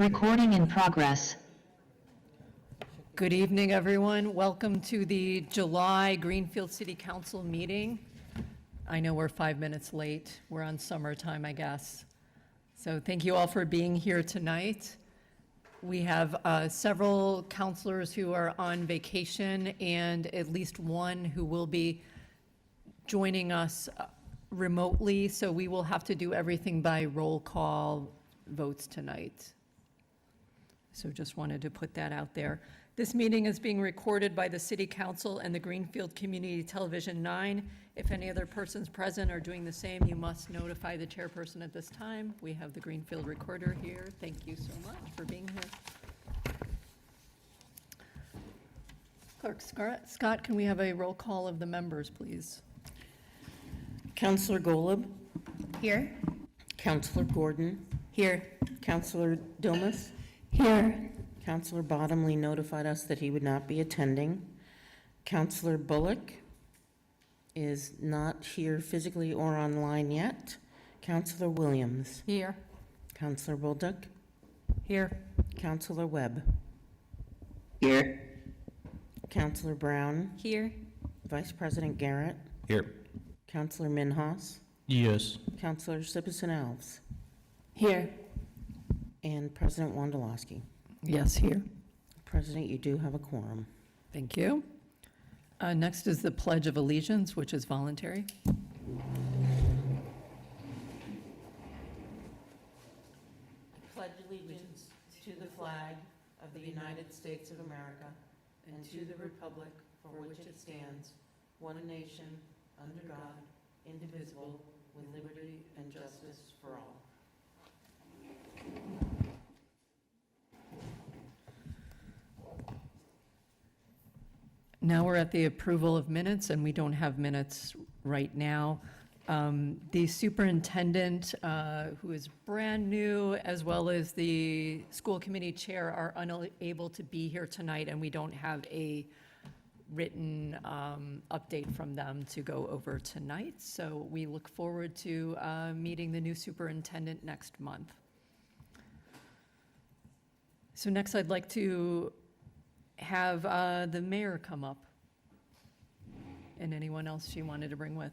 Recording in progress. Good evening, everyone. Welcome to the July Greenfield City Council meeting. I know we're 5 minutes late. We're on summertime, I guess. So thank you all for being here tonight. We have several counselors who are on vacation and at least one who will be joining us remotely. So we will have to do everything by roll call votes tonight. So just wanted to put that out there. This meeting is being recorded by the City Council and the Greenfield Community Television 9. If any other persons present are doing the same, you must notify the chairperson at this time. We have the Greenfield recorder here. Thank you so much for being here. Clerk Scott, can we have a roll call of the members, please? Councillor Golub. Here. Councillor Gordon. Here. Councillor Domas. Here. Councillor Bottomley notified us that he would not be attending. Councillor Bullock is not here physically or online yet. Councillor Williams. Here. Councillor Bolduc. Here. Councillor Webb. Here. Councillor Brown. Here. Vice President Garrett. Here. Councillor Minhas. Yes. Councillor Sippison Alves. Here. And President Wondolowski. Yes, here. President, you do have a quorum. Thank you. Next is the Pledge of Allegiance, which is voluntary. Pledge allegiance to the flag of the United States of America and to the republic for which it stands, one nation, under God, indivisible, with liberty and justice for all. Now we're at the approval of minutes, and we don't have minutes right now. The superintendent, who is brand new, as well as the school committee chair, are unable to be here tonight, and we don't have a written update from them to go over tonight. So we look forward to meeting the new superintendent next month. So next, I'd like to have the mayor come up, and anyone else she wanted to bring with.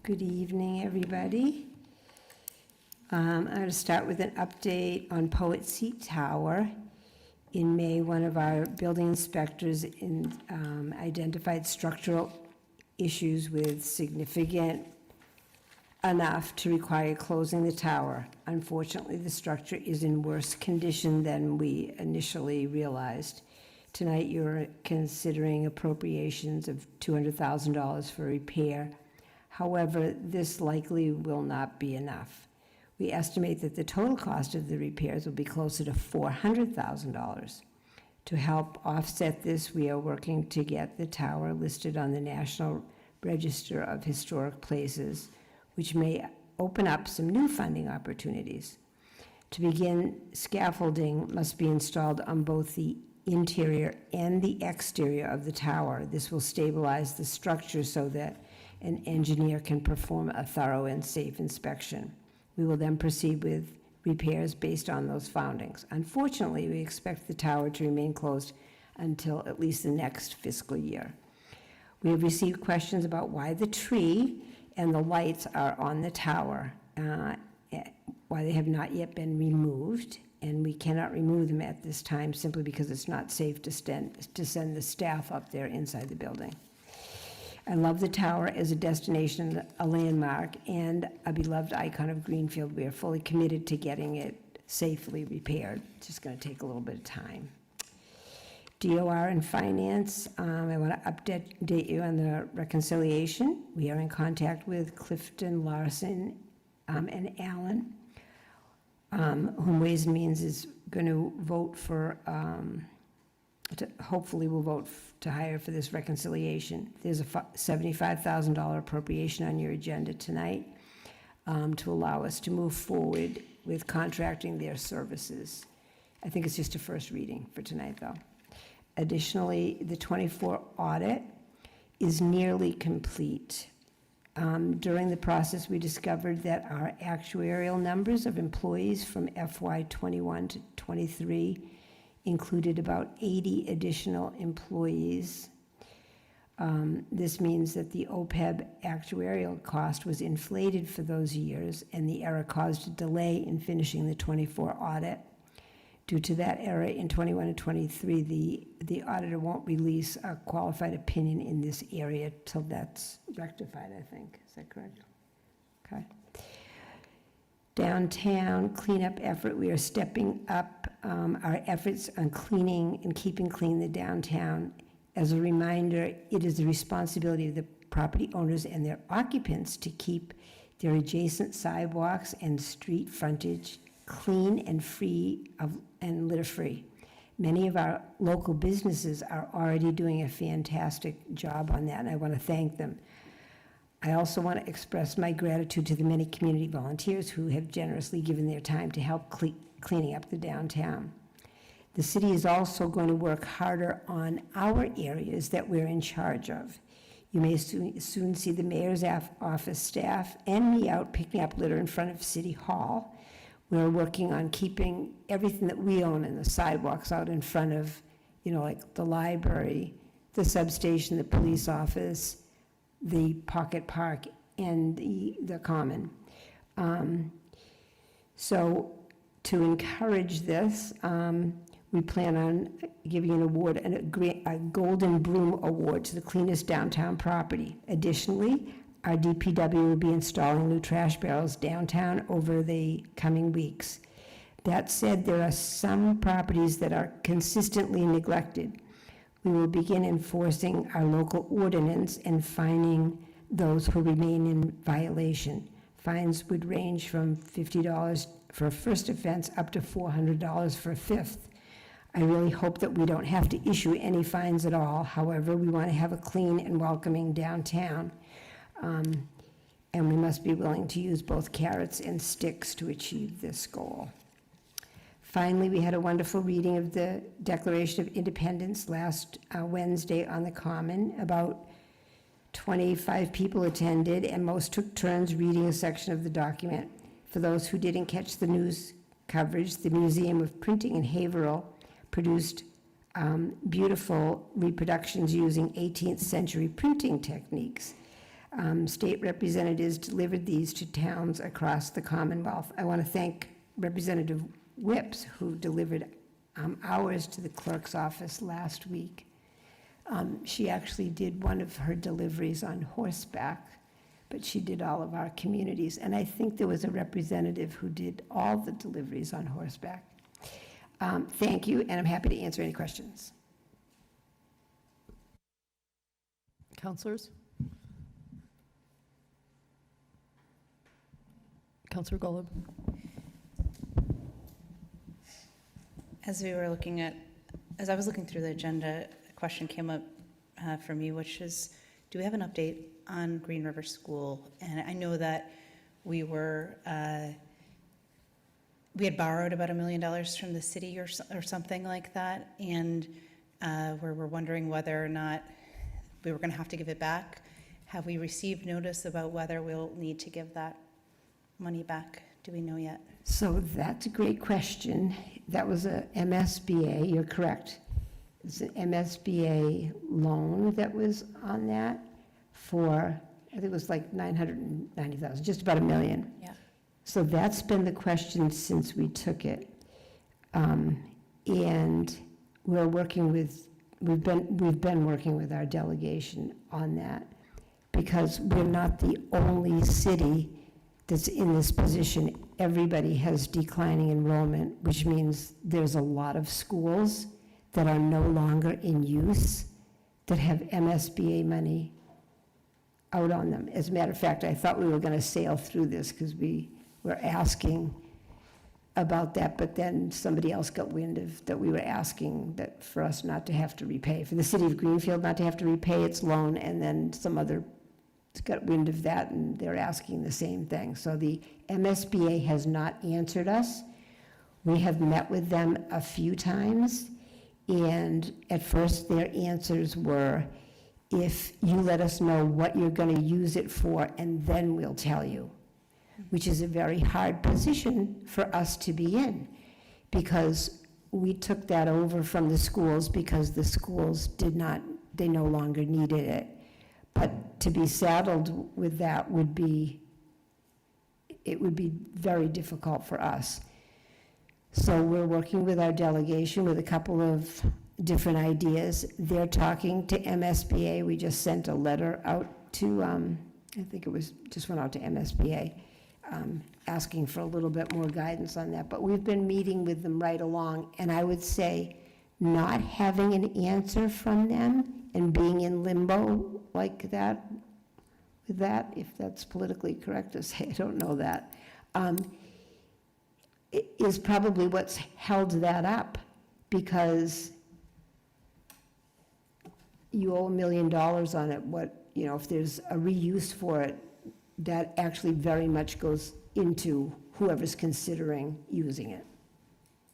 Good evening, everybody. I'm going to start with an update on Poet Seat Tower. In May, one of our building inspectors identified structural issues with significant enough to require closing the tower. Unfortunately, the structure is in worse condition than we initially realized. Tonight, you're considering appropriations of $200,000 for repair. However, this likely will not be enough. We estimate that the total cost of the repairs will be closer to $400,000. To help offset this, we are working to get the tower listed on the National Register of Historic Places, which may open up some new funding opportunities. To begin, scaffolding must be installed on both the interior and the exterior of the tower. This will stabilize the structure so that an engineer can perform a thorough and safe inspection. We will then proceed with repairs based on those findings. Unfortunately, we expect the tower to remain closed until at least the next fiscal year. We have received questions about why the tree and the lights are on the tower, why they have not yet been removed, and we cannot remove them at this time simply because it's not safe to send the staff up there inside the building. I love the tower as a destination, a landmark, and a beloved icon of Greenfield. We are fully committed to getting it safely repaired. It's just going to take a little bit of time. DOR and Finance, I want to update you on the reconciliation. We are in contact with Clifton, Larson, and Allen, whom Ways and Means is going to vote for, hopefully will vote to hire for this reconciliation. There's a $75,000 appropriation on your agenda tonight to allow us to move forward with contracting their services. I think it's just a first reading for tonight, though. Additionally, the 24 audit is nearly complete. During the process, we discovered that our actuarial numbers of employees from FY '21 to '23 included about 80 additional employees. This means that the OPEB actuarial cost was inflated for those years, and the error caused a delay in finishing the '24 audit. Due to that error in '21 and '23, the auditor won't release a qualified opinion in this area till that's rectified, I think. Is that correct? Okay. Downtown cleanup effort, we are stepping up our efforts on cleaning and keeping clean the downtown. As a reminder, it is the responsibility of the property owners and their occupants to keep their adjacent sidewalks and street frontage clean and free of and litter-free. Many of our local businesses are already doing a fantastic job on that, and I want to thank them. I also want to express my gratitude to the many community volunteers who have generously given their time to help cleaning up the downtown. The city is also going to work harder on our areas that we're in charge of. You may soon see the mayor's office staff and me out picking up litter in front of City Hall. We're working on keeping everything that we own in the sidewalks out in front of, like the library, the substation, the police office, the Pocket Park, and the Common. So to encourage this, we plan on giving an award, a Golden Broom Award to the cleanest downtown property. Additionally, our DPW will be installing new trash barrels downtown over the coming weeks. That said, there are some properties that are consistently neglected. We will begin enforcing our local ordinance and fining those who remain in violation. Fines would range from $50 for a first offense up to $400 for a fifth. I really hope that we don't have to issue any fines at all. However, we want to have a clean and welcoming downtown. And we must be willing to use both carrots and sticks to achieve this goal. Finally, we had a wonderful reading of the Declaration of Independence last Wednesday on the Common. About 25 people attended, and most took turns reading a section of the document. For those who didn't catch the news coverage, the Museum of Printing in Haverhill produced beautiful reproductions using 18th century printing techniques. State representatives delivered these to towns across the Commonwealth. I want to thank Representative Whips, who delivered ours to the clerk's office last week. She actually did one of her deliveries on horseback, but she did all of our communities. And I think there was a representative who did all the deliveries on horseback. Thank you, and I'm happy to answer any questions. Councilors? Councilor Golub? As I was looking through the agenda, a question came up for me, which is, do we have an update on Green River School? And I know that we had borrowed about $1 million from the city or something like that, and we're wondering whether or not we were going to have to give it back. Have we received notice about whether we'll need to give that money back? Do we know yet? So that's a great question. That was a MSBA, you're correct. It's an MSBA loan that was on that for, I think it was like $990,000, just about $1 million. Yeah. So that's been the question since we took it. And we're working with, we've been working with our delegation on that, because we're not the only city that's in this position. Everybody has declining enrollment, which means there's a lot of schools that are no longer in use that have MSBA money out on them. As a matter of fact, I thought we were going to sail through this because we were asking about that, but then somebody else got wind of that we were asking that for us not to have to repay, for the city of Greenfield not to have to repay its loan, and then some other got wind of that, and they're asking the same thing. So the MSBA has not answered us. We have met with them a few times, and at first their answers were, if you let us know what you're going to use it for, and then we'll tell you, which is a very hard position for us to be in, because we took that over from the schools because the schools they no longer needed it. But to be saddled with that would be very difficult for us. So we're working with our delegation with a couple of different ideas. They're talking to MSBA. We just sent a letter out to, I think it was, just went out to MSBA, asking for a little bit more guidance on that. But we've been meeting with them right along, and I would say not having an answer from them and being in limbo like that, with that, if that's politically correct to say, I don't know that, is probably what's held that up, because you owe $1 million on it. What, if there's a reuse for it, that actually very much goes into whoever's considering using it.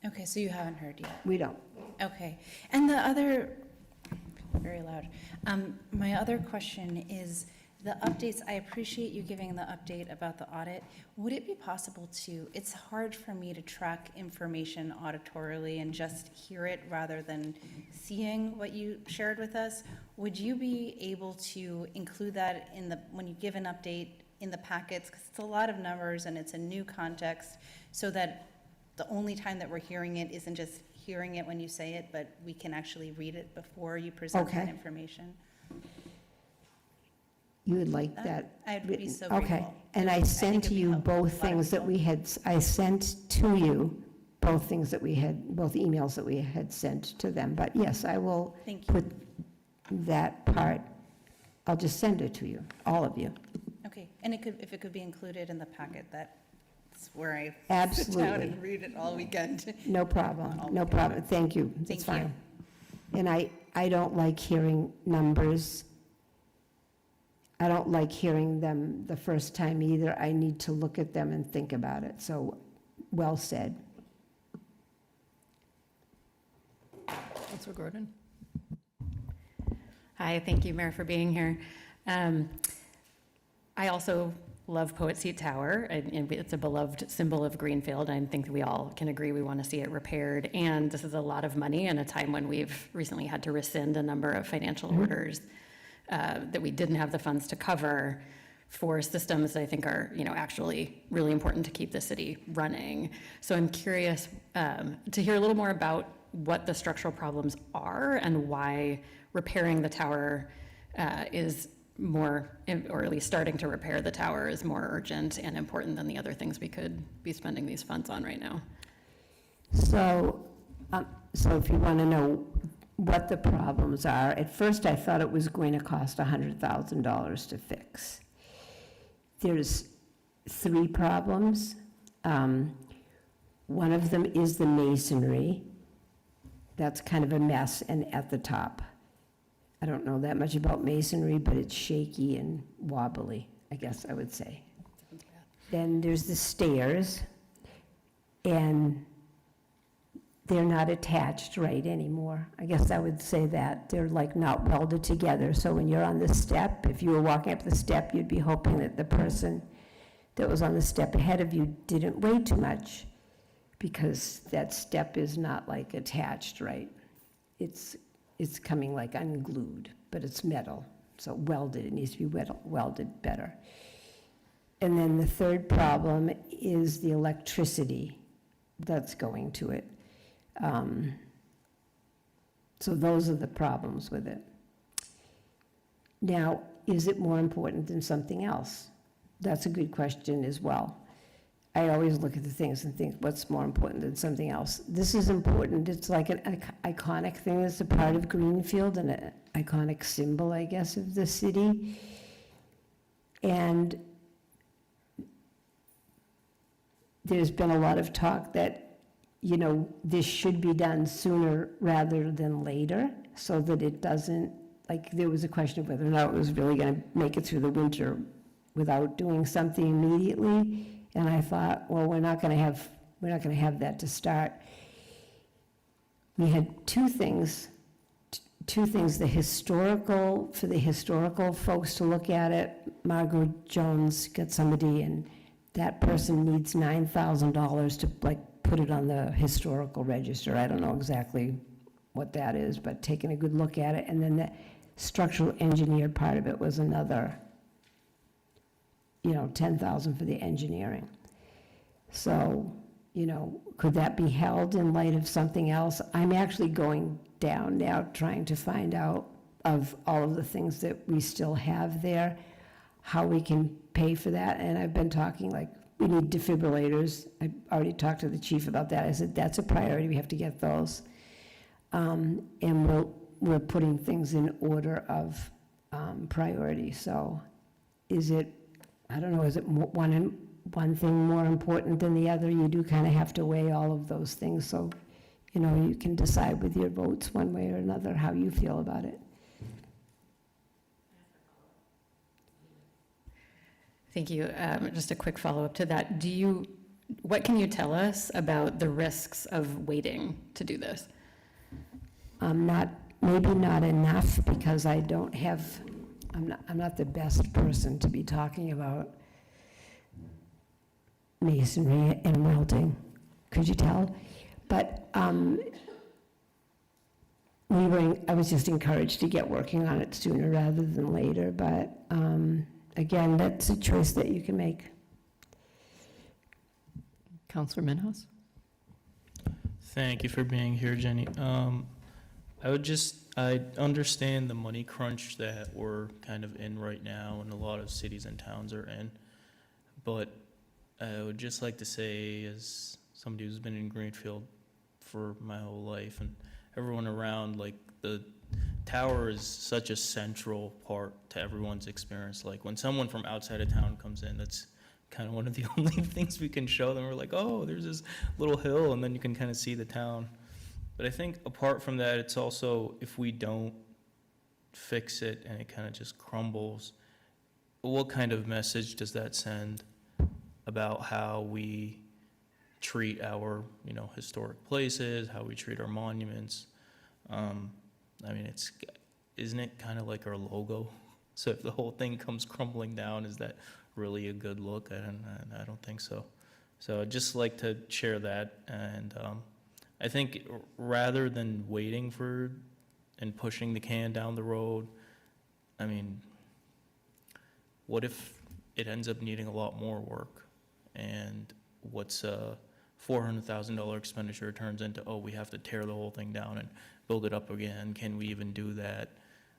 Okay, so you haven't heard yet. We don't. Okay, and the other, very loud. My other question is the updates. I appreciate you giving the update about the audit. Would it be possible to, it's hard for me to track information auditorily and just hear it rather than seeing what you shared with us. Would you be able to include that when you give an update in the packets? Because it's a lot of numbers and it's a new context, so that the only time that we're hearing it isn't just hearing it when you say it, but we can actually read it before you present that Okay. information. You would like that? I'd be so Okay, grateful. and I think sent it'd be you helpful. both things that we had, I sent to you both things that we had, both emails that we had sent to them. But yes, I will Thank you. put that part, I'll just send it to you, all of you. Okay, and if it could be included in the packet, that's where I sit down Absolutely. and read it all weekend. No problem, no problem, thank you, that's Thank you. fine. And I don't like hearing numbers. I don't like hearing them the first time either. I need to look at them and think about it, so, well said. Councilor Gordon? Hi, thank you, Mayor, for being here. I also love Poet Seat Tower, and it's a beloved symbol of Greenfield. I think we all can agree we want to see it repaired, and this is a lot of money in a time when we've recently had to rescind a number of financial orders that we didn't have the funds to cover for systems that I think are, actually really important to keep the city running. So I'm curious to hear a little more about what the structural problems are and why repairing the tower is more, or at least starting to repair the tower is more urgent and important than the other things we could be spending these funds on right now. So if you want to know what the problems are, at first I thought it was going to cost $100,000 to fix. There's 3 problems. One of them is the masonry. That's kind of a mess and at the top. I don't know that much about masonry, but it's shaky and wobbly, I guess I would say. Then there's the stairs, and they're not attached right anymore. I guess I would say that. They're like not welded together. So when you're on the step, if you were walking up the step, you'd be hoping that the person that was on the step ahead of you didn't weigh too much, because that step is not like attached right. It's coming like unglued, but it's metal. So welded, it needs to be welded better. And then the third problem is the electricity that's going to it. So those are the problems with it. Now, is it more important than something else? That's a good question as well. I always look at the things and think, what's more important than something else? This is important. It's like an iconic thing that's a part of Greenfield, and an iconic symbol, I guess, of the city. And there's been a lot of talk that, this should be done sooner rather than later, so that it doesn't, like, there was a question of whether or not it was really going to make it through the winter without doing something immediately. And I thought, well, we're not going to have we're not going to have that to start. We had two things, the historical, for the historical folks to look at it. Margaret Jones got somebody, and that person needs $9,000 to put it on the historical register. I don't know exactly what that is, but taking a good look at it. And then the structural engineer part of it was another, $10,000 for the engineering. So, could that be held in light of something else? I'm actually going down now, trying to find out of all of the things that we still have there, how we can pay for that. And I've been talking, we need defibrillators. I already talked to the chief about that. I said, that's a priority, we have to get those. And we're putting things in order of priority. So is it, I don't know, is it one thing more important than the other? You do kind of have to weigh all of those things. So, you can decide with your votes one way or another how you feel about it. Thank you. Just a quick follow-up to that. What can you tell us about the risks of waiting to do this? Maybe not enough, because I'm not the best person to be talking about masonry and welding. Could you tell? But I was just encouraged to get working on it sooner rather than later. But again, that's a choice that you can make. Councilor Minhouse? Thank you for being here, Jenny. I understand the money crunch that we're kind of in right now and a lot of cities and towns are in. But I would just like to say, as somebody who's been in Greenfield for my whole life and everyone around, the tower is such a central part to everyone's experience. When someone from outside of town comes in, that's kind of one of the only things we can show them. We're like, oh, there's this little hill, and then you can kind of see the town. But I think apart from that, it's also, if we don't fix it and it kind of just crumbles, what kind of message does that send about how we treat our, historic places, how we treat our monuments? Isn't it kind of like our logo? So if the whole thing comes crumbling down, is that really a good look? I don't think so. So I'd just like to share that. And I think rather than waiting for and pushing the can down the road, what if it ends up needing a lot more work? And what's a $400,000 expenditure turns into, oh, we have to tear the whole thing down and build it up again. Can we even do that?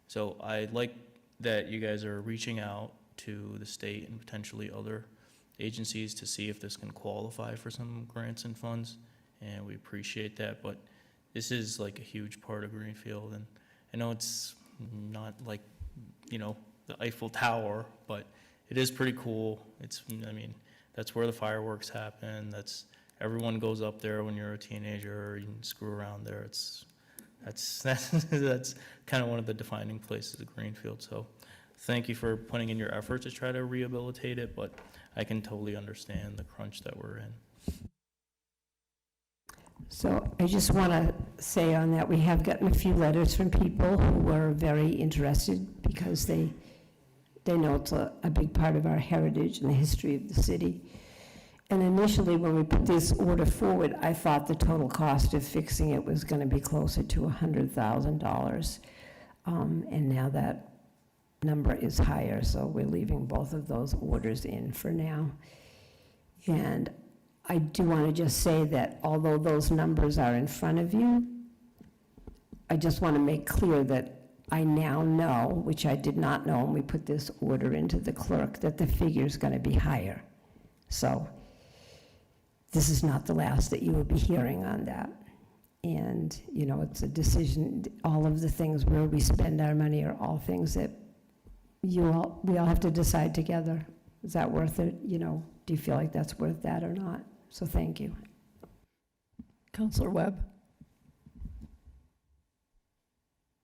So I like that you guys are reaching out to the state and potentially other agencies to see if this can qualify for some grants and funds, and we appreciate that. But this is a huge part of Greenfield, and I know it's not the Eiffel Tower, but it is pretty cool. That's where the fireworks happen. Everyone goes up there when you're a teenager. You can screw around there. That's kind of one of the defining places of Greenfield. So thank you for putting in your effort to try to rehabilitate it, but I can totally understand the crunch that we're in. So I just want to say on that, we have gotten a few letters from people who were very interested because they know it's a big part of our heritage and the history of the city. And initially, when we put this order forward, I thought the total cost of fixing it was going to be closer to $100,000. And now that number is higher, so we're leaving both of those orders in for now. And I do want to just say that although those numbers are in front of you, I just want to make clear that I now know, which I did not know when we put this order into the clerk, that the figure is going to be higher. So this is not the last that you will be hearing on that. And, it's a decision, all of the things where we spend our money are all things that we all have to decide together. Is that worth it? Do you feel like that's worth that or not? So thank you. Councilor Webb?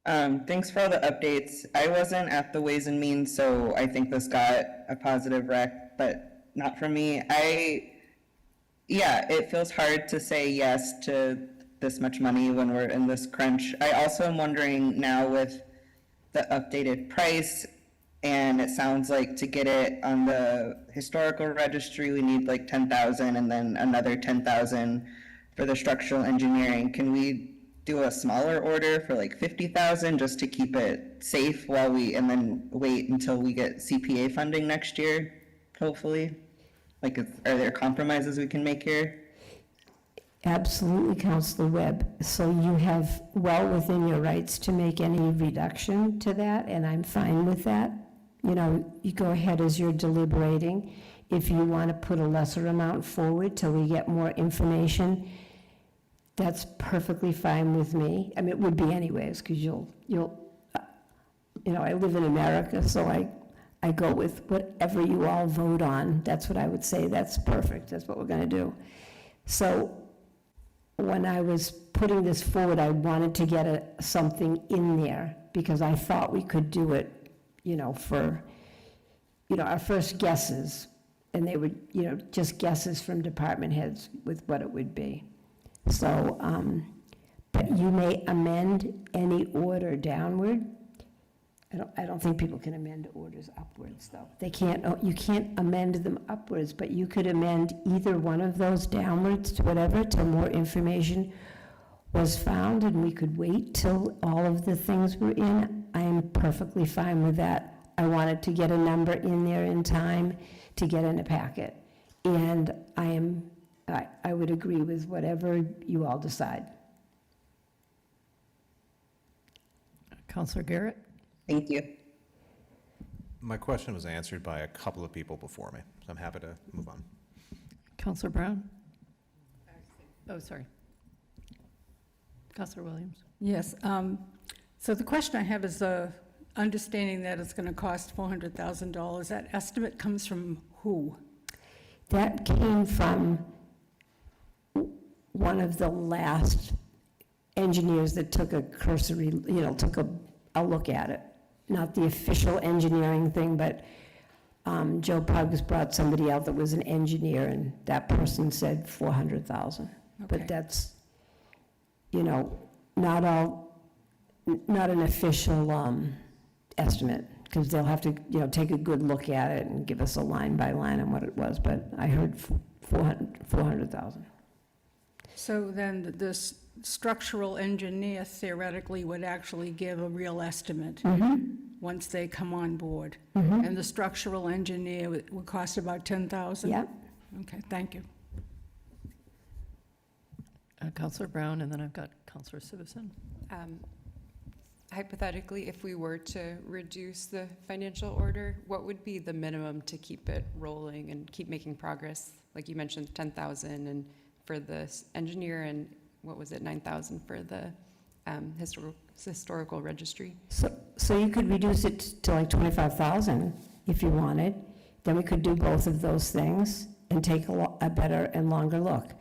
Thanks for all the updates. I wasn't at the Ways and Means, so I think this got a positive rec, but not from me. yeah, it feels hard to say yes to this much money when we're in this crunch. I also am wondering now with the updated price, and it sounds like to get it on the historical registry, we need like 10,000 and then another 10,000 for the structural engineering. Can we do a smaller order for like 50,000 just to keep it safe while and then wait until we get CPA funding next year, hopefully? Like, are there compromises we can make here? Absolutely, Counselor Webb. So you have well within your rights to make any reduction to that, and I'm fine with that. You know, you go ahead as you're deliberating. If you want to put a lesser amount forward till we get more information, that's perfectly fine with me. I mean, it would be anyways, because you'll, I live in America, so I go with whatever you all vote on. That's what I would say. That's perfect. That's what we're going to do. So when I was putting this forward, I wanted to get something in there because I thought we could do it, for, our first guesses. And they would, just guesses from department heads with what it would be. So, but you may amend any order downward. I don't think people can amend orders upwards, though. They can't, you can't amend them upwards, but you could amend either one of those downwards to whatever, till more information was found, and we could wait till all of the things were in. I am perfectly fine with that. I wanted to get a number in there in time to get in a packet. And I would agree with whatever you all decide. Counselor Garrett? Thank you. My question was answered by a couple of people before me, so I'm happy to move on. Counselor Brown? Oh, sorry. Counselor Williams? Yes, so the question I have is, understanding that it's going to cost $400,000, that estimate comes from who? That came from one of the last engineers that took a cursory, took a look at it. Not the official engineering thing, but Joe Puggs brought somebody out that was an engineer, and that person said 400,000. But Okay. that's, not an official estimate, because they'll have to, take a good look at it and give us a line by line on what it was, but I heard 400,000. So then this structural engineer theoretically would actually give a real estimate once they come on board. And the structural engineer would cost about 10,000? Yep. Okay, thank you. Counselor Brown, and then I've got Counselor Citizen. Hypothetically, if we were to reduce the financial order, what would be the minimum to keep it rolling and keep making progress? Like you mentioned, 10,000 and for the engineer, and what was it, 9,000 for the historical registry? So you could reduce it to like 25,000 if you wanted. Then we could do both of those things and take a better and longer look.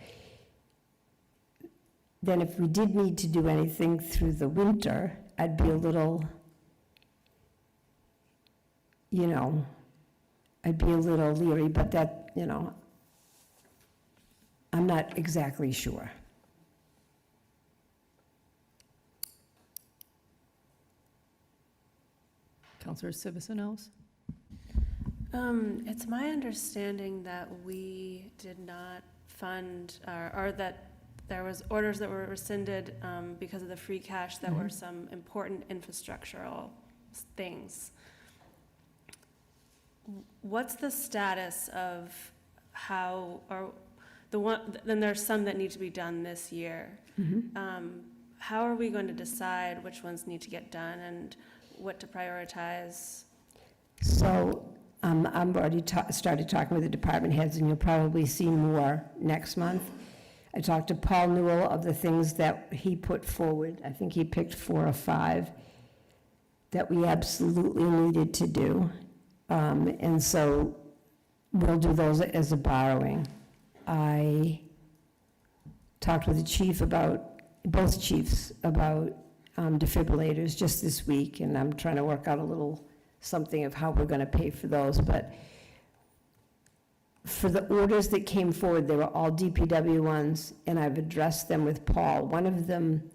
Then if we did need to do anything through the winter, I'd be a little, I'd be a little leery, but that, I'm not exactly sure. Counselor Citizen Ellis? It's my understanding that we did not fund, or that there was orders that were rescinded because of the free cash that were some important infrastructural things. What's the status of how, or then there's some that need to be done this year. How are we going to decide which ones need to get done and what to prioritize? So I've already started talking with the department heads, and you'll probably see more next month. I talked to Paul Newell of the things that he put forward. I think he picked 4 or 5 that we absolutely needed to do. And so we'll do those as a borrowing. I talked with the chief both chiefs about defibrillators just this week, and I'm trying to work out a little something of how we're going to pay for those. But for the orders that came forward, they were all DPW ones, and I've addressed them with Paul. One of them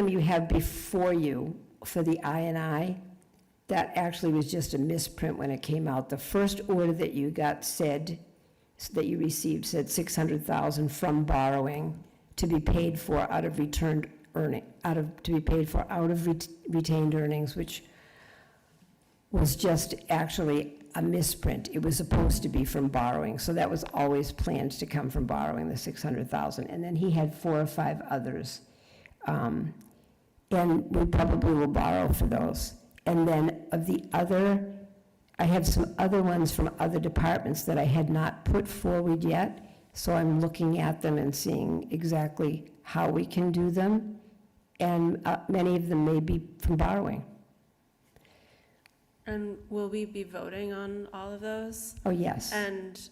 you have before you for the I&I. That actually was just a misprint when it came out. The first order that you got said, that you received, said 600,000 from borrowing to be paid for out of retained earnings, which was just actually a misprint. It was supposed to be from borrowing, so that was always planned to come from borrowing, the 600,000. And then he had 4 or 5 others. And we probably will borrow for those. And then of the other, I have some other ones from other departments that I had not put forward yet, so I'm looking at them and seeing exactly how we can do them, and many of them may be from borrowing. And will we be voting on all of those? Oh, yes. And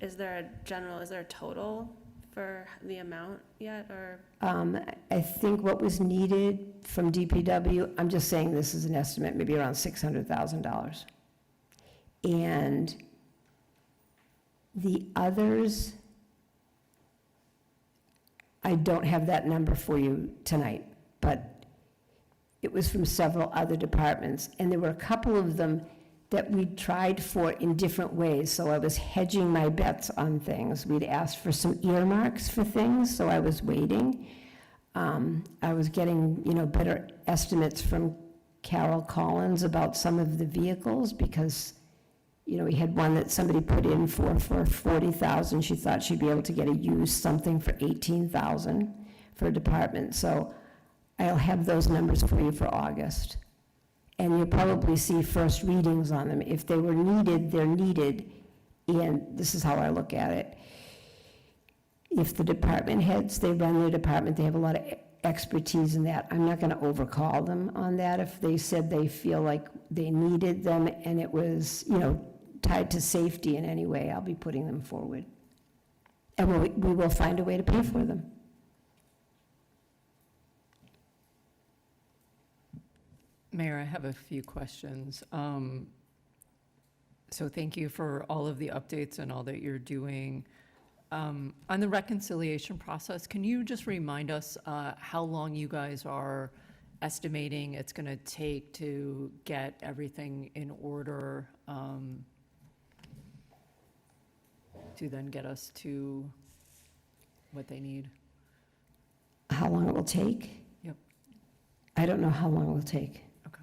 is there a total for the amount yet, or? I think what was needed from DPW, I'm just saying this is an estimate, maybe around $600,000. And the others, I don't have that number for you tonight, but it was from several other departments, and there were a couple of them that we tried for in different ways, so I was hedging my bets on things. We'd asked for some earmarks for things, so I was waiting. I was getting, better estimates from Carol Collins about some of the vehicles, because, we had one that somebody put in for 40,000. She thought she'd be able to get a used something for 18,000 for a department. So I'll have those numbers for you for August. And you'll probably see first readings on them. If they were needed, they're needed, and this is how I look at it. If the department heads, they run their department, they have a lot of expertise in that. I'm not going to overcall them on that. If they said they feel like they needed them and it was, tied to safety in any way, I'll be putting them forward. And we will find a way to pay for them. Mayor, I have a few questions. So thank you for all of the updates and all that you're doing. On the reconciliation process, can you just remind us how long you guys are estimating it's going to take to get everything in order to then get us to what they need? How long it will take? Yep. I don't know how long it will take. Okay.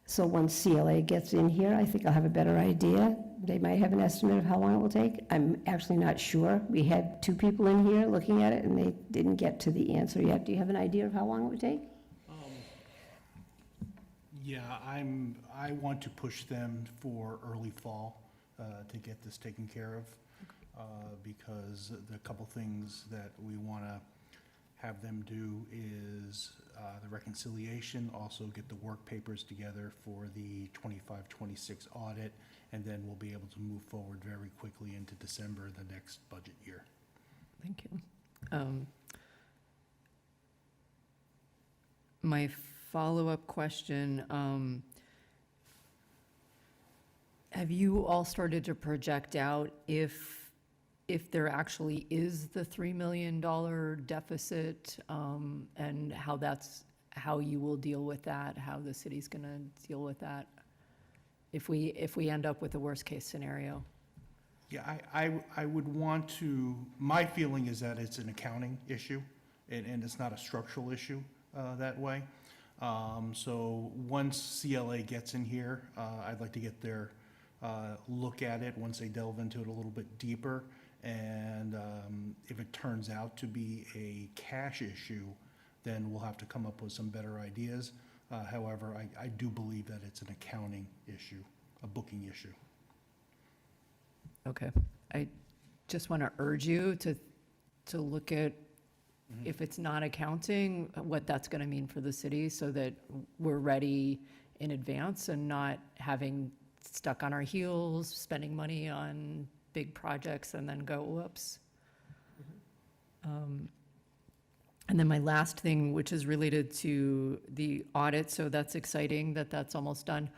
So once CLA gets in here, I think I'll have a better idea. They might have an estimate of how long it will take. I'm actually not sure. We had 2 people in here looking at it, and they didn't get to the answer yet. Do you have an idea of how long it would take? Yeah, I want to push them for early fall to get this taken care of, because the couple things that we want to have them do is the reconciliation, also get the work papers together for the 25-26 audit, and then we'll be able to move forward very quickly into December the next budget year. Thank you. My follow-up question, have you all started to project out if there actually is the $3 million deficit, and how you will deal with that, how the city's going to deal with that, if we end up with the worst-case scenario? Yeah, I would want to, my feeling is that it's an accounting issue, and it's not a structural issue that way. So once CLA gets in here, I'd like to get their look at it once they delve into it a little bit deeper. And if it turns out to be a cash issue, then we'll have to come up with some better ideas. However, I do believe that it's an accounting issue, a booking issue. Okay. I just want to urge you to look at, if it's not accounting, what that's going to mean for the city, so that we're ready in advance and not having stuck on our heels, spending money on big projects and then go, whoops. And then my last thing, which is related to the audit, so that's exciting that that's almost done.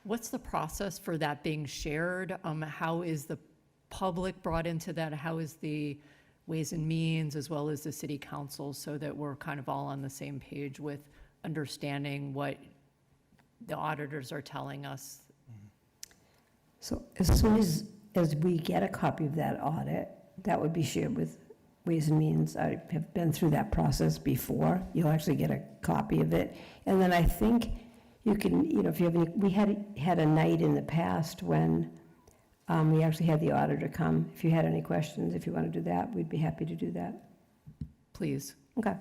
What's the process for that being shared? How is the public brought into that? How is the Ways and Means as well as the city council, so that we're kind of all on the same page with understanding what the auditors are telling us? So as soon as we get a copy of that audit, that would be shared with Ways and Means. I have been through that process before. You'll actually get a copy of it. And then I think you can, if you have any, we had a night in the past when we actually had the auditor come. If you had any questions, if you want to do that, we'd be happy to do that. Please. Okay.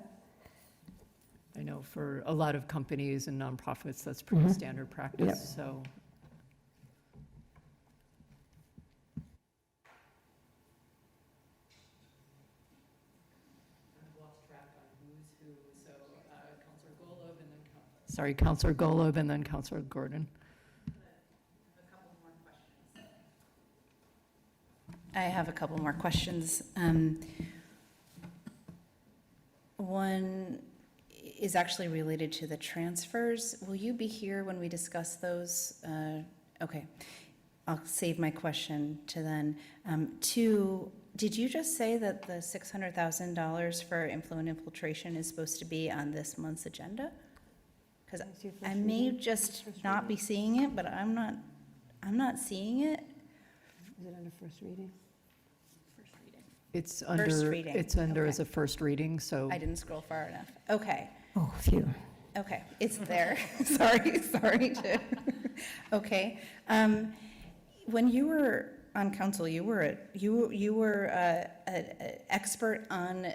I know for a lot of companies and nonprofits, that's pretty standard practice, Yep. so. Sorry, Counselor Golub and then Counselor Gordon. I have a couple more questions. One is actually related to the transfers. Will you be here when we discuss those? Okay, I'll save my question to then. Two, did you just say that the $600,000 for influent infiltration is supposed to be on this month's agenda? Because I may just not be seeing it, but I'm not seeing it. Is it under first reading? It's First under, reading, it's under okay. as a first reading, so. I didn't scroll far enough. Okay, Oh, phew. okay, it's there. Sorry to. Okay. When you were on council, you were an expert on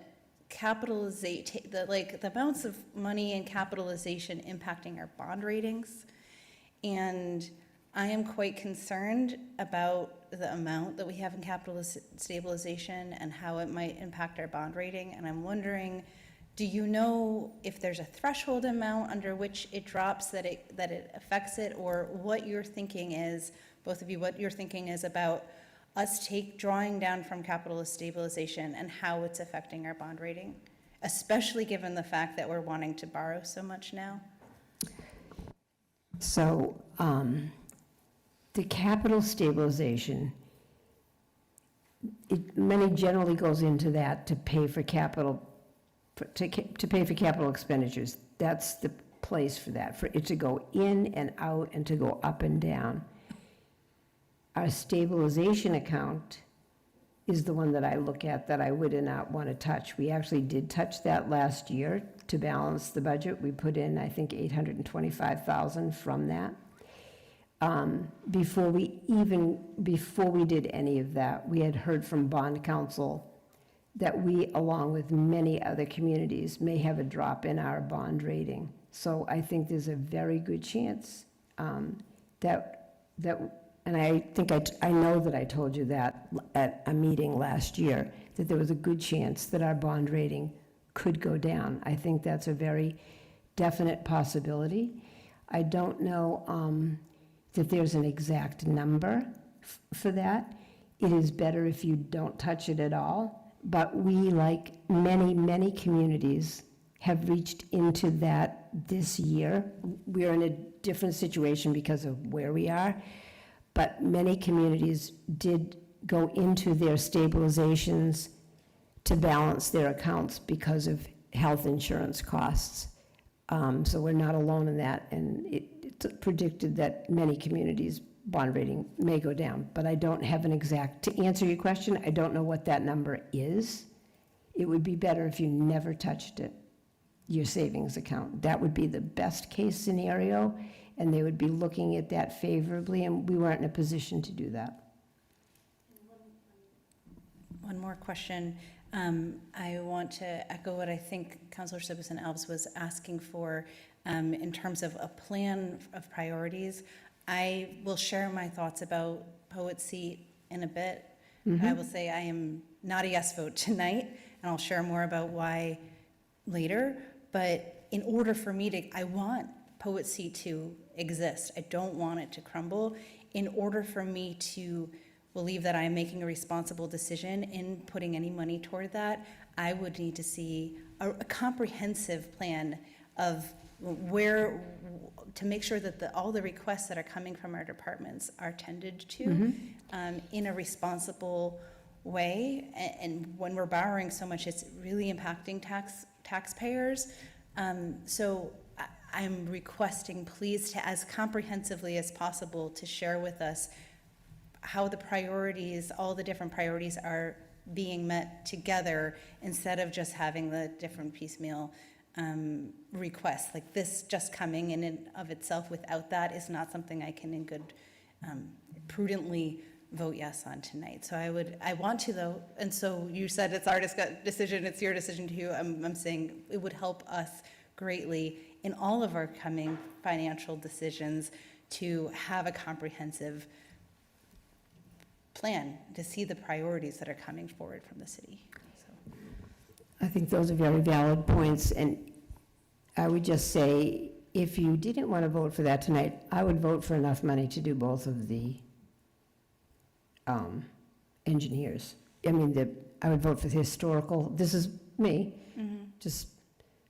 capitalization, the amounts of money and capitalization impacting our bond ratings. And I am quite concerned about the amount that we have in capital stabilization and how it might impact our bond rating. And I'm wondering, do you know if there's a threshold amount under which it drops that it affects it, or what your thinking is, both of you, what your thinking is about us drawing down from capital stabilization and how it's affecting our bond rating, especially given the fact that we're wanting to borrow so much now? So, the capital stabilization, money generally goes into that to pay for capital, to pay for capital expenditures. That's the place for that, for it to go in and out and to go up and down. Our stabilization account is the one that I look at that I would not want to touch. We actually did touch that last year to balance the budget. We put in, I think, $825,000 from that. Before we did any of that, we had heard from bond counsel that we, along with many other communities, may have a drop in our bond rating. So I think there's a very good chance and I think I know that I told you that at a meeting last year, that there was a good chance that our bond rating could go down. I think that's a very definite possibility. I don't know that there's an exact number for that. It is better if you don't touch it at all, but we, like many, many communities, have reached into that this year. We're in a different situation because of where we are, but many communities did go into their stabilizations to balance their accounts because of health insurance costs. So we're not alone in that, and it's predicted that many communities' bond rating may go down, but I don't have an exact, to answer your question, I don't know what that number is. It would be better if you never touched it, your savings account. That would be the best case scenario, and they would be looking at that favorably, and we weren't in a position to do that. One more question. I want to echo what I think Councilor Sibusan-Alves was asking for in terms of a plan of priorities. I will share my thoughts about Poet's Seat in a bit. I will say I am not a yes vote tonight, and I'll share more about why later. But in order for me I want Poet's Seat to exist. I don't want it to crumble. In order for me to believe that I am making a responsible decision in putting any money toward that, I would need to see a comprehensive plan of to make sure that all the requests that are coming from our departments are tended to in a responsible way. And when we're borrowing so much, it's really impacting taxpayers. So I'm requesting, please, to, as comprehensively as possible, to share with us how the priorities, all the different priorities are being met together, instead of just having the different piecemeal requests. Like this just coming in and of itself without that is not something I can in good, prudently vote yes on tonight. So I want to though, and so you said it's our decision, it's your decision too. I'm saying it would help us greatly in all of our coming financial decisions to have a comprehensive plan, to see the priorities that are coming forward from the city. So. I think those are very valid points, and I would just say, if you didn't want to vote for that tonight, I would vote for enough money to do both of the engineers. I mean, I would vote for the historical. This is me, just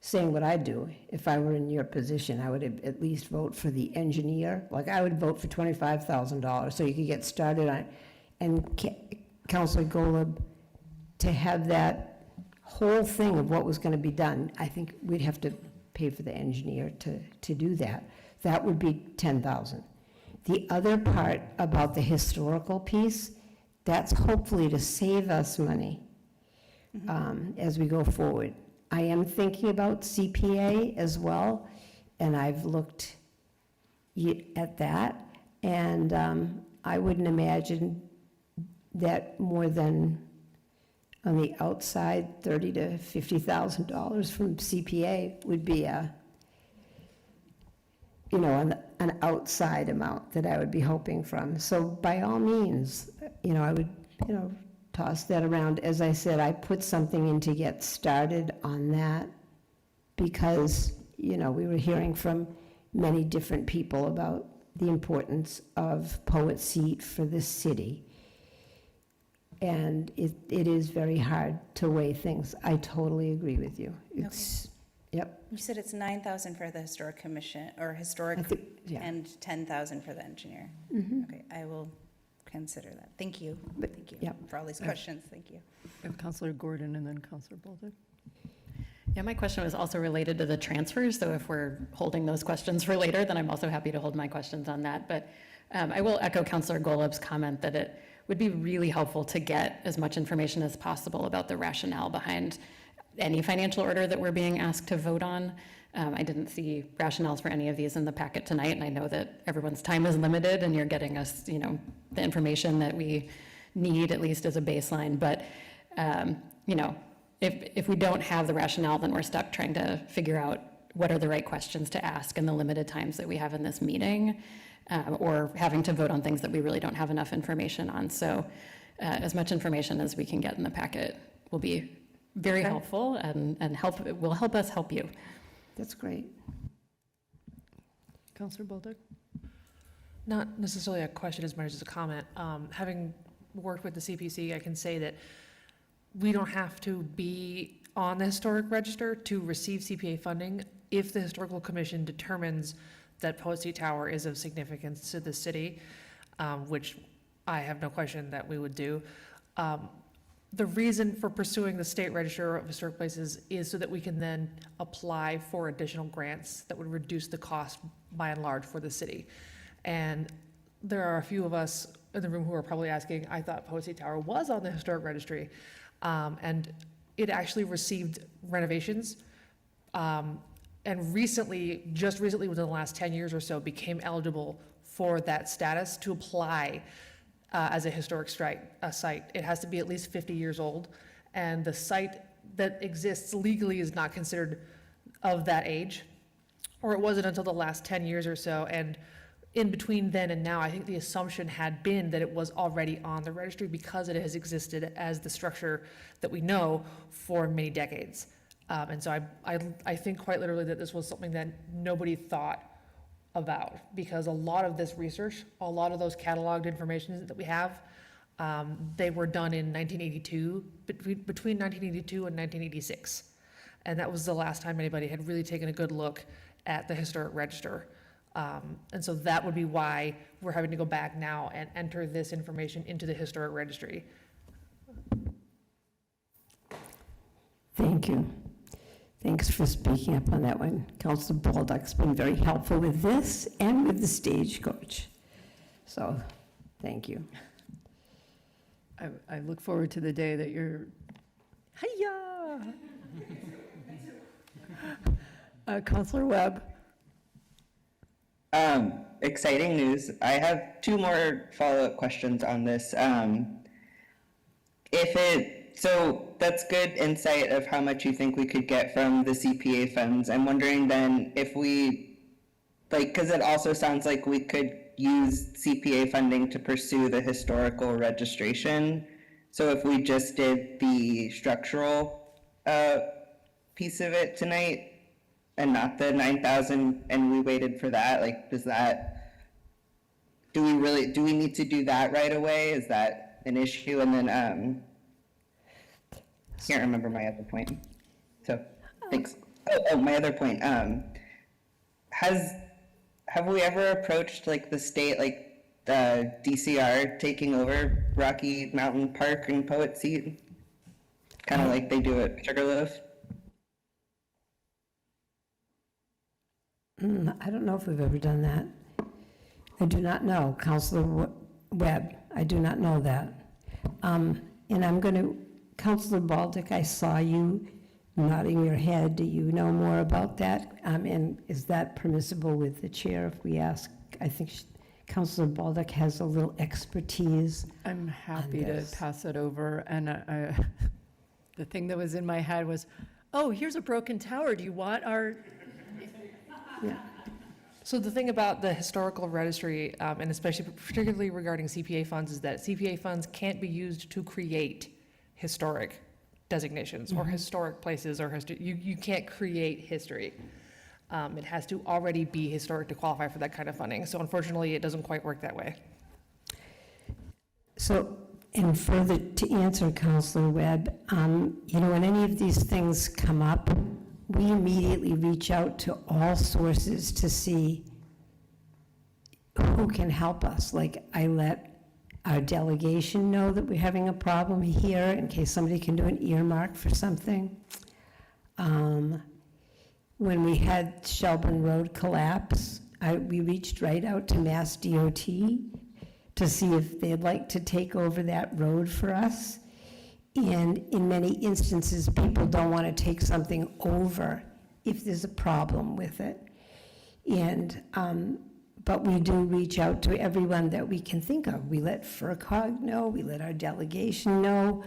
saying what I'd do. If I were in your position, I would at least vote for the engineer. Like, I would vote for $25,000 so you could get started on it. And Councilor Golub, to have that whole thing of what was going to be done, I think we'd have to pay for the engineer to do that. That would be $10,000. The other part about the historical piece, that's hopefully to save us money as we go forward. I am thinking about CPA as well, and I've looked at that, and I wouldn't imagine that more than on the outside, $30,000 to $50,000 from CPA would be an outside amount that I would be hoping from. So by all means, I would, toss that around. As I said, I put something in to get started on that because, we were hearing from many different people about the importance of Poet's Seat for this city. And it is very hard to weigh things. I totally agree with you. Yep. You said it's 9,000 for the historic commission, or historic, and 10,000 for the engineer. Okay, I will consider that. Thank you. Thank you for all these questions. Thank you. We have Councilor Gordon and then Councilor Bolduc. Yeah, my question was also related to the transfers, so if we're holding those questions for later, then I'm also happy to hold my questions on that. But I will echo Councilor Golub's comment that it would be really helpful to get as much information as possible about the rationale behind any financial order that we're being asked to vote on. I didn't see rationales for any of these in the packet tonight, and I know that everyone's time is limited and you're getting us, the information that we need, at least as a baseline. But, if we don't have the rationale, then we're stuck trying to figure out what are the right questions to ask in the limited times that we have in this meeting, or having to vote on things that we really don't have enough information on. So as much information as we can get in the packet will be very helpful and will help us help you. That's great. Councilor Bolduc? Not necessarily a question as much as a comment. Having worked with the CPC, I can say that we don't have to be on the historic register to receive CPA funding if the Historical Commission determines that Poet's Seat Tower is of significance to the city, which I have no question that we would do. The reason for pursuing the State Register of Historic Places is so that we can then apply for additional grants that would reduce the cost by and large for the city. And there are a few of us in the room who are probably asking, I thought Poet's Seat Tower was on the Historic Registry. And it actually received renovations. And recently, just recently within the last 10 years or so, became eligible for that status to apply as a historic site. It has to be at least 50 years old, and the site that exists legally is not considered of that age, or it wasn't until the last 10 years or so. And in between then and now, I think the assumption had been that it was already on the registry because it has existed as the structure that we know for many decades. And so I think quite literally that this was something that nobody thought about, because a lot of this research, a lot of those cataloged information that we have, they were done in 1982, between 1982 and 1986. And that was the last time anybody had really taken a good look at the historic register. And so that would be why we're having to go back now and enter this information into the historic registry. Thank you. Thanks for speaking up on that one. Councilor Baldock's been very helpful with this and with the stagecoach. So, thank you. I look forward to the day that you're, hiya! Counselor Webb? Exciting news. I have two more follow-up questions on this. So that's good insight of how much you think we could get from the CPA funds. I'm wondering then if we, because it also sounds like we could use CPA funding to pursue the historical registration. So if we just did the structural piece of it tonight and not the 9,000 and we waited for that, do we need to do that right away? Is that an issue? And then, can't remember my other point. So, thanks. Oh, my other point. Have we ever approached the state, DCR taking over Rocky Mountain Park and Poet Seat? Kind of like they do at Sugarloaf? I don't know if we've ever done that. I do not know, Councilor Webb. I do not know that. And I'm going to, Councilor Baldock, I saw you nodding your head. Do you know more about that? And is that permissible with the chair if we ask? I think Councilor Baldock has a little expertise. I'm happy to this. pass it over. And the thing that was in my head was, oh, here's a broken tower. Do you want our... Yeah. So the thing about the historical registry, and especially particularly regarding CPA funds, is that CPA funds can't be used to create historic designations or historic places, or you can't create history. It has to already be historic to qualify for that kind of funding. So unfortunately, it doesn't quite work that way. So, and further to answer Councilor Webb, when any of these things come up, we immediately reach out to all sources to see who can help us. Like, I let our delegation know that we're having a problem here in case somebody can do an earmark for something. When we had Shelburne Road collapse, we reached right out to Mass DOT to see if they'd like to take over that road for us. And in many instances, people don't want to take something over if there's a problem with it. And, but we do reach out to everyone that we can think of. We let FERCog know, we let our delegation know.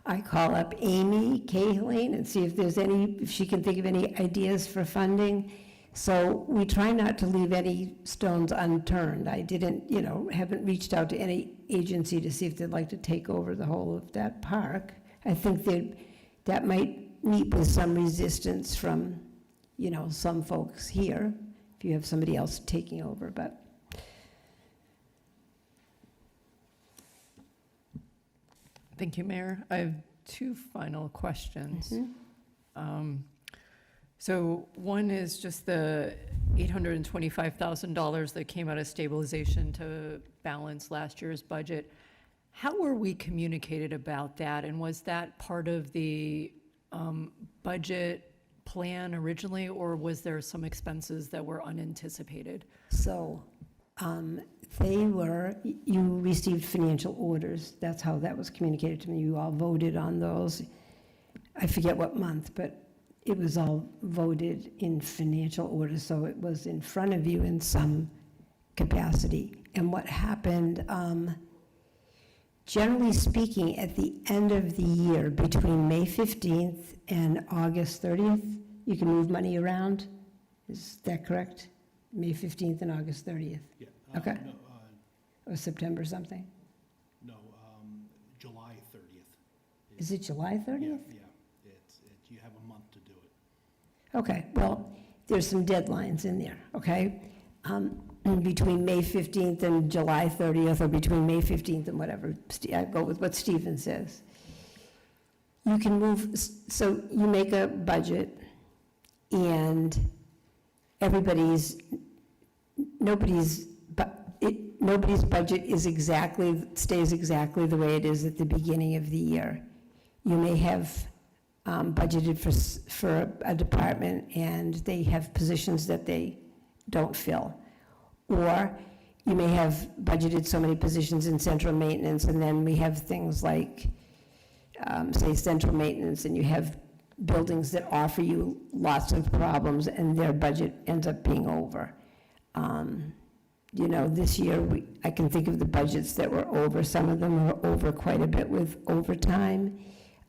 I call up Amy Cahalan and see if she can think of any ideas for funding. So we try not to leave any stones unturned. I haven't reached out to any agency to see if they'd like to take over the whole of that park. I think that might meet with some resistance from, some folks here, if you have somebody else taking over, but. Thank you, Mayor. I have two final questions. So one is just the $825,000 that came out of stabilization to balance last year's budget. How were we communicated about that? And was that part of the budget plan originally, or was there some expenses that were unanticipated? So, you received financial orders. That's how that was communicated to me. You all voted on those. I forget what month, but it was all voted in financial orders, so it was in front of you in some capacity. And what happened, generally speaking, at the end of the year, between May 15th and August 30th, you can move money around. Is that correct? May 15th and August 30th? Yeah. Okay. No, Or September something? no, July 30th. Is it July 30th? Yeah, you have a month to do it. Okay, well, there's some deadlines in there, okay? Between May 15th and July 30th, or between May 15th and whatever, I go with what Stephen says. You can move, so you make a budget, and everybody's, nobody's, nobody's budget is stays exactly the way it is at the beginning of the year. You may have budgeted for a department and they have positions that they don't fill. Or you may have budgeted so many positions in central maintenance, and then we have things like, say, central maintenance, and you have buildings that offer you lots of problems, and their budget ends up being over. You know, this year, I can think of the budgets that were over. Some of them were over quite a bit with overtime,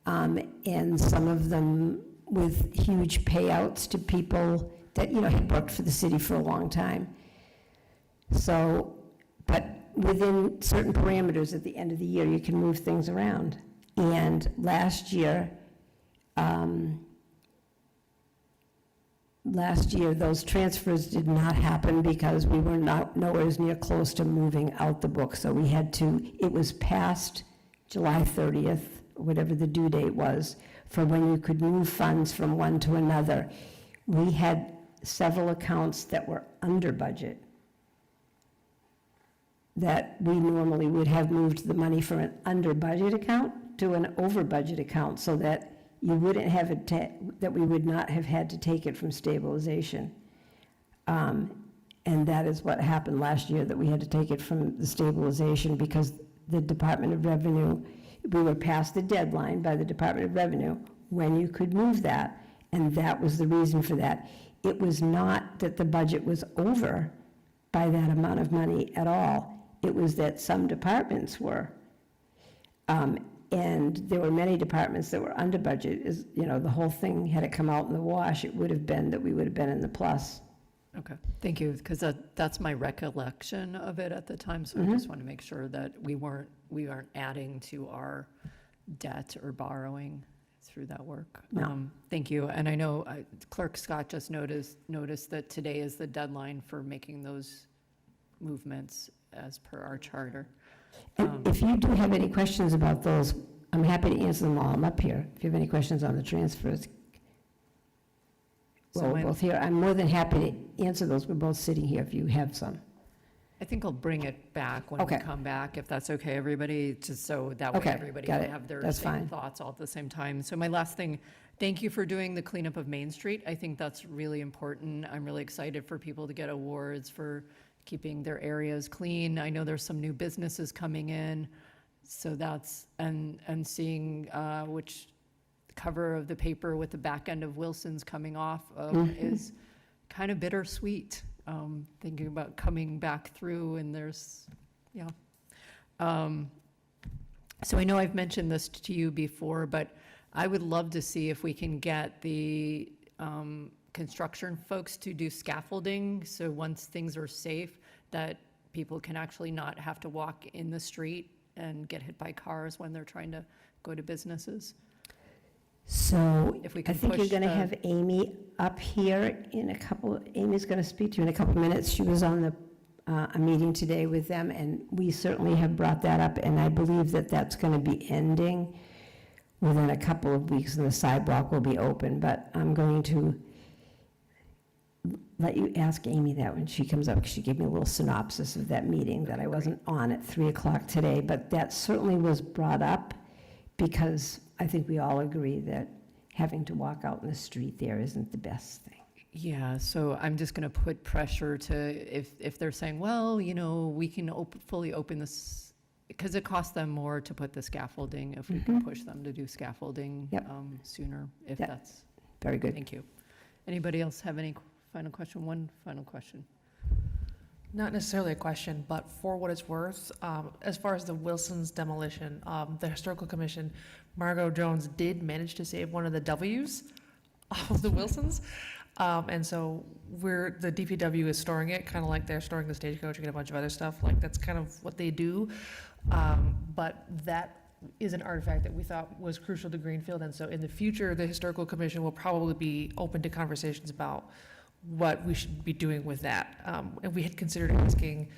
and some of them with huge payouts to people that, you know, had worked for the city for a long time. So, but within certain parameters at the end of the year, you can move things around. And last year, those transfers did not happen because we were nowhere near close to moving out the book. So we had to, it was past July 30th, whatever the due date was, for when you could move funds from one to another. We had several accounts that were under budget, that we normally would have moved the money from an under budget account to an over budget account, so that you wouldn't have it, that we would not have had to take it from stabilization. And that is what happened last year, that we had to take it from the stabilization because the Department of Revenue, we were past the deadline by the Department of Revenue when you could move that, and that was the reason for that. It was not that the budget was over by that amount of money at all. It was that some departments were. And there were many departments that were under budget. You know, the whole thing, had it come out in the wash, it would have been that we would have been in the plus. Okay, thank you, because that's my recollection of it at the time, so I just want to make sure that we aren't adding to our debt or borrowing through that work. No. Thank you, and I know Clerk Scott just noticed that today is the deadline for making those movements as per our charter. And if you do have any questions about those, I'm happy to answer them all. I'm up here. If you have any questions on the transfers, So well, we're when- both here. I'm more than happy to answer those. We're both sitting here if you have some. I think I'll bring it back when we Okay. come back, if that's okay, everybody, just so that way Okay, everybody got can it. have their That's same fine. thoughts all at the same time. So my last thing, thank you for doing the cleanup of Main Street. I think that's really important. I'm really excited for people to get awards for keeping their areas clean. I know there's some new businesses coming in, so that's, and seeing which cover of the paper with the back end of Wilson's coming off of is kind of bittersweet. Thinking about coming back through, and there's, yeah. So I know I've mentioned this to you before, but I would love to see if we can get the construction folks to do scaffolding, so once things are safe, that people can actually not have to walk in the street and get hit by cars when they're trying to go to businesses. So If we I can think you're push going to the- have Amy up here in a couple, Amy's going to speak to you in a couple minutes. She was on a meeting today with them, and we certainly have brought that up, and I believe that that's going to be ending within a couple of weeks, and the sidewalk will be open. But I'm going to let you ask Amy that when she comes up, because she gave me a little synopsis of that meeting that I wasn't on at 3 o'clock today, but that certainly was brought up because I think we all agree that having to walk out in the street there isn't the best thing. Yeah, so I'm just going to put pressure to, if they're saying, well, you know, we can fully open this, because it costs them more to put the scaffolding, if we can push them to do scaffolding Yep. sooner, if Yep. that's, Very good. thank you. Anybody else have any final question? One final question. Not necessarily a question, but for what it's worth, as far as the Wilson's demolition, the Historical Commission, Margot Jones did manage to save one of the W's off of the Wilsons. And so the DPW is storing it, kind of like they're storing the stagecoach and a bunch of other stuff. Like, that's kind of what they do. But that is an artifact that we thought was crucial to Greenfield. And so in the future, the Historical Commission will probably be open to conversations about what we should be doing with that. And we had considered asking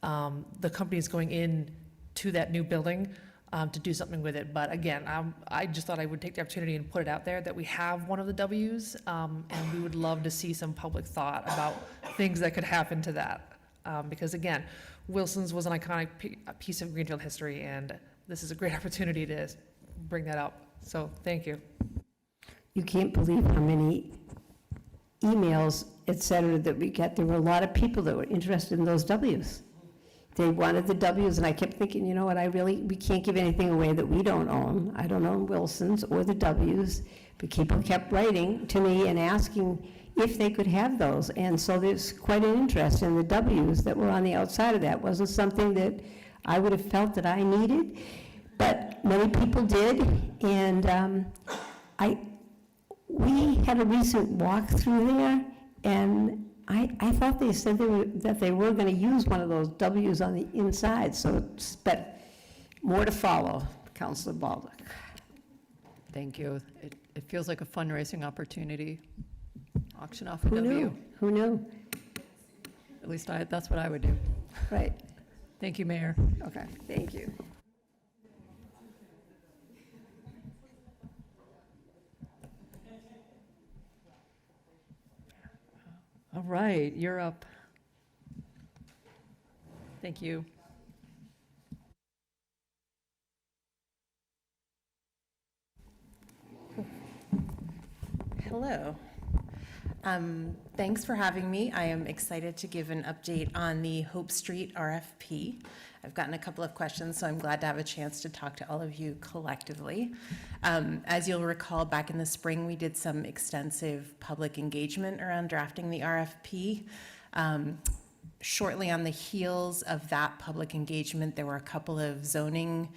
the companies going in to that new building to do something with it. But again, I just thought I would take the opportunity and put it out there that we have one of the Ws, and we would love to see some public thought about things that could happen to that. Because again, Wilson's was an iconic piece of Greenfield history, and this is a great opportunity to bring that up. So thank you. You can't believe how many emails, et cetera, that we get. There were a lot of people that were interested in those Ws. They wanted the Ws, and I kept thinking, you know what, we can't give anything away that we don't own. I don't own Wilson's or the Ws, but people kept writing to me and asking if they could have those. And so there's quite an interest in the Ws that were on the outside of that. Wasn't something that I would have felt that I needed, but many people did. And we had a recent walk through there, and I thought they said that they were going to use one of those Ws on the inside. But more to follow, Councilor Baldock. Thank you. It feels like a fundraising opportunity. Auction off a Who W. knew? Who knew? At least that's what I would do. Right. Thank you, Mayor. Okay, thank you. All right, you're up. Thank you. Hello. Thanks for having me. I am excited to give an update on the Hope Street RFP. I've gotten a couple of questions, so I'm glad to have a chance to talk to all of you collectively. As you'll recall, back in the spring, we did some extensive public engagement around drafting the RFP. Shortly on the heels of that public engagement, there were a couple of zoning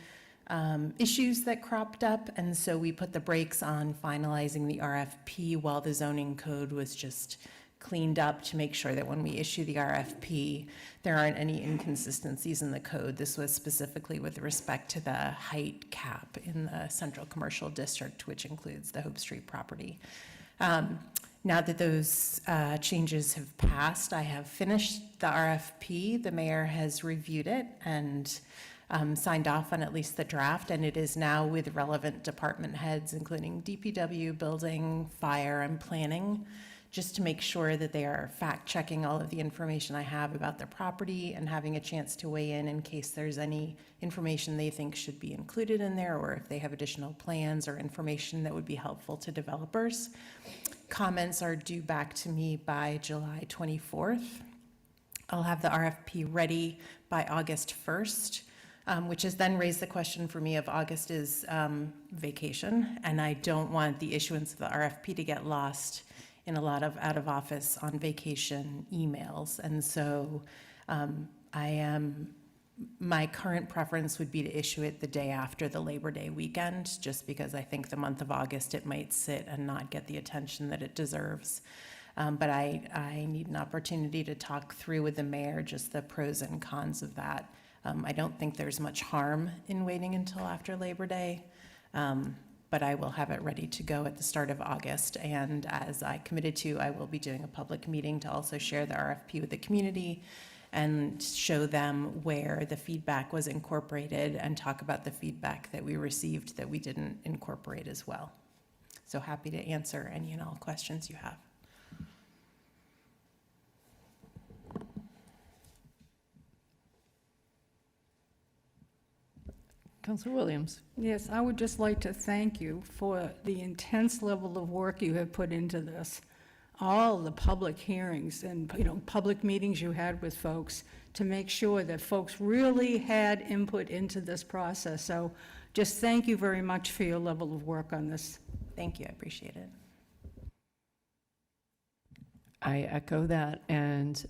issues that cropped up, and so we put the brakes on finalizing the RFP while the zoning code was just cleaned up to make sure that when we issue the RFP, there aren't any inconsistencies in the code. This was specifically with respect to the height cap in the central commercial district, which includes the Hope Street property. Now that those changes have passed, I have finished the RFP. The mayor has reviewed it and signed off on at least the draft, and it is now with relevant department heads, including DPW, building, fire, and planning, just to make sure that they are fact-checking all of the information I have about the property and having a chance to weigh in case there's any information they think should be included in there, or if they have additional plans or information that would be helpful to developers. Comments are due back to me by July 24th. I'll have the RFP ready by August 1st. Which has then raised the question for me of August is vacation, and I don't want the issuance of the RFP to get lost in a lot of out of office on vacation emails. And so my current preference would be to issue it the day after the Labor Day weekend, just because I think the month of August it might sit and not get the attention that it deserves. But I need an opportunity to talk through with the mayor just the pros and cons of that. I don't think there's much harm in waiting until after Labor Day, but I will have it ready to go at the start of August. And as I committed to, I will be doing a public meeting to also share the RFP with the community and show them where the feedback was incorporated and talk about the feedback that we received that we didn't incorporate as well. So happy to answer any and all questions you have. Councilor Williams. Yes, I would just like to thank you for the intense level of work you have put into this. All the public hearings and, public meetings you had with folks to make sure that folks really had input into this process. So just thank you very much for your level of work on this. Thank you, I appreciate it. I echo that, and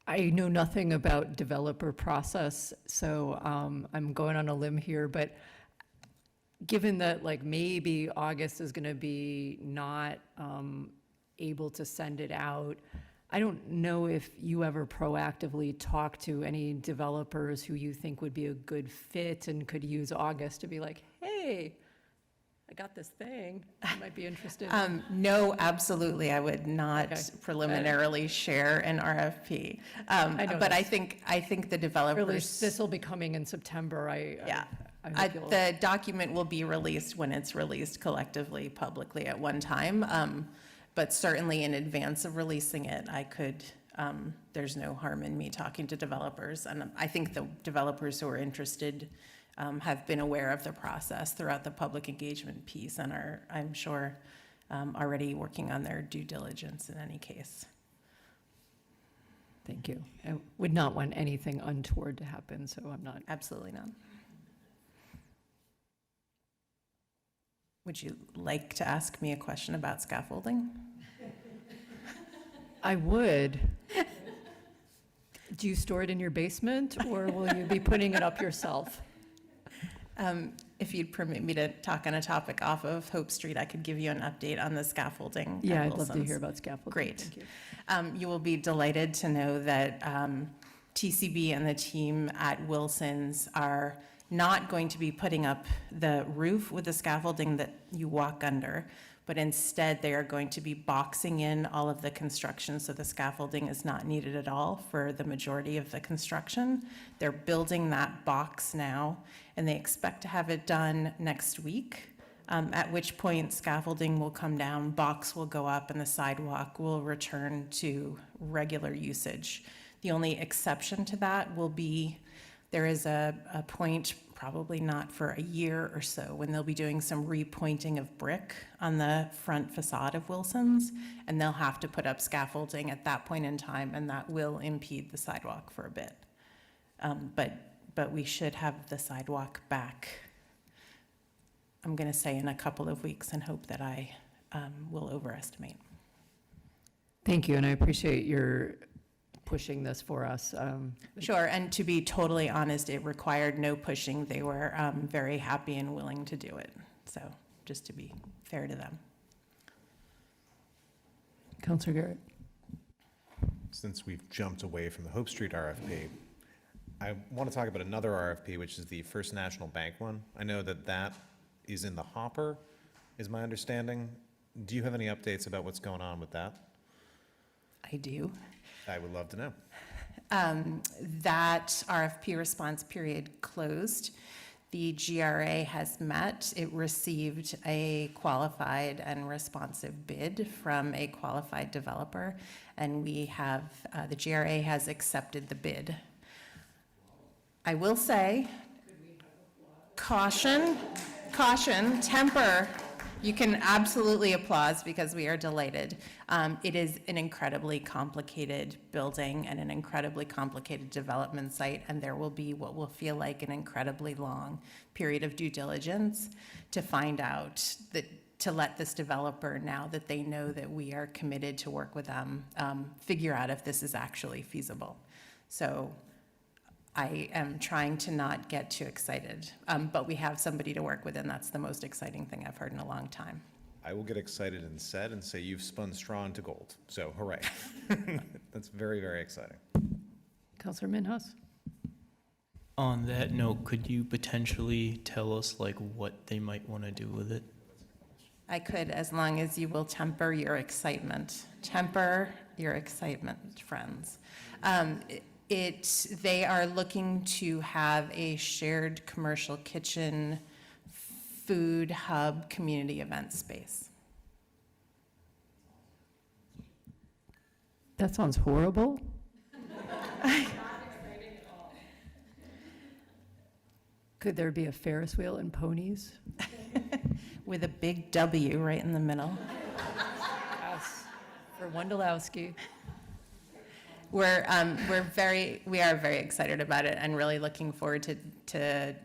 I know nothing about developer process, so I'm going on a limb here, but given that maybe August is going to be not able to send it out, I don't know if you ever proactively talk to any developers who you think would be a good fit and could use August to be like, hey, I got this thing, you might be interested. No, absolutely. I would not preliminarily share an RFP. But I think the developers. Really, this will be coming in September. hope you'll- The document will be released when it's released collectively, publicly at one time. But certainly in advance of releasing it, I could, there's no harm in me talking to developers. And I think the developers who are interested have been aware of the process throughout the public engagement piece and are, I'm sure, already working on their due diligence in any case. Thank you. I would not want anything untoward to happen, so I'm not. Absolutely not. Would you like to ask me a question about scaffolding? I would. Do you store it in your basement, or will you be putting it up yourself? If you'd permit me to talk on a topic off of Hope Street, I could give you an update on the scaffolding. at Yeah, I'd love to Wilson's. hear about scaffolding. Great. Thank you. You will be delighted to know that TCB and the team at Wilson's are not going to be putting up the roof with the scaffolding that you walk under, but instead they are going to be boxing in all of the construction, so the scaffolding is not needed at all for the majority of the construction. They're building that box now, and they expect to have it done next week, at which point scaffolding will come down, box will go up, and the sidewalk will return to regular usage. The only exception to that will be there is a point, probably not for a year or so, when they'll be doing some repointing of brick on the front facade of Wilson's, and they'll have to put up scaffolding at that point in time, and that will impede the sidewalk for a bit. But we should have the sidewalk back, I'm going to say in a couple of weeks, and hope that I will overestimate. Thank you, and I appreciate your pushing this for us. Sure, and to be totally honest, it required no pushing. They were very happy and willing to do it. So just to be fair to them. Councilor Garrett. Since we've jumped away from the Hope Street RFP, I want to talk about another RFP, which is the First National Bank one. I know that that is in the hopper, is my understanding. Do you have any updates about what's going on with that? I do. I would love to know. That RFP response period closed. The GRA has met. It received a qualified and responsive bid from a qualified developer, and we have, the GRA has accepted the bid. I will say, caution, temper. You can absolutely applaud because we are delighted. It is an incredibly complicated building and an incredibly complicated development site, and there will be what will feel like an incredibly long period of due diligence to find out that, to let this developer, now that they know that we are committed to work with them, figure out if this is actually feasible. So I am trying to not get too excited, but we have somebody to work with, and that's the most exciting thing I've heard in a long time. I will get excited instead and say you've spun straw into gold. So hooray. That's very, very exciting. Councilor Minhas. On that note, could you potentially tell us like what they might want to do with it? I could, as long as you will temper your excitement. Temper your excitement, friends. They are looking to have a shared commercial kitchen, food hub, community event space. That sounds horrible. Could there be a Ferris wheel and ponies? With a big W right in the middle. Yes. For Wondolowski. We are very excited about it and really looking forward to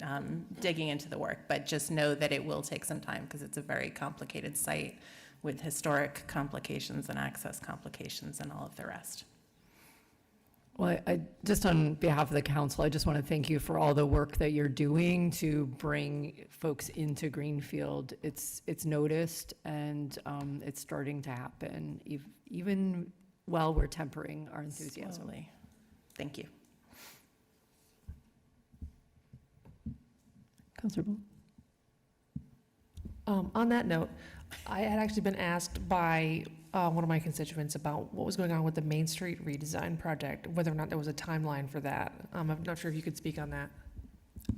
digging into the work, but just know that it will take some time because it's a very complicated site with historic complications and access complications and all of the rest. Well, I just on behalf of the council, I just want to thank you for all the work that you're doing to bring folks into Greenfield. It's noticed and it's starting to happen, even while we're tempering our enthusiasm. Slowly. Thank you. Councilor Bull. On that note, I had actually been asked by one of my constituents about what was going on with the Main Street redesign project, whether or not there was a timeline for that. I'm not sure if you could speak on that.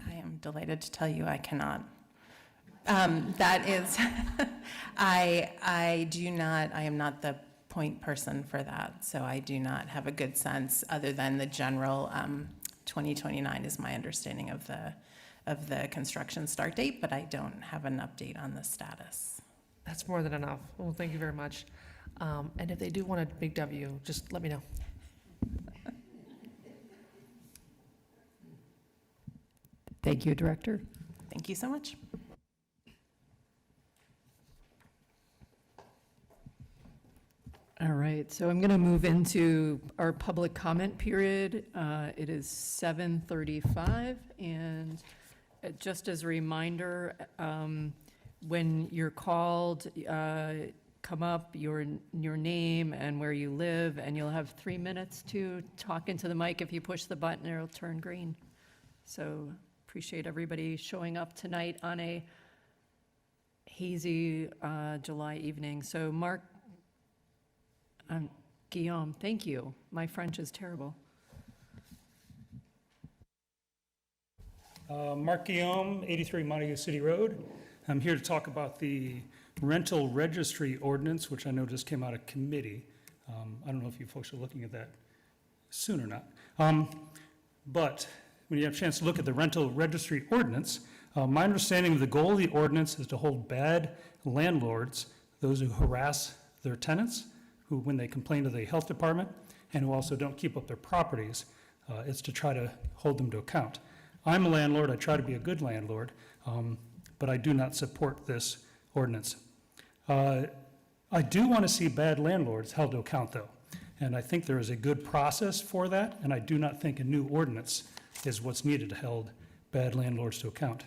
I am delighted to tell you I cannot. That is, I do not, I am not the point person for that, so I do not have a good sense, other than the general 2029 is my understanding of the construction start date, but I don't have an update on the status. That's more than enough. Well, thank you very much. And if they do want a big W, just let me know. Thank you, Director. Thank you so much. All right, so I'm going to move into our public comment period. It is 7:35, and just as a reminder, when you're called, come up, your name and where you live, and you'll have 3 minutes to talk into the mic. If you push the button, it'll turn green. So appreciate everybody showing up tonight on a hazy July evening. So Mark, Guillaume, thank you. My French is terrible. Mark Guillaume, 83 Montague City Road. I'm here to talk about the rental registry ordinance, which I know just came out of committee. I don't know if you folks are looking at that soon or not. But when you have a chance to look at the rental registry ordinance, my understanding of the goal of the ordinance is to hold bad landlords, those who harass their tenants, who, when they complain to the health department, and who also don't keep up their properties, it's to try to hold them to account. I'm a landlord, I try to be a good landlord, but I do not support this ordinance. I do want to see bad landlords held to account, though, and I think there is a good process for that, and I do not think a new ordinance is what's needed to hold bad landlords to account.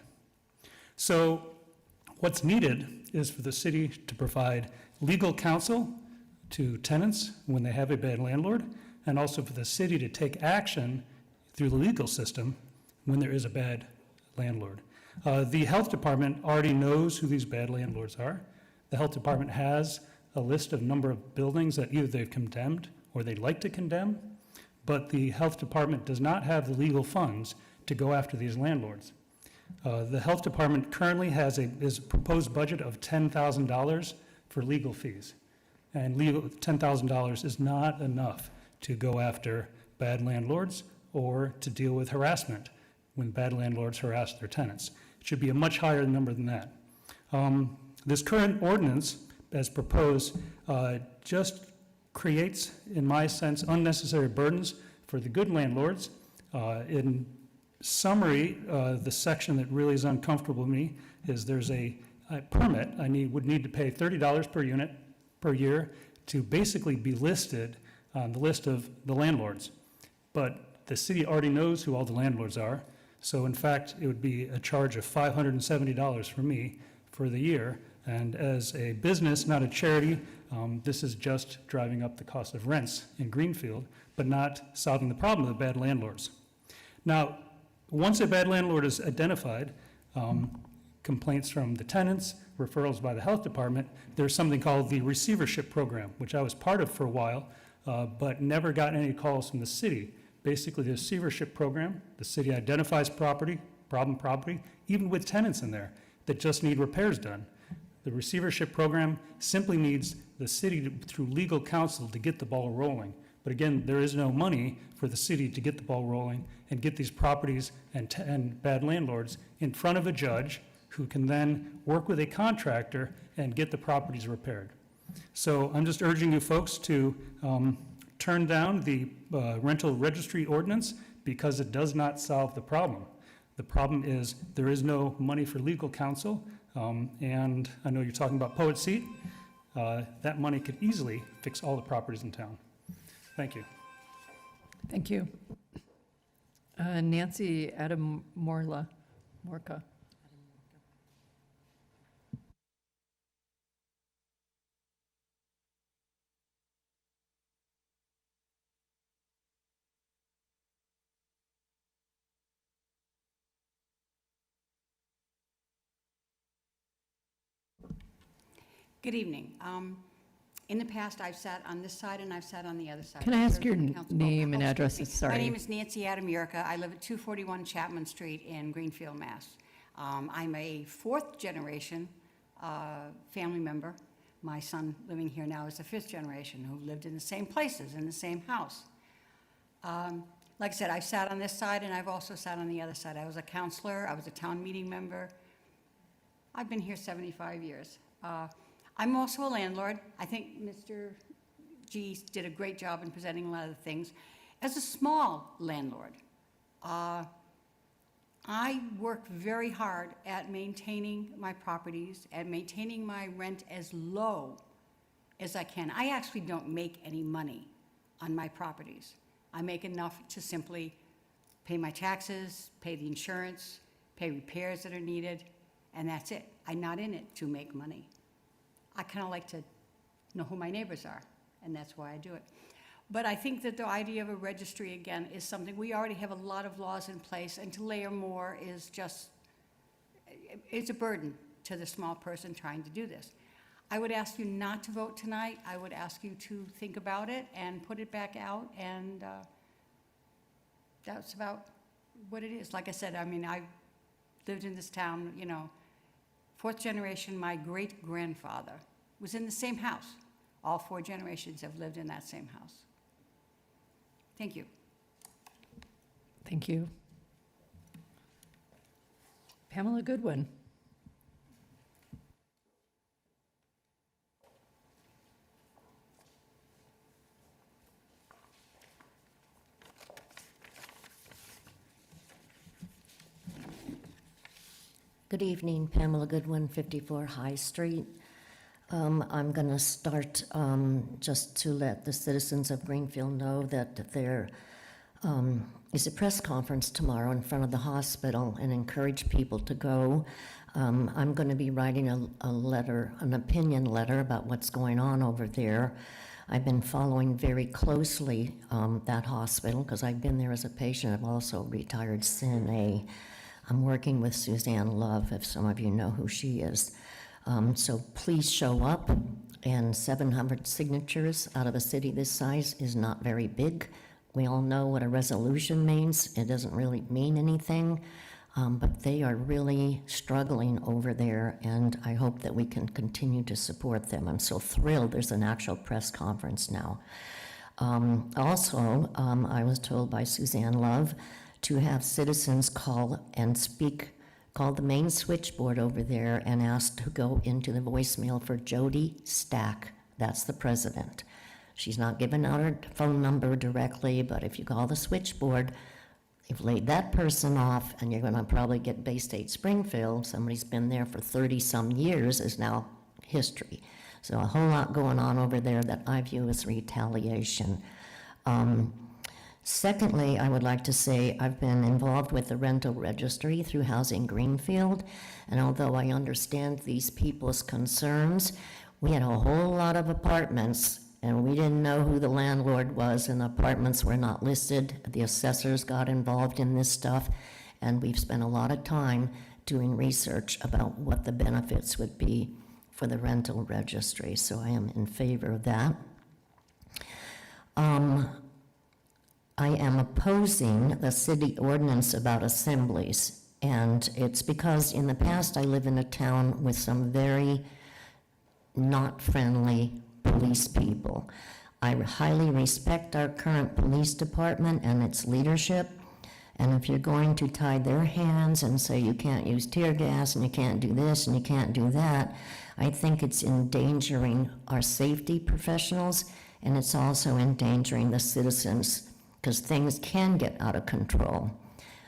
So what's needed is for the city to provide legal counsel to tenants when they have a bad landlord, and also for the city to take action through the legal system when there is a bad landlord. The health department already knows who these bad landlords are. The health department has a list of number of buildings that either they've condemned or they'd like to condemn, but the health department does not have the legal funds to go after these landlords. The health department currently has a proposed budget of $10,000 for legal fees. And legal $10,000 is not enough to go after bad landlords or to deal with harassment when bad landlords harass their tenants. It should be a much higher number than that. This current ordinance, as proposed, just creates, in my sense, unnecessary burdens for the good landlords. In summary, the section that really is uncomfortable with me is there's a permit. I would need to pay $30 per unit per year to basically be listed on the list of the landlords. But the city already knows who all the landlords are. So in fact, it would be a charge of $570 for me for the year. And as a business, not a charity, this is just driving up the cost of rents in Greenfield, but not solving the problem of the bad landlords. Now, once a bad landlord is identified, complaints from the tenants, referrals by the health department, there's something called the receivership program, which I was part of for a while, but never got any calls from the city. Basically, the receivership program, the city identifies property, problem property, even with tenants in there that just need repairs done. The receivership program simply needs the city through legal counsel to get the ball rolling. But again, there is no money for the city to get the ball rolling and get these properties and bad landlords in front of a judge who can then work with a contractor and get the properties repaired. So I'm just urging you folks to turn down the rental registry ordinance because it does not solve the problem. The problem is there is no money for legal counsel, and I know you're talking about Poet Seat. That money could easily fix all the properties in town. Thank you. Thank you. Nancy Morka. Good evening. In the past, I've sat on this side and I've sat on the other side. Can I ask Served your on the council. name and excuse address? me. Sorry. My name is Nancy Adamurica. I live at 241 Chapman Street in Greenfield, Mass. I'm a fourth generation family member. My son living here now is the fifth generation who lived in the same places, in the same house. Like I said, I've sat on this side and I've also sat on the other side. I was a counselor, I was a town meeting member. I've been here 75 years. I'm also a landlord. I think Mr. G did a great job in presenting a lot of the things. As a small landlord, I work very hard at maintaining my properties and maintaining my rent as low as I can. I actually don't make any money on my properties. I make enough to simply pay my taxes, pay the insurance, pay repairs that are needed, and that's it. I'm not in it to make money. I kind of like to know who my neighbors are, and that's why I do it. But I think that the idea of a registry, again, is something, we already have a lot of laws in place, and to layer more is just, it's a burden to the small person trying to do this. I would ask you not to vote tonight. I would ask you to think about it and put it back out, and that's about what it is. Like I said, I mean, I lived in this town, you know, fourth generation, my great-grandfather was in the same house. All four generations have lived in that same house. Thank you. Thank you. Pamela Goodwin. Good evening, Pamela Goodwin, 54 High Street. I'm going to start just to let the citizens of Greenfield know that there is a press conference tomorrow in front of the hospital, and encourage people to go. I'm going to be writing a letter, an opinion letter about what's going on over there. I've been following very closely that hospital because I've been there as a patient. I've also retired CNA. I'm working with Suzanne Love, if some of you know who she is. So please show up, and 700 signatures out of a city this size is not very big. We all know what a resolution means. It doesn't really mean anything, but they are really struggling over there, and I hope that we can continue to support them. I'm so thrilled there's an actual press conference now. Also, I was told by Suzanne Love to have citizens call and speak, call the main switchboard over there and ask to go into the voicemail for Jody Stack. That's the president. She's not giving out her phone number directly, but if you call the switchboard, you've laid that person off, and you're gonna probably get Bay State Springfield. Somebody's been there for 30-some years is now history. So a whole lot going on over there that I view as retaliation. Secondly, I would like to say I've been involved with the rental registry through Housing Greenfield, and although I understand these people's concerns, we had a whole lot of apartments, and we didn't know who the landlord was, and the apartments were not listed. The assessors got involved in this stuff, and we've spent a lot of time doing research about what the benefits would be for the rental registry, so I am in favor of that. I am opposing the city ordinance about assemblies, and it's because in the past I live in a town with some very not friendly police people. I highly respect our current police department and its leadership, and if you're going to tie their hands and say you can't use tear gas and you can't do this and you can't do that, I think it's endangering our safety professionals, and it's also endangering the citizens, because things can get out of control.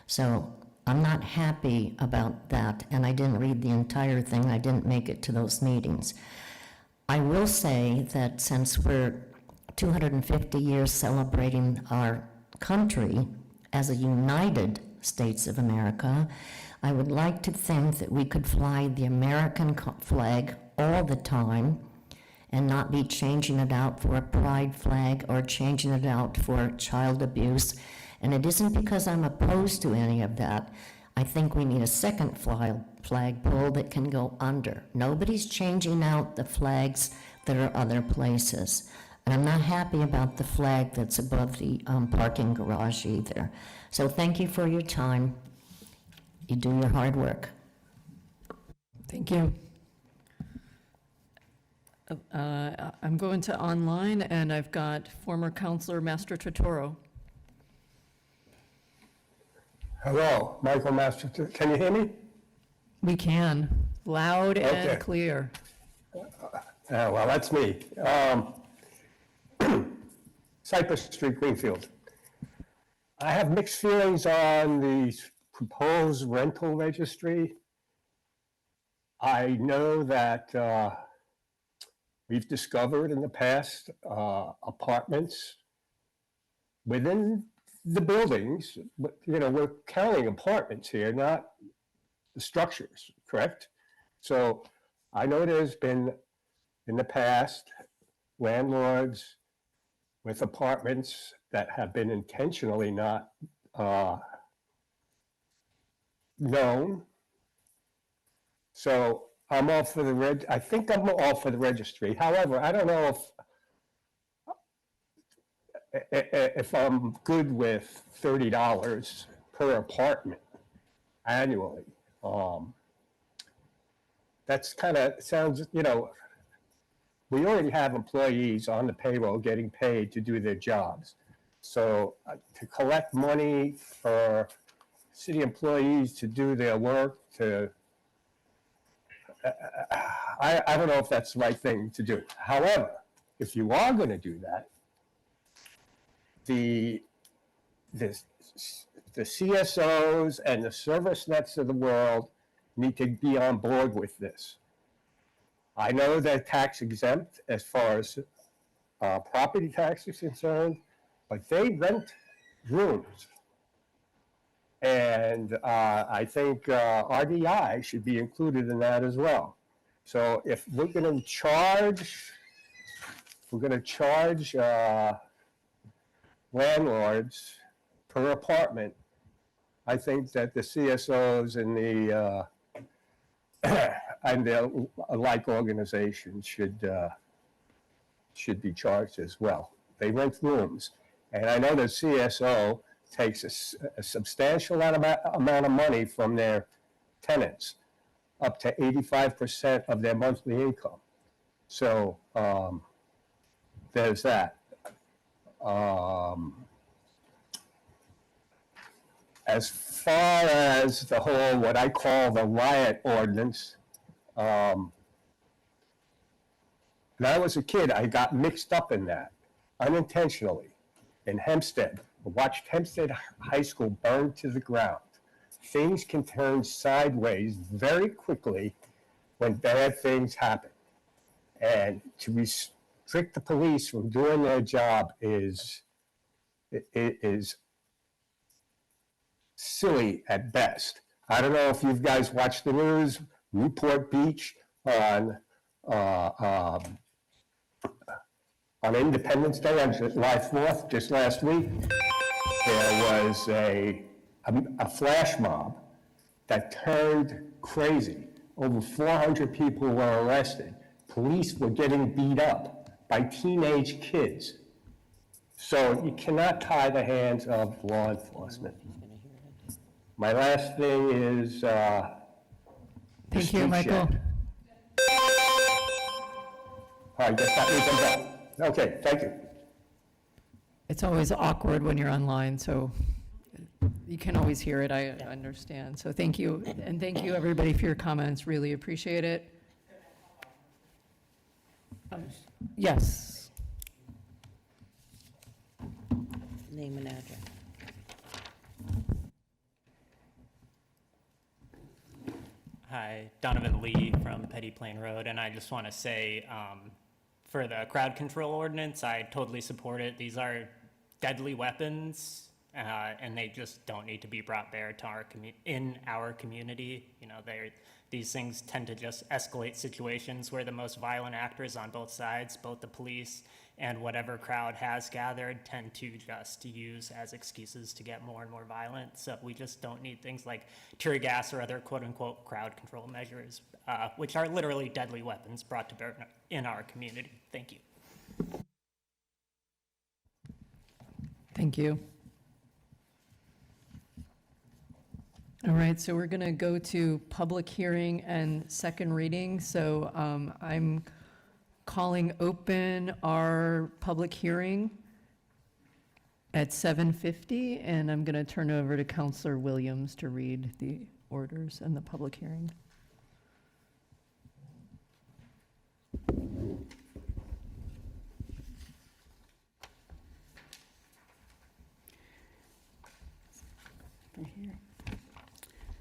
So I'm not happy about that, and I didn't read the entire thing. I didn't make it to those meetings. I will say that since we're 250 years celebrating our country as a United States of America, I would like to think that we could fly the American flag all the time and not be changing it out for a pride flag or changing it out for child abuse. And it isn't because I'm opposed to any of that. I think we need a second flagpole that can go under. Nobody's changing out the flags there are other places. And I'm not happy about the flag that's above the parking garage either. So thank you for your time. You do your hard work. Thank you. I'm going to online, and I've got former Councilor Master Totoro. Hello, Michael Master. Can you hear me? We can, loud Okay. and clear. Well, that's me. Cypress Street, Greenfield. I have mixed feelings on the proposed rental registry. I know that we've discovered in the past apartments within the buildings, but, you know, we're counting apartments here, not the structures, correct? So I know there's been, in the past, landlords with apartments that have been intentionally not known. So I'm all for the I think I'm all for the registry. However, I don't know if I'm good with $30 per apartment annually. That's kind of sounds, you know, we already have employees on the payroll getting paid to do their jobs. So to collect money for city employees to do their work, I don't know if that's the right thing to do. However, if you are going to do that, the CSOs and the service nets of the world need to be on board with this. I know they're tax exempt as far as property tax is concerned, but they rent rooms. And I think RDI should be included in that as well. So if we're going to charge, landlords per apartment, I think that the CSOs and the and the like organizations should be charged as well. They rent rooms, and I know the CSO takes a substantial amount of money from their tenants, up to 85% of their monthly income. So there's that. As far as the whole, what I call the riot ordinance, when I was a kid, I got mixed up in that unintentionally in Hempstead. I watched Hempstead High School burn to the ground. Things can turn sideways very quickly when bad things happen. And to restrict the police from doing their job is silly at best. I don't know if you guys watched the news, Newport Beach on Independence Day on July 4th, just last week. There was a flash mob that turned crazy. Over 400 people were arrested. Police were getting beat up by teenage kids. So you cannot tie the hands of law enforcement. My last thing is Thank you, Michael. All right, that means I'm done. Okay, thank you. It's always awkward when you're online, so you can always hear it, I understand. So thank you, and thank you, everybody, for your comments, really appreciate it. Yes. Name and address. Hi, Donovan Lee from Petty Plain Road, and I just want to say, for the crowd control ordinance, I totally support it. These are deadly weapons, and they just don't need to be brought bare to in our community. You know, these things tend to just escalate situations where the most violent actors on both sides, both the police and whatever crowd has gathered tend to just use as excuses to get more and more violent. So we just don't need things like tear gas or other quote-unquote crowd control measures, which are literally deadly weapons brought to bear in our community. Thank you. Thank you. All right, so we're going to go to public hearing and second reading. So I'm calling open our public hearing at 7:50, and I'm going to turn it over to Counselor Williams to read the orders and the public hearing.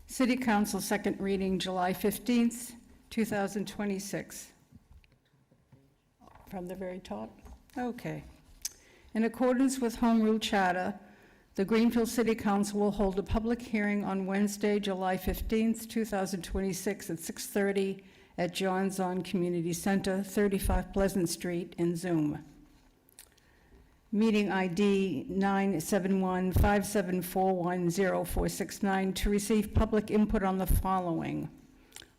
City Council, second reading, July 15th, 2026. From the very top? Okay. In accordance with Home Rule Charter, the Greenfield City Council will hold a public hearing on Wednesday, July 15th, 2026 at 6:30 at John's On Community Center, 35 Pleasant Street in Zoom. Meeting ID 971-57410-469 to receive public input on the following.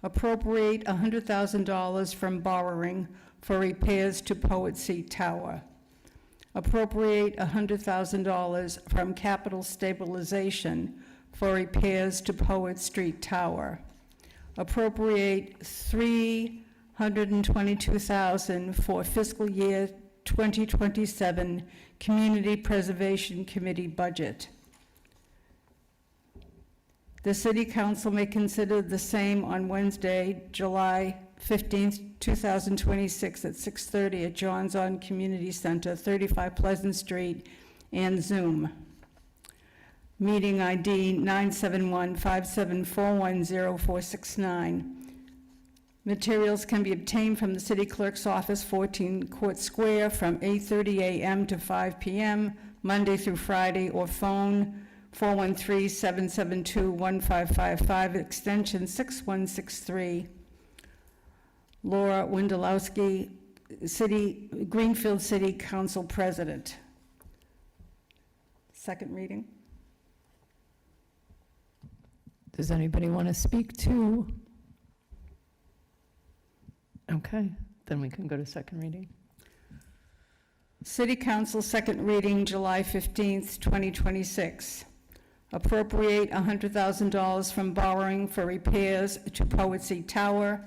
Appropriate $100,000 from borrowing for repairs to Poet Seat Tower. Appropriate $100,000 from capital stabilization for repairs to Poet Street Tower. Appropriate $322,000 for fiscal year 2027 Community Preservation Committee budget. The City Council may consider the same on Wednesday, July 15th, 2026 at 6:30 at John's On Community Center, 35 Pleasant Street, and Zoom. Meeting ID 971-57410-469. Materials can be obtained from the City Clerk's office, 14 Court Square, from 8:30 a.m. to 5 p.m., Monday through Friday, or phone 413-772-1555, extension 6163. Laura Wendelowski, Greenfield City Council President. Second reading. Does anybody want to speak to? Okay, then we can go to second reading. City Council, second reading, July 15th, 2026. Appropriate $100,000 from borrowing for repairs to Poet Seat Tower.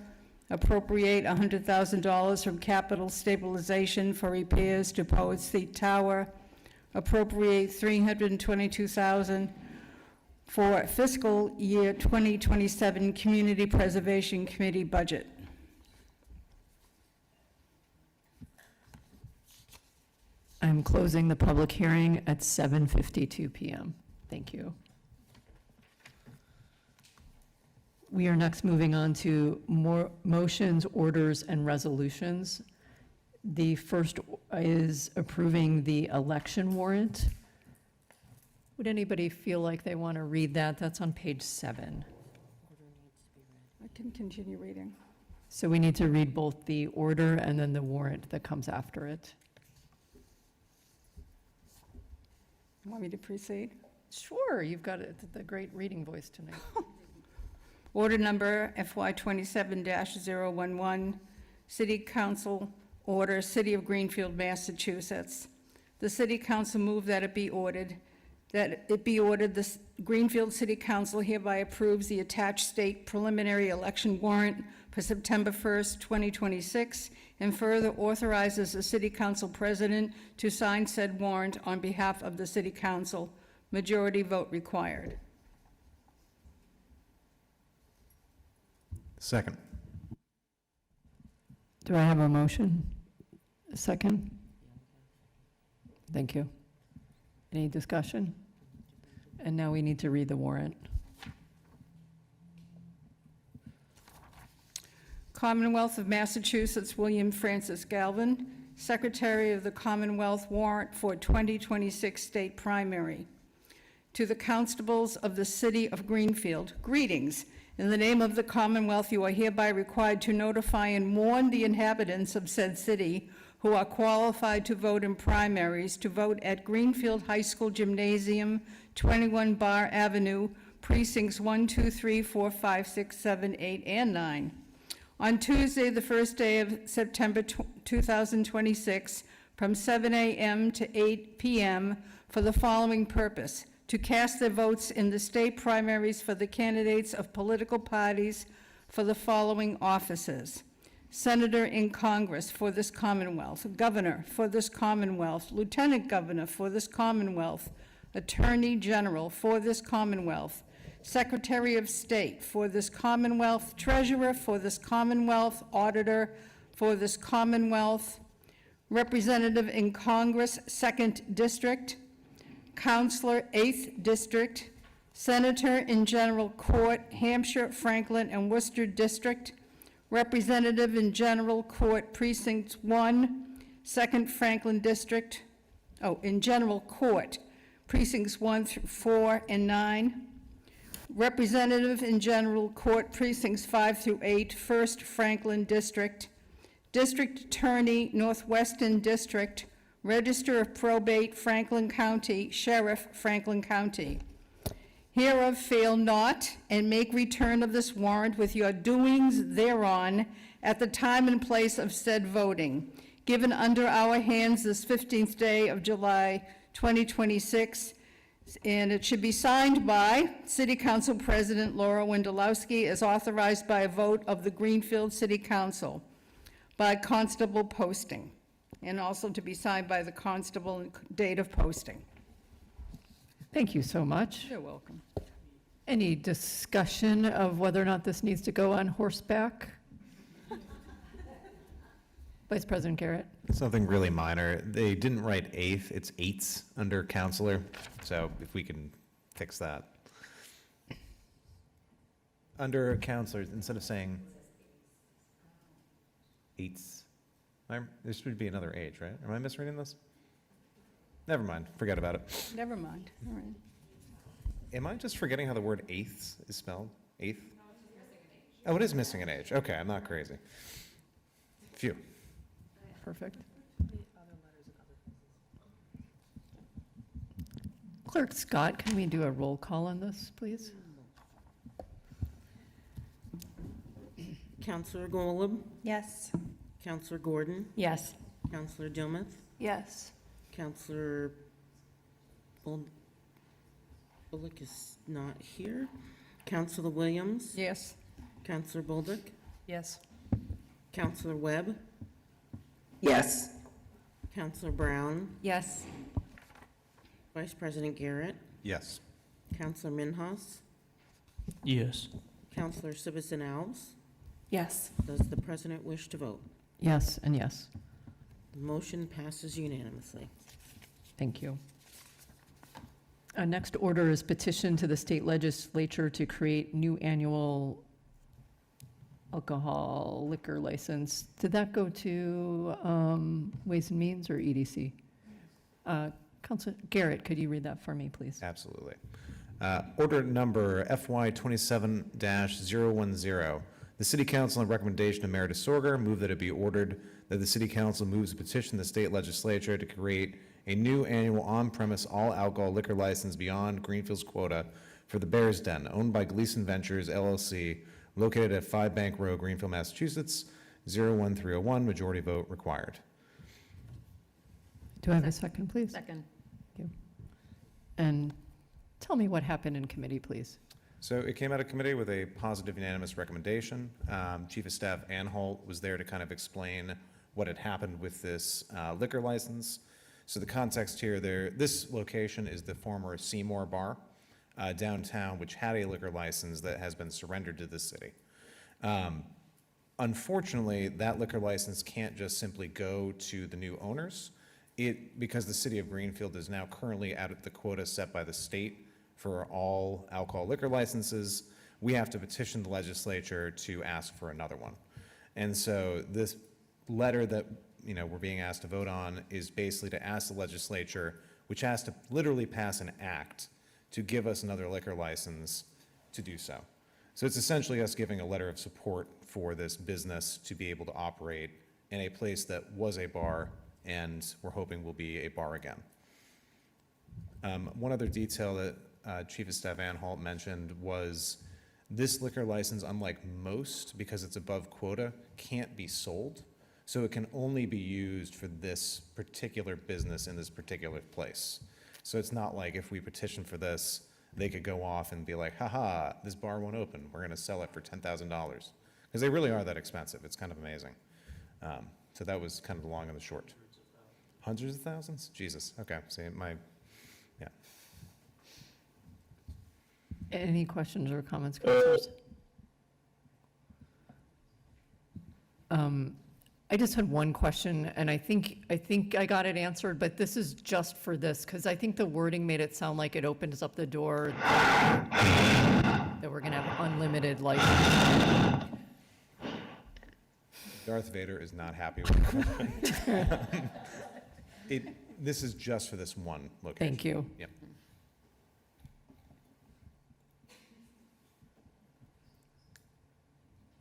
Appropriate $100,000 from capital stabilization for repairs to Poet Seat Tower. Appropriate $322,000 for fiscal year 2027 Community Preservation Committee budget. I'm closing the public hearing at 7:52 p.m. Thank you. We are next moving on to more motions, orders, and resolutions. The first is approving the election warrant. Would anybody feel like they want to read that? That's on page 7. I can continue reading. So we need to read both the order and then the warrant that comes after it. Want me to proceed? Sure, you've got the great reading voice tonight. Order number FY 27-011, City Council Order, City of Greenfield, Massachusetts. The City Council move that it be ordered the Greenfield City Council hereby approves the attached state preliminary election warrant for September 1st, 2026, and further authorizes the City Council President to sign said warrant on behalf of the City Council. Majority vote required. Second. Do I have a motion? A second? Thank you. Any discussion? And now we need to read the warrant. Commonwealth of Massachusetts, William Francis Galvin, Secretary of the Commonwealth warrant for 2026 state primary. To the constables of the City of Greenfield, greetings. In the name of the Commonwealth, you are hereby required to notify and warn the inhabitants of said city who are qualified to vote in primaries to vote at Greenfield High School Gymnasium, 21 Bar Avenue, precincts 1, 2, 3, 4, 5, 6, 7, 8, and 9. On Tuesday, the first day of September 2026, from 7 a.m. to 8 p.m. for the following purpose: to cast their votes in the state primaries for the candidates of political parties for the following offices: Senator in Congress for this Commonwealth, Governor for this Commonwealth, Lieutenant Governor for this Commonwealth, Attorney General for this Commonwealth, Secretary of State for this Commonwealth, Treasurer for this Commonwealth, Auditor for this Commonwealth, Representative in Congress, 2nd District, Counselor, 8th District, Senator in General Court, Hampshire, Franklin, and Worcester District, Representative in General Court, Precinct 1, 2nd Franklin District, in General Court, Precincts 1 through 4 and 9, Representative in General Court, Precincts 5 through 8, 1st Franklin District, District Attorney, Northwestern District, Register of Probate, Franklin County, Sheriff, Franklin County. Hereof fail not, and make return of this warrant with your doings thereon at the time and place of said voting, given under our hands this 15th day of July 2026, and it should be signed by City Council President Laura Wendelowski as authorized by a vote of the Greenfield City Council by constable posting, and also to be signed by the constable and date of posting. Thank you so much. You're welcome. Any discussion of whether or not this needs to go on horseback? Vice President Garrett. Something really minor. They didn't write eighth, it's eights under counselor. So if we can fix that. Under counselors, instead of saying eights, there should be another age, right? Am I misreading this? Never mind, forget about it. Never mind, all right. Am I just forgetting how the word eighths is spelled? Eighth? Oh, it is missing an age. Okay, I'm not crazy. Phew. Perfect. Clerk Scott, can we do a roll call on this, please? Counselor Golub, Yes. Counselor Gordon, Yes. Counselor Dilmuth, Yes. Counselor Bullock is not here. Counselor Williams, Yes. Counselor Bolduc, Yes. Counselor Webb, Yes. Counselor Brown, Yes. Vice President Garrett, Yes. Counselor Minhas, Yes. Counselor Siverson Alves. Yes. Does the president wish to vote? Yes and yes. The motion passes unanimously. Thank you. Next order is petition to the state legislature to create new annual alcohol liquor license. Did that go to Ways and Means or EDC? Councilor Garrett, could you read that for me, please? Absolutely. Order number FY 27-010. The City Council, on recommendation of Mayor DeSorger, move that it be ordered that the City Council moves a petition the state legislature to create a new annual on-premise all alcohol liquor license beyond Greenfield's quota for the Bears Den, owned by Gleason Ventures LLC, located at 5 Bank Road, Greenfield, Massachusetts, 01301, majority vote required. Do I have a second, please? Second. Thank you. And tell me what happened in committee, please. So it came out of committee with a positive unanimous recommendation. Chief of Staff Anholt was there to kind of explain what had happened with this liquor license. So the context here, this location is the former Seymour Bar downtown, which had a liquor license that has been surrendered to the city. Unfortunately, that liquor license can't just simply go to the new owners. Because the city of Greenfield is now currently at the quota set by the state for all alcohol liquor licenses, we have to petition the legislature to ask for another one. And so this letter that we're being asked to vote on is basically to ask the legislature, which has to literally pass an act to give us another liquor license to do so. So it's essentially us giving a letter of support for this business to be able to operate in a place that was a bar and we're hoping will be a bar again. One other detail that Chief of Staff Anhalt mentioned was this liquor license, unlike most, because it's above quota, can't be sold. So it can only be used for this particular business in this particular place. So it's not like if we petition for this, they could go off and be like, haha, this bar won't open. We're going to sell it for $10,000. Because they really are that expensive. It's kind of amazing. So that was kind of the long and the short. Hundreds of thousands? Jesus. Okay. See, yeah. Any questions or comments, councilors? I just had one question, and I think I got it answered, but this is just for this, because I think the wording made it sound like it opens up the door that we're going to have unlimited license. Darth Vader is not happy with it. This is just for this one location. Thank you. Yep.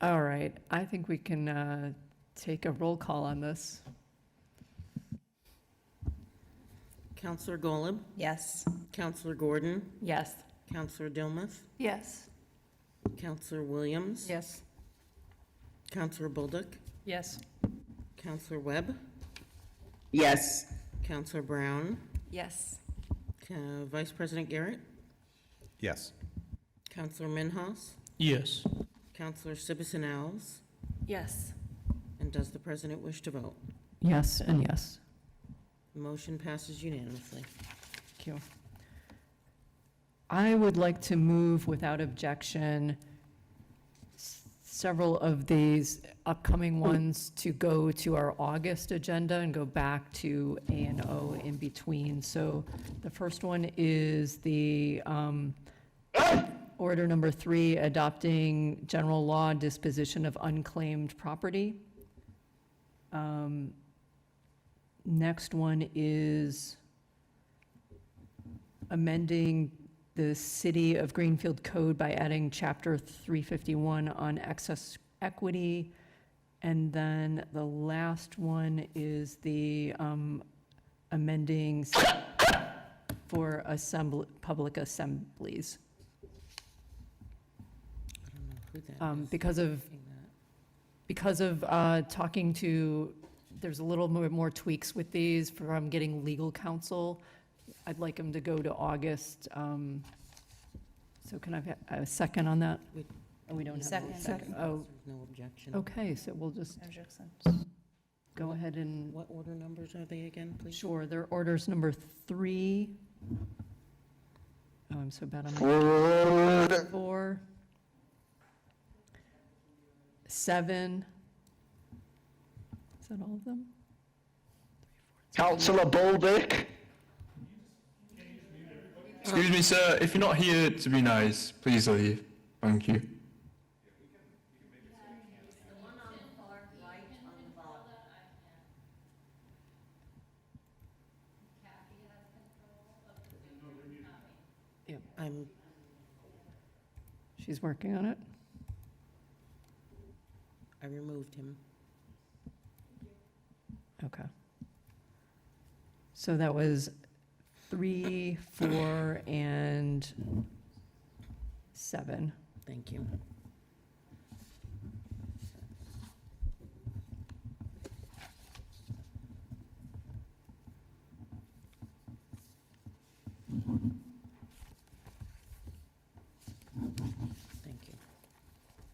All right, I think we can take a roll call on this. Counselor Golub, Yes. Counselor Gordon, Yes. Counselor Dilmuth, Yes. Counselor Williams, Yes. Counselor Bolduc, Yes. Counselor Webb, Yes. Counselor Brown, Yes. Vice President Garrett, Yes. Counselor Minhaus, Yes. Counselor Sibbison Owls, Yes. and does the president wish to vote? Yes and yes. The motion passes unanimously. Thank you. I would like to move without objection several of these upcoming ones to go to our August agenda and go back to A&O in between. So the first one is the order number 3, adopting general law disposition of unclaimed property. Next one is amending the City of Greenfield Code by adding Chapter 351 on excess equity. And then the last one is the amending for public assemblies. I don't know who that is. Because of talking to, there's a little bit more tweaks with these from getting legal counsel. I'd like them to go to August. So can I have a second on that? We don't have a second. Oh, There's no objection. okay, so we'll just go ahead and, What order numbers are they again, please? sure, they're orders number 3. Oh, I'm so bad on my 4, 7. Is that all of them? Councillor Bolduc. Excuse me, sir. If you're not here to be nice, please leave. Thank you. She's working on it. I removed him. Okay. So that was 3, 4, and 7. Thank you. Thank you.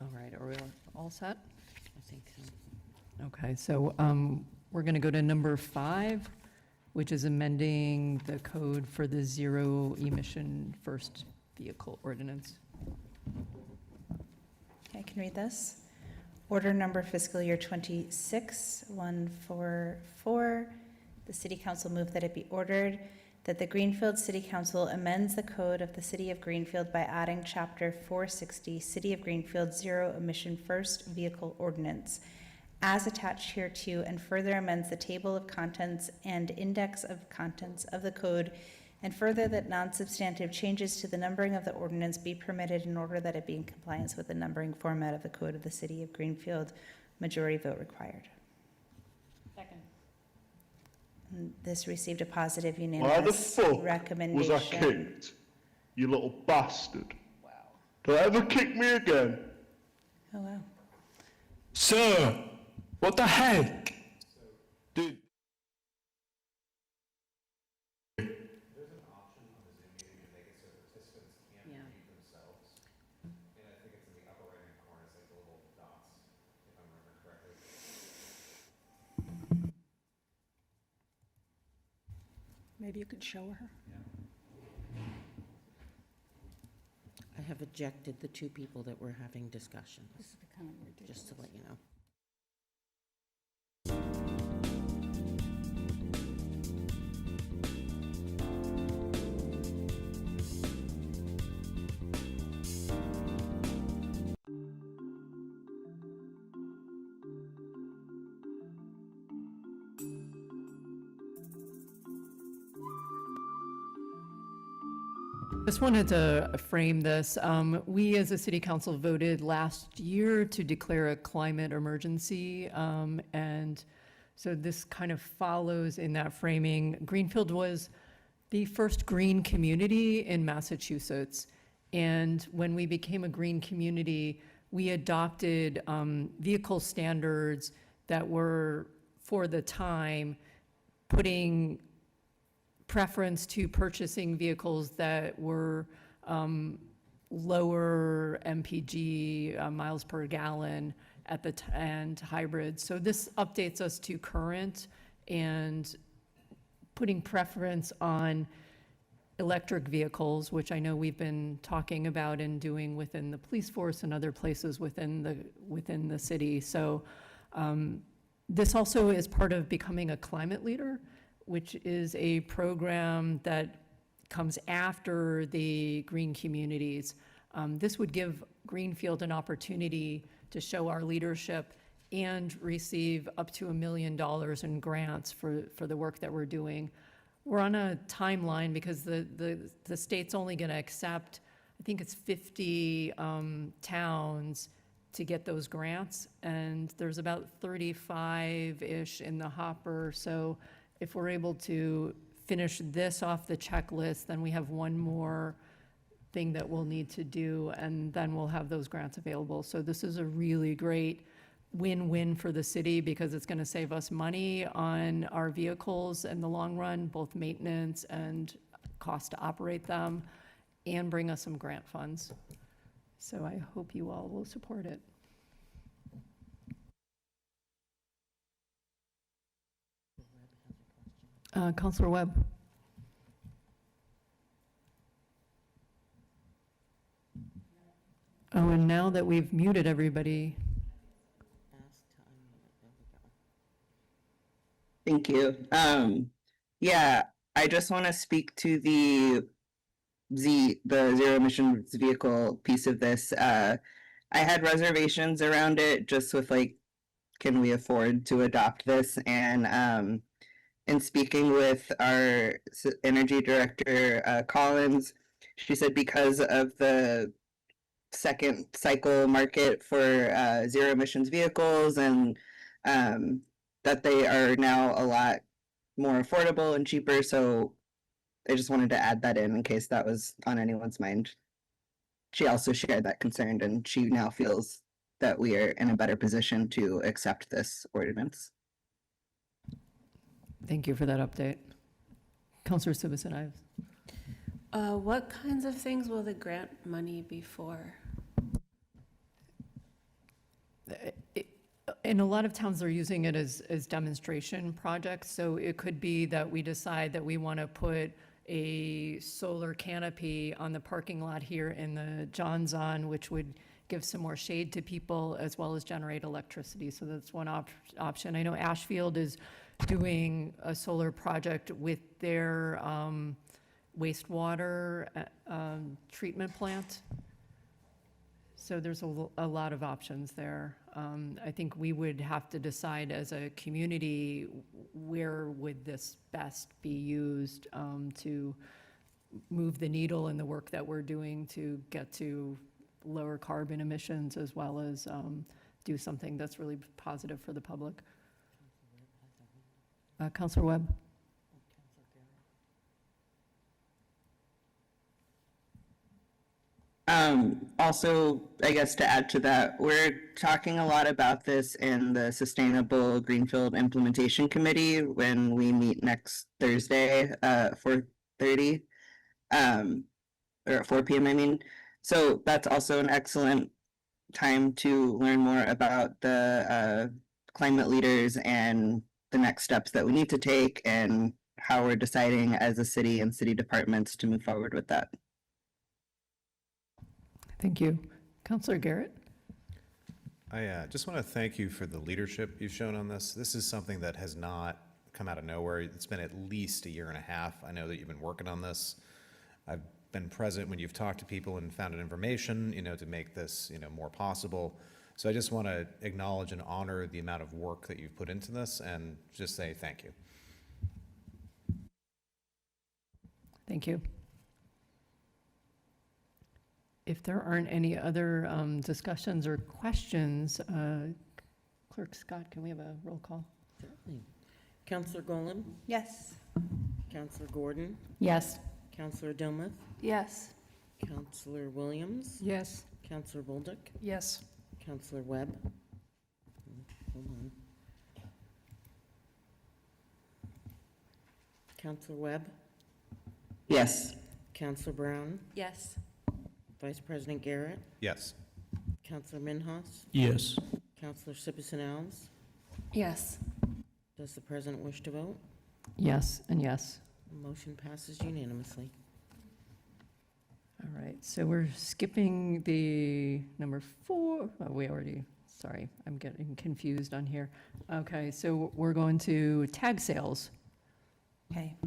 All right, are we all set? I think so. Okay, so we're going to go to number 5, which is amending the code for the zero emission first vehicle ordinance. Okay, I can read this. Order number fiscal year 26, 144. The City Council move that it be ordered that the Greenfield City Council amends the code of the City of Greenfield by adding Chapter 460, City of Greenfield Zero Emission First Vehicle Ordinance, as attached hereto, and further amends the table of contents and index of contents of the code, and further that non-substantive changes to the numbering of the ordinance be permitted in order that it be in compliance with the numbering format of the code of the City of Greenfield. Majority vote required. This received a positive Why the unanimous fuck was I recommendation. kicked? You little bastard. Wow. Don't ever kick me again. Oh, wow. Sir, what the heck? Dude. Maybe you could show her. I have ejected the two people that were having discussions, This is becoming ridiculous. just to let you know. Just wanted to frame this. We, as a city council, voted last year to declare a climate emergency. And so this kind of follows in that framing. Greenfield was the first green community in Massachusetts. And when we became a green community, we adopted vehicle standards that were, for the time, putting preference to purchasing vehicles that were lower MPG, miles per gallon at the and hybrids. So this updates us to current and putting preference on electric vehicles, which I know we've been talking about and doing within the police force and other places within the city. So this also is part of becoming a climate leader, which is a program that comes after the green communities. This would give Greenfield an opportunity to show our leadership and receive up to $1 million in grants for the work that we're doing. We're on a timeline because the state's only going to accept, I think it's 50 towns to get those grants, and there's about 35-ish in the hopper. So if we're able to finish this off the checklist, then we have one more thing that we'll need to do, and then we'll have those grants available. So this is a really great win-win for the city because it's going to save us money on our vehicles in the long run, both maintenance and cost to operate them, and bring us some grant funds. So I hope you all will support it. Councilor Webb. Oh, and now that we've muted everybody. Thank you. Yeah, I just want to speak to the zero emissions vehicle piece of this. I had reservations around it just with like, can we afford to adopt this? And in speaking with our energy director, Collins, she said because of the second cycle market for zero emissions vehicles and that they are now a lot more affordable and cheaper. So I just wanted to add that in case that was on anyone's mind. She also shared that concern, and she now feels that we are in a better position to accept this ordinance. Thank you for that update. Councilor Sibison, Ives. What kinds of things will the grant money be for? In a lot of towns, they're using it as demonstration projects. So it could be that we decide that we want to put a solar canopy on the parking lot here in the John's On, which would give some more shade to people as well as generate electricity. So that's one option. I know Ashfield is doing a solar project with their wastewater treatment plant. So there's a lot of options there. I think we would have to decide as a community where would this best be used to move the needle in the work that we're doing to get to lower carbon emissions as well as do something that's really positive for the public. Councilor Webb. Also, I guess to add to that, we're talking a lot about this in the Sustainable Greenfield Implementation Committee when we meet next Thursday, 4:30, or at 4 p.m. I mean. So that's also an excellent time to learn more about the climate leaders and the next steps that we need to take and how we're deciding as a city and city departments to move forward with that. Thank you. Councillor Garrett? I just want to thank you for the leadership you've shown on this. This is something that has not come out of nowhere. It's been at least a year and a half. I know that you've been working on this. I've been present when you've talked to people and found information, to make this, more possible. So I just want to acknowledge and honor the amount of work that you've put into this and just say thank you. Thank you. If there aren't any other discussions or questions, Clerk Scott, can we have a roll call? Certainly. Counselor Golan? Yes. Counselor Gordon? Yes. Counselor Dilmuth? Yes. Counselor Williams? Yes. Counselor Bolduc? Yes. Counselor Webb? Hold on. Counselor Webb? Yes. Counselor Brown? Yes. Vice President Garrett? Yes. Counselor Minhas? Yes. Counselor Sippison Alves? Yes. Does the president wish to vote? Yes and yes. The motion passes unanimously. All right, so we're skipping the number 4. Oh, sorry, I'm getting confused on here. Okay, so we're going to tag sales. Okay.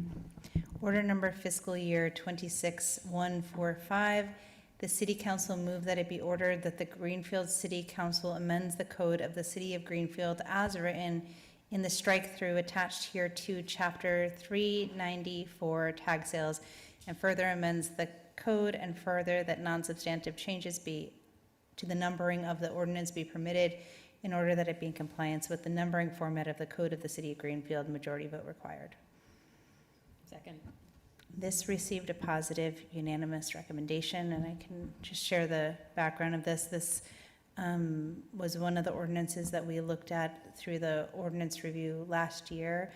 Order number fiscal year 26145. The City Council move that it be ordered that the Greenfield City Council amends the code of the City of Greenfield as written in the strike-through attached here to Chapter 394 tag sales, and further amends the code, and further that non-substantive changes be to the numbering of the ordinance be permitted in order that it be in compliance with the numbering format of the code of the City of Greenfield. Majority vote required. Second. This received a positive unanimous recommendation, and I can just share the background of this. This was one of the ordinances that we looked at through the ordinance review last year,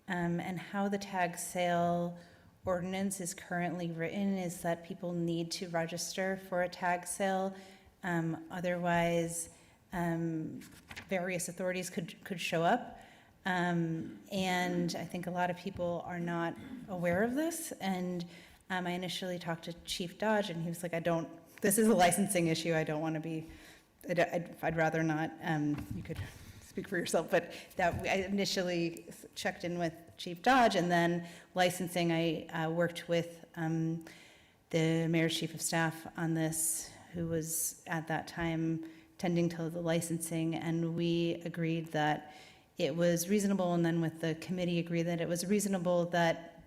and how the tag sale ordinance is currently written is that people need to register for a tag sale. Otherwise, various authorities could show up. And I think a lot of people are not aware of this. And I initially talked to Chief Dodge, and he was like, this is a licensing issue. I don't want to be, I'd rather not. You could speak for yourself, but I initially checked in with Chief Dodge, and then licensing, I worked with the mayor's chief of staff on this, who was at that time tending to the licensing, and we agreed that it was reasonable, and then with the committee agreed that it was reasonable that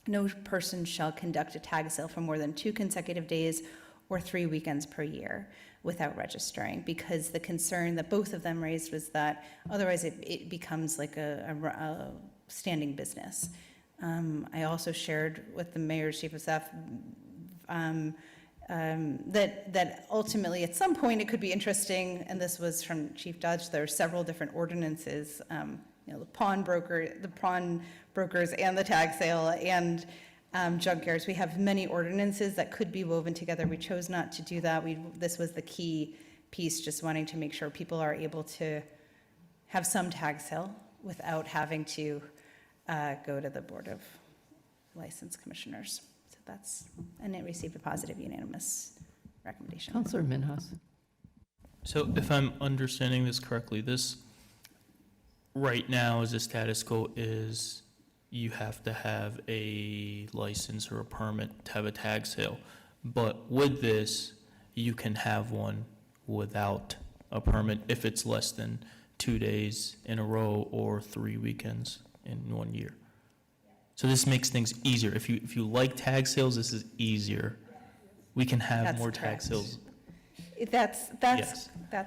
no person shall conduct a tag sale for more than 2 consecutive days or 3 weekends per year without registering, because the concern that both of them raised was that otherwise it becomes like a standing business. I also shared with the mayor's chief of staff that ultimately at some point it could be interesting, and this was from Chief Dodge, there are several different ordinances, the pawn brokers and the tag sale and junkyards. We have many ordinances that could be woven together. We chose not to do that. This was the key piece, just wanting to make sure people are able to have some tag sale without having to go to the Board of License Commissioners. So and it received a positive unanimous recommendation. Councillor Minhas. So if I'm understanding this correctly, this right now as a status quo is you have to have a license or a permit to have a tag sale. But with this, you can have one without a permit if it's less than 2 days in a row or 3 weekends in 1 year. So this makes things easier. If you like tag sales, this is easier. We can have That's more tag correct. sales. That's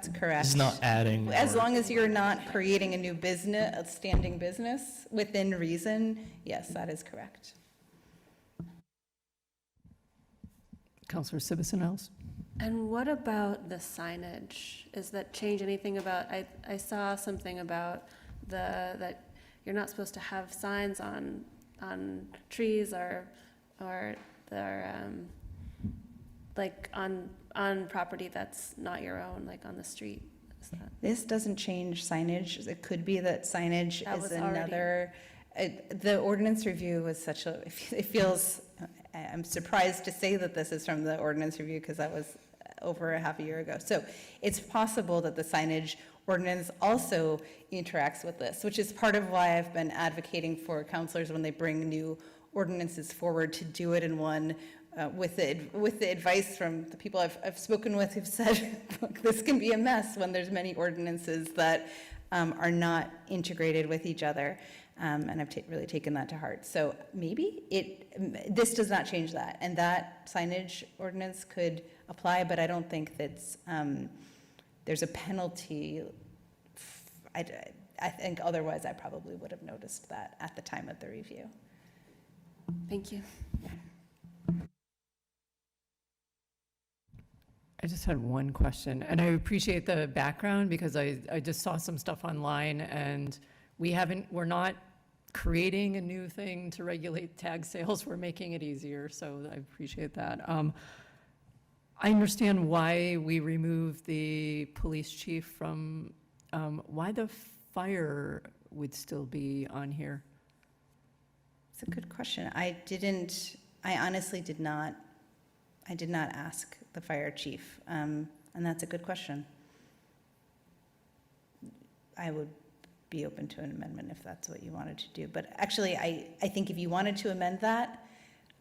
correct. It's not adding As more. long as you're not creating a new business, a standing business within reason, yes, that is correct. Councillor Sibbison-Ells. And what about the signage? Does that change anything about, I saw something about that you're not supposed to have signs on trees or like on property that's not your own, like on the street. Is that? This doesn't change signage. It could be that signage That is was already- another, the ordinance review was such a, it feels, I'm surprised to say that this is from the ordinance review because that was over a half a year ago. So it's possible that the signage ordinance also interacts with this, which is part of why I've been advocating for counselors when they bring new ordinances forward to do it in one, with the advice from the people I've spoken with who've said, look, this can be a mess when there's many ordinances that are not integrated with each other. And I've really taken that to heart. So maybe this does not change that. And that signage ordinance could apply, but I don't think that's, there's a penalty. I think otherwise I probably would have noticed that at the time of the review. Thank you. I just had one question, and I appreciate the background because I just saw some stuff online, and we're not creating a new thing to regulate tag sales. We're making it easier, so I appreciate that. I understand why we removed the police chief from, why the fire would still be on here. It's a good question. I honestly did not ask the fire chief, and that's a good question. I would be open to an amendment if that's what you wanted to do. But actually, I think if you wanted to amend that,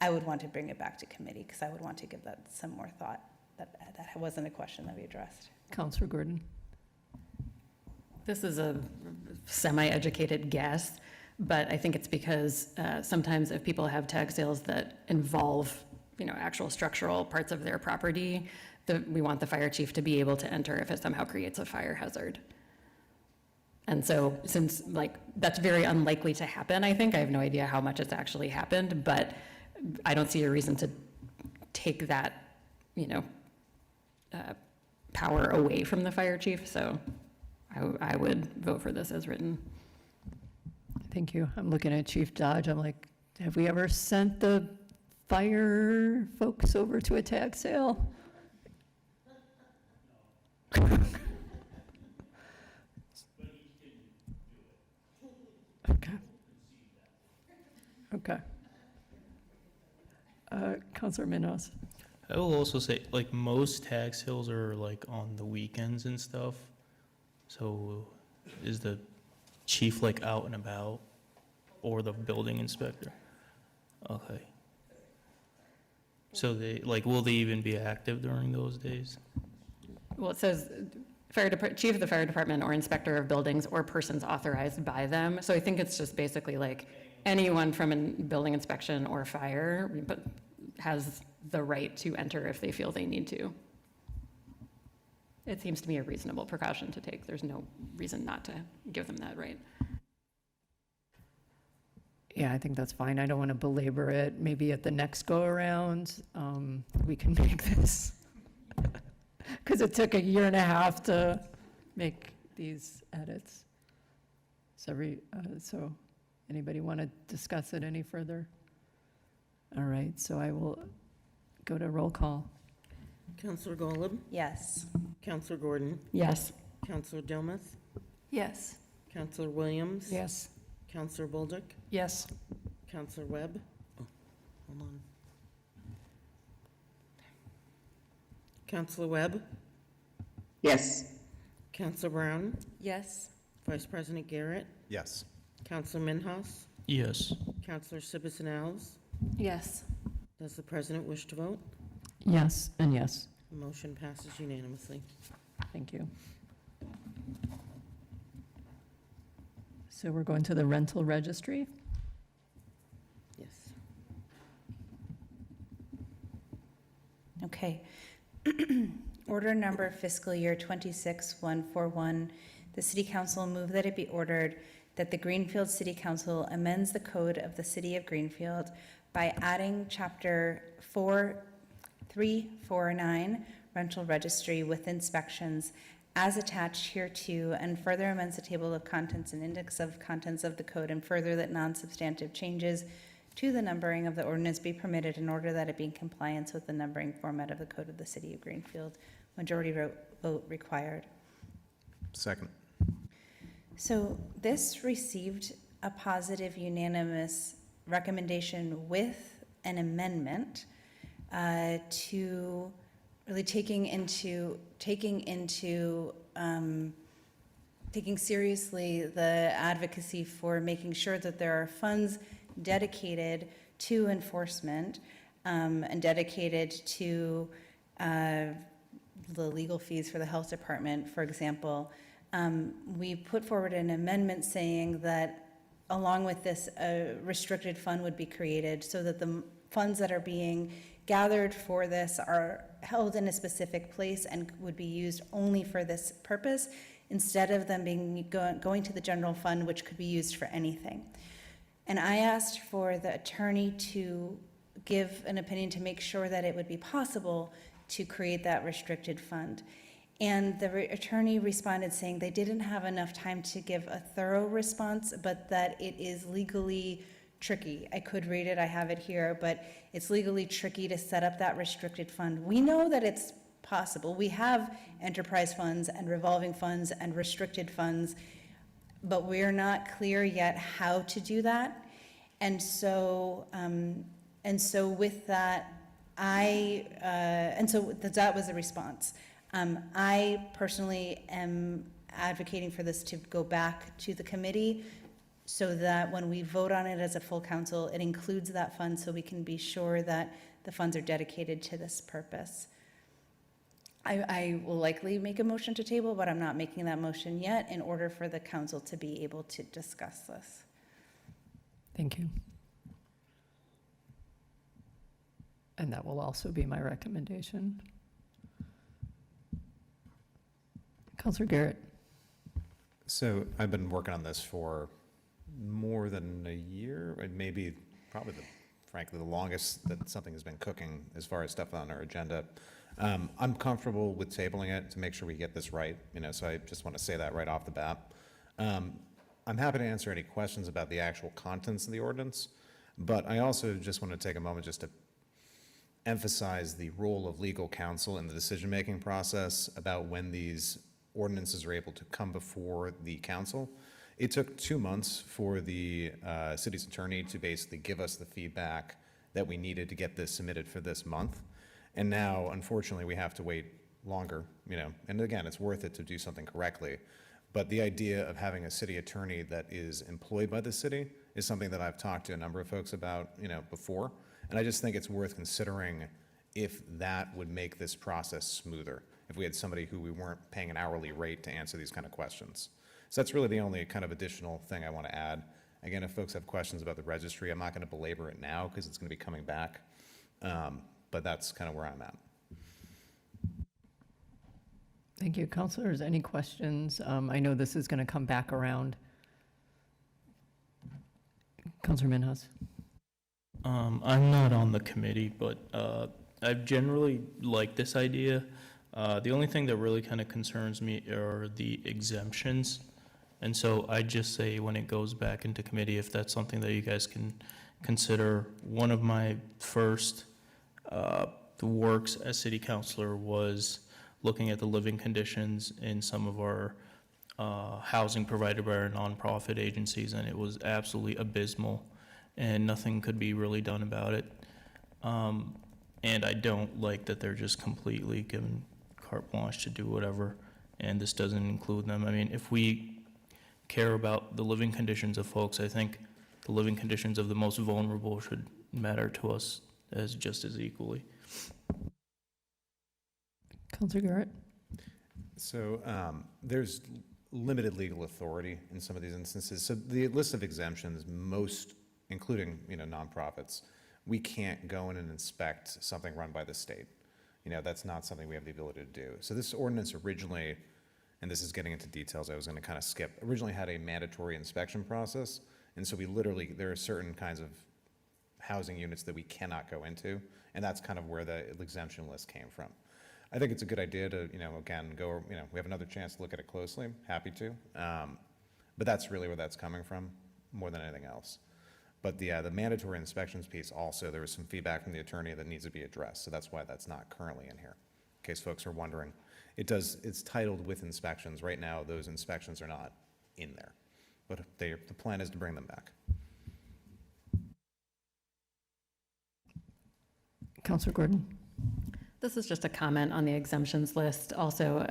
I would want to bring it back to committee because I would want to give that some more thought. That wasn't a question that we addressed. Councilor Gordon. This is a semi-educated guess, but I think it's because sometimes if people have tag sales that involve, actual structural parts of their property, we want the fire chief to be able to enter if it somehow creates a fire hazard. And so since that's very unlikely to happen, I think, I have no idea how much it's actually happened, but I don't see a reason to take that, power away from the fire chief. So I would vote for this as written. Thank you. I'm looking at Chief Dodge. I'm like, have we ever sent the fire folks over to a tag sale? Okay. Councilor Minos. I will also say, most tag sales are on the weekends and stuff. So is the chief out and about, or the building inspector? Okay. So will they even be active during those days? Well, it says chief of the fire department or inspector of buildings or persons authorized by them. So I think it's just basically anyone from a building inspection or fire but has the right to enter if they feel they need to. It seems to me a reasonable precaution to take. There's no reason not to give them that right. Yeah, I think that's fine. I don't want to belabor it. Maybe at the next go-around, we can make this. Because it took 1.5 years to make these edits. So anybody want to discuss it any further? All right, so I will go to roll call. Counselor Golub? Yes. Counselor Gordon? Yes. Counselor Dilmuth? Yes. Counselor Williams? Yes. Counselor Bolduc? Yes. Counselor Webb? Oh, hold on. Counselor Webb? Yes. Counselor Brown? Yes. Vice President Garrett? Yes. Counselor Minhaus? Yes. Counselor Sibbison Alves? Yes. Does the president wish to vote? Yes, and yes. The motion passes unanimously. Thank you. So we're going to the rental registry. Yes. Okay. Order number fiscal year 26141. The City Council move that it be ordered that the Greenfield City Council amends the code of the City of Greenfield by adding Chapter 4349, rental registry with inspections as attached hereto, and further amends the table of contents and index of contents of the code, and further that non-substantive changes to the numbering of the ordinance be permitted in order that it be in compliance with the numbering format of the code of the city of Greenfield. Majority vote required. Second. So this received a positive unanimous recommendation with an amendment to really taking seriously the advocacy for making sure that there are funds dedicated to enforcement and dedicated to the legal fees for the health department, for example. We put forward an amendment saying that along with this, a restricted fund would be created so that the funds that are being gathered for this are held in a specific place and would be used only for this purpose, instead of them being going to the general fund, which could be used for anything. And I asked for the attorney to give an opinion to make sure that it would be possible to create that restricted fund. And the attorney responded saying they didn't have enough time to give a thorough response, but that it is legally tricky. I could read it, I have it here, but it's legally tricky to set up that restricted fund. We know that it's possible. We have enterprise funds and revolving funds and restricted funds, but we're not clear yet how to do that. And so with that, that was the response. I personally am advocating for this to go back to the committee so that when we vote on it as a full council, it includes that fund so we can be sure that the funds are dedicated to this purpose. I will likely make a motion to table, but I'm not making that motion yet in order for the council to be able to discuss this. Thank you. And that will also be my recommendation. Councilor Garrett. So I've been working on this for more than a year, and maybe probably frankly the longest that something has been cooking as far as stuff on our agenda. I'm comfortable with tabling it to make sure we get this right, so I just want to say that right off the bat. I'm happy to answer any questions about the actual contents of the ordinance, but I also just want to take a moment just to emphasize the role of legal counsel in the decision-making process about when these ordinances are able to come before the council. It took 2 months for the city's attorney to basically give us the feedback that we needed to get this submitted for this month. And now, unfortunately, we have to wait longer, and again, it's worth it to do something correctly. But the idea of having a city attorney that is employed by the city is something that I've talked to a number of folks about, before. And I just think it's worth considering if that would make this process smoother, if we had somebody who we weren't paying an hourly rate to answer these kind of questions. So that's really the only kind of additional thing I want to add. Again, if folks have questions about the registry, I'm not going to belabor it now because it's going to be coming back. But that's kind of where I'm at. Thank you. Councilors, any questions? I know this is going to come back around. Councilor Minhas. I'm not on the committee, but I generally like this idea. The only thing that really kind of concerns me are the exemptions. And so I just say when it goes back into committee, if that's something that you guys can consider. One of my first works as city councilor was looking at the living conditions in some of our housing provided by our nonprofit agencies, and it was absolutely abysmal, and nothing could be really done about it. And I don't like that they're just completely given carte blanche to do whatever, and this doesn't include them. I mean, if we care about the living conditions of folks, I think the living conditions of the most vulnerable should matter to us as just as equally. Councilor Garrett. So there's limited legal authority in some of these instances. So the list of exemptions, most, including nonprofits, we can't go in and inspect something run by the state. That's not something we have the ability to do. So this ordinance originally, and this is getting into details I was going to kind of skip, originally had a mandatory inspection process. And so there are certain kinds of housing units that we cannot go into, and that's kind of where the exemption list came from. I think it's a good idea to, again, we have another chance to look at it closely, happy to. But that's really where that's coming from, more than anything else. But the mandatory inspections piece also, there was some feedback from the attorney that needs to be addressed, so that's why that's not currently in here, in case folks are wondering. It's titled with inspections. Right now, those inspections are not in there, but the plan is to bring them back. Councilor Gordon? This is just a comment on the exemptions list. Also,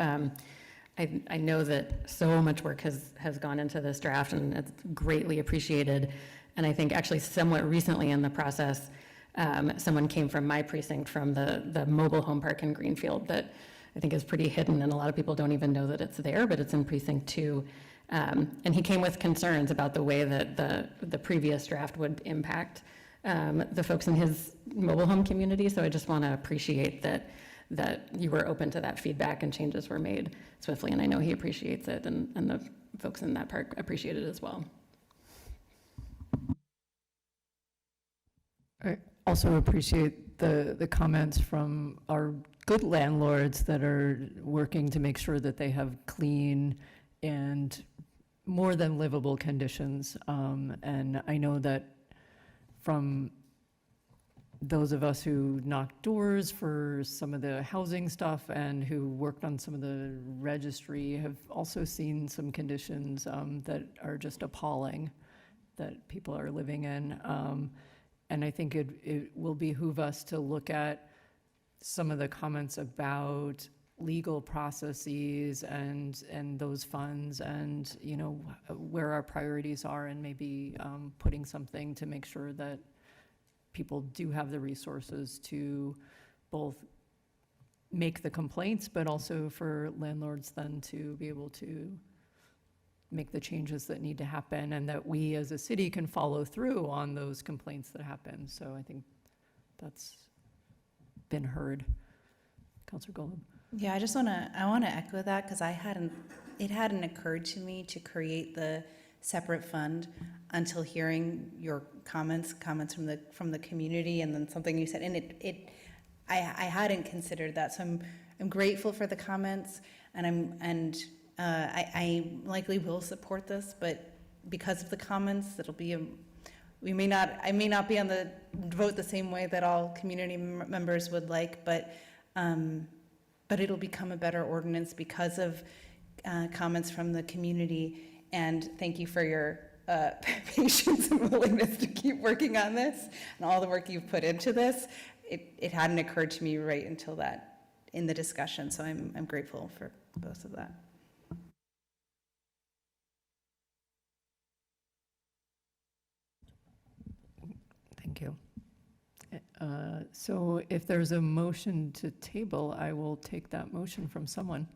I know that so much work has gone into this draft, and it's greatly appreciated. And I think actually somewhat recently in the process, someone came from my precinct from the mobile home park in Greenfield that I think is pretty hidden, and a lot of people don't even know that it's there, but it's in precinct 2. And he came with concerns about the way that the previous draft would impact the folks in his mobile home community. So I just want to appreciate that you were open to that feedback and changes were made swiftly. And I know he appreciates it, and the folks in that park appreciate it as well. I also appreciate the comments from our good landlords that are working to make sure that they have clean and more than livable conditions. And I know that from those of us who knocked doors for some of the housing stuff and who worked on some of the registry have also seen some conditions that are just appalling that people are living in. And I think it will behoove us to look at some of the comments about legal processes and those funds and, where our priorities are, and maybe putting something to make sure that people do have the resources to both make the complaints, but also for landlords then to be able to make the changes that need to happen, and that we as a city can follow through on those complaints that happen. So I think that's been heard. Councilor Golub? Yeah, I want to echo that, because it hadn't occurred to me to create the separate fund until hearing your comments from the community, and then something you said, and I hadn't considered that. So I'm grateful for the comments, and I likely will support this, but because of the comments, I may not be on the vote the same way that all community members would like, but it'll become a better ordinance because of comments from the community. And thank you for your patience and willingness to keep working on this and all the work you've put into this. It hadn't occurred to me right until that in the discussion, so I'm grateful for both of that. Thank you. So if there's a motion to table, I will take that motion from someone.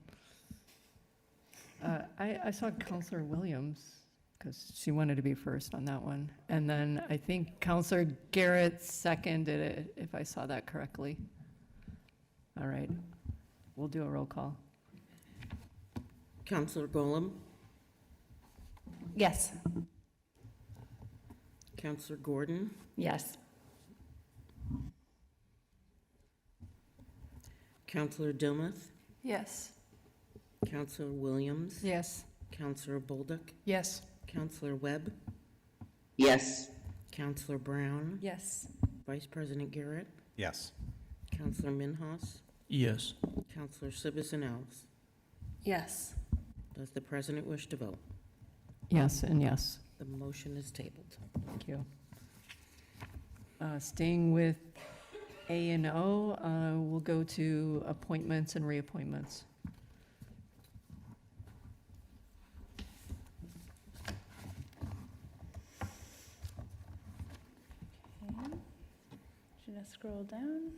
I saw Councilor Williams, because she wanted to be first on that one. And then I think Councilor Garrett seconded it, if I saw that correctly. All right, we'll do a roll call. Councilor Golub? Yes. Councilor Gordon? Yes. Councilor Dilmuth? Yes. Councilor Williams? Yes. Councilor Bolduc? Yes. Councilor Webb? Yes. Councilor Brown? Yes. Vice President Garrett? Yes. Councilor Minhas? Yes. Councilor Siverson Elves? Yes. Does the president wish to vote? Yes and yes. The motion is tabled. Thank you. Staying with A and O, we'll go to appointments and reappointments. Okay. Should I scroll down?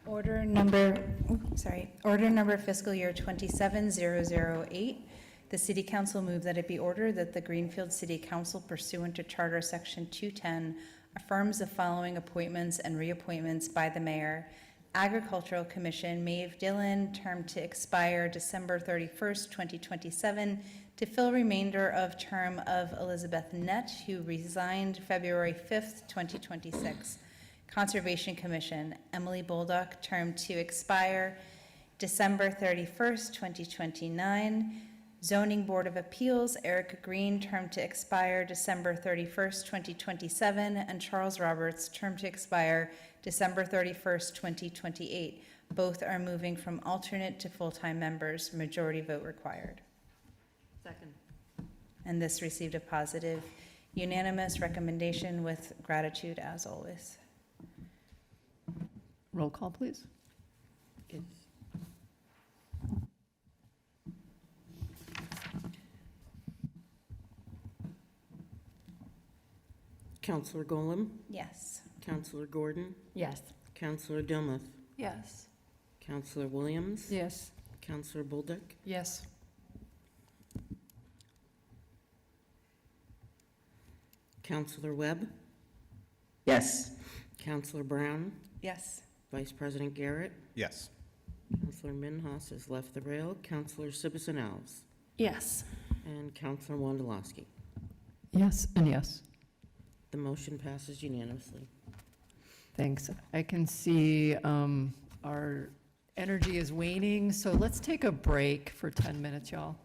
Order number fiscal year 27008. The City Council move that it be ordered that the Greenfield City Council pursuant to Charter Section 210 affirms the following appointments and reappointments by the mayor. Agricultural Commission, Maeve Dillon, term to expire December 31st, 2027, to fill remainder of term of Elizabeth Nett, who resigned February 5th, 2026. Conservation Commission, Emily Bolduc, term to expire December 31st, 2029. Zoning Board of Appeals, Erica Green, term to expire December 31st, 2027, and Charles Roberts, term to expire December 31st, 2028. Both are moving from alternate to full-time members, majority vote required. Second. And this received a positive unanimous recommendation with gratitude as always. Roll call, please. Counselor Golem, Yes. Counselor Gordon, Yes. Counselor Dilmuth, Yes. Counselor Williams, Yes. Counselor Bolduc, Yes. Counselor Webb, Yes. Counselor Brown, Yes. Vice President Garrett, Yes. Counselor Minhas has left the rail, Counselor Sibbison Alves, Yes. and Counselor Wondolowski. Yes and yes. The motion passes unanimously. Thanks. I can see our energy is waning, so let's take a break for 10 minutes, y'all.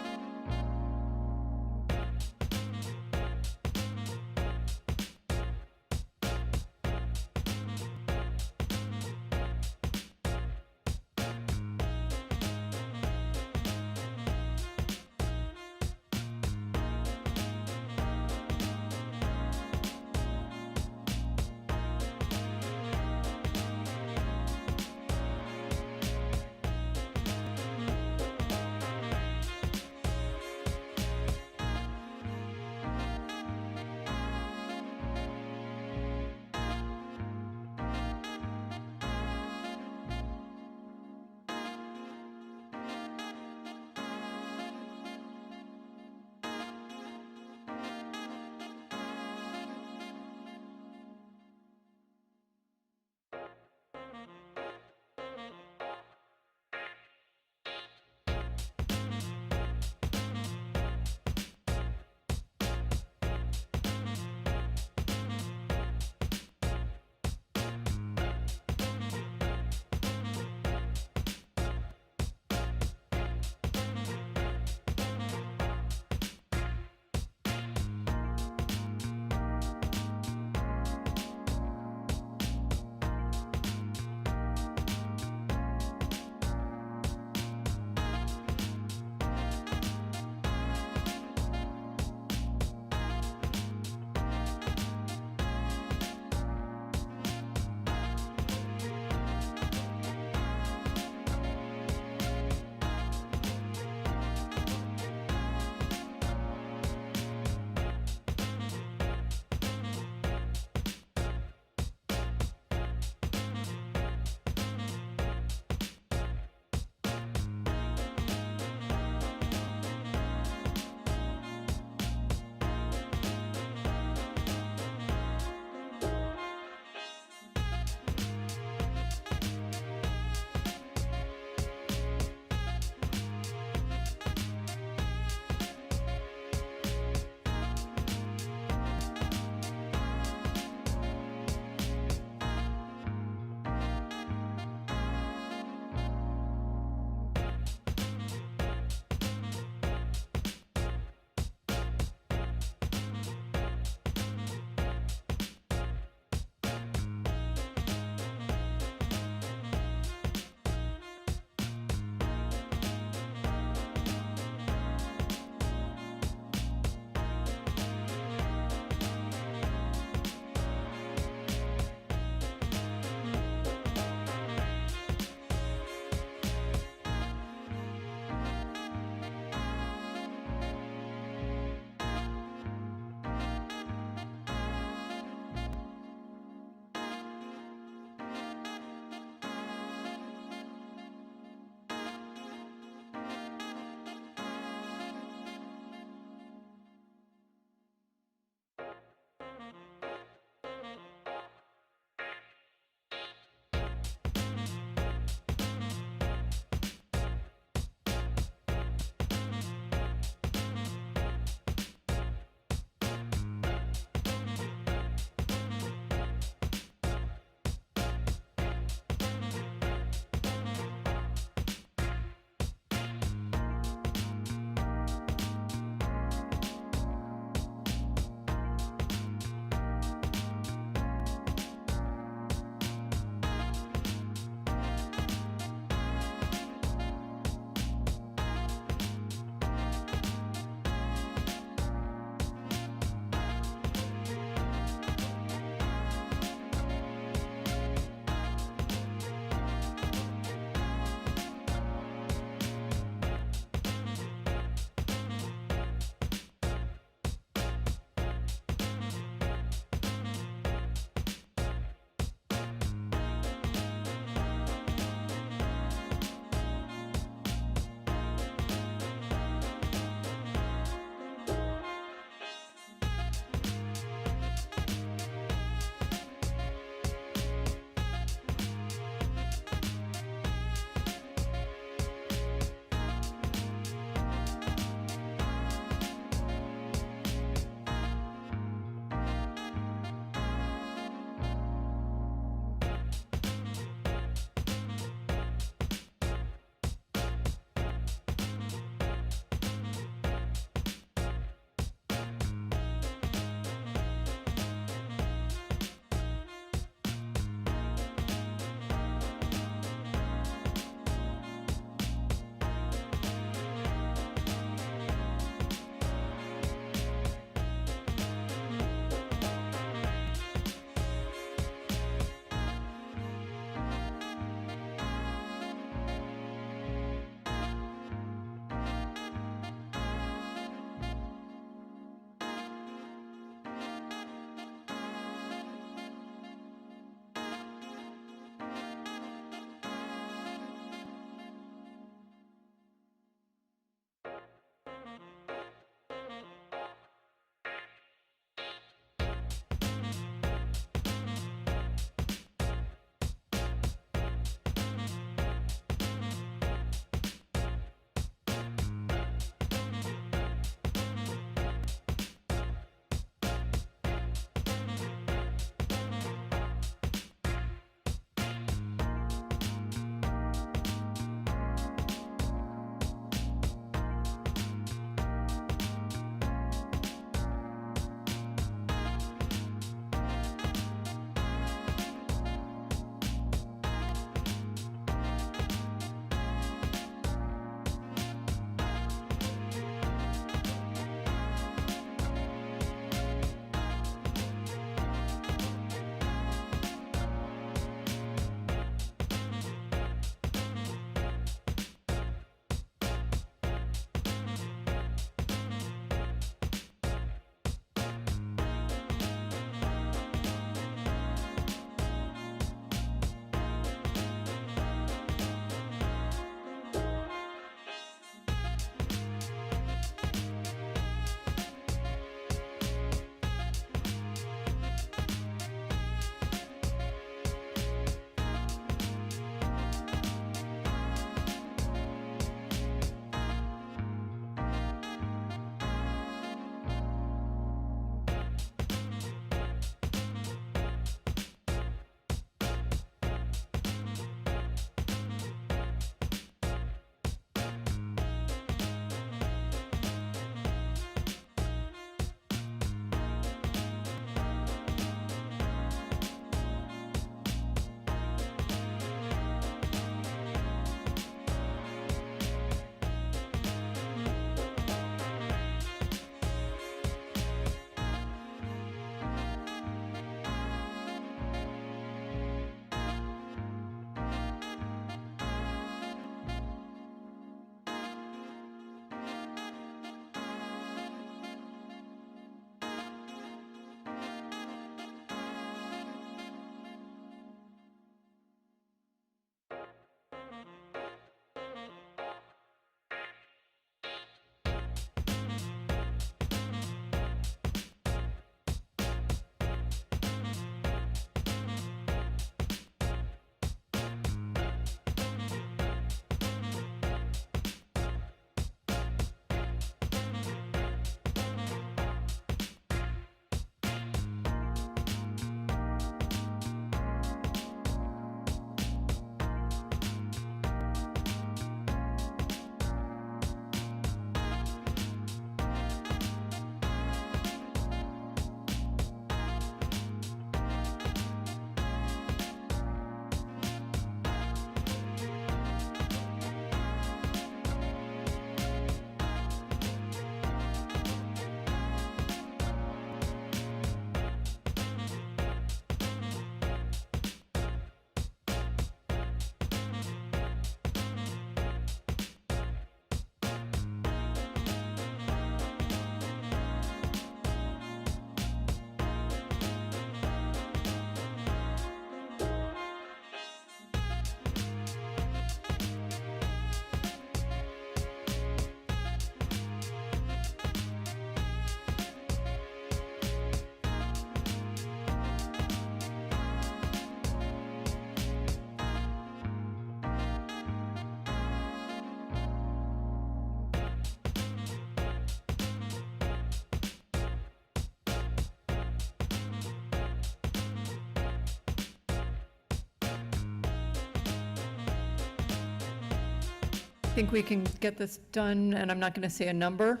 think we can get this done, and I'm not going to say a number,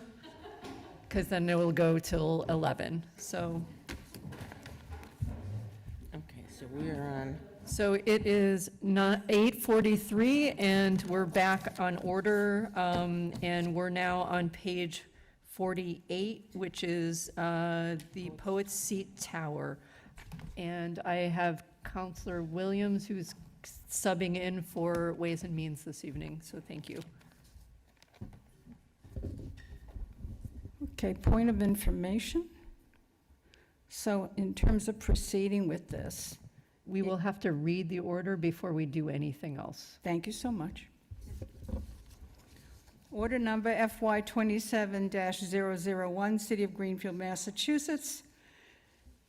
because then it will go till 11, so. Okay, so we are on. So it is not 8:43, and we're back on order, and we're now on page 48, which is the Poet's Seat Tower. And I have Counselor Williams, who's subbing in for Ways and Means this evening, so thank you. Okay, point of information. So in terms of proceeding with this, We will have to read the order before we do anything else. thank you so much. Order number FY 27-001, City of Greenfield, Massachusetts.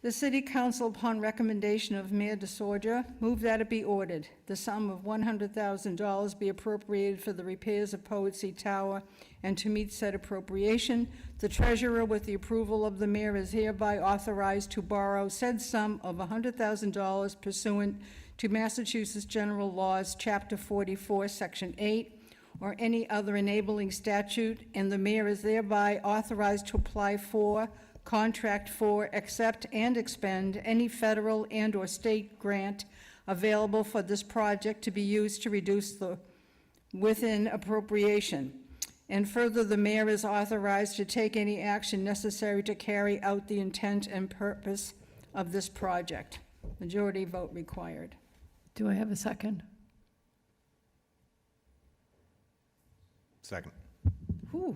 The City Council, upon recommendation of Mayor DeSorja, move that it be ordered the sum of $100,000 be appropriated for the repairs of Poet's Seat Tower, and to meet said appropriation, the treasurer, with the approval of the mayor, is hereby authorized to borrow said sum of $100,000 pursuant to Massachusetts General Laws, Chapter 44, Section 8, or any other enabling statute, and the mayor is thereby authorized to apply for, contract for, accept, and expend any federal and/or state grant available for this project to be used to reduce the within appropriation. And further, the mayor is authorized to take any action necessary to carry out the intent and purpose of this project. Majority vote required. Do I have a second? Second. Ooh,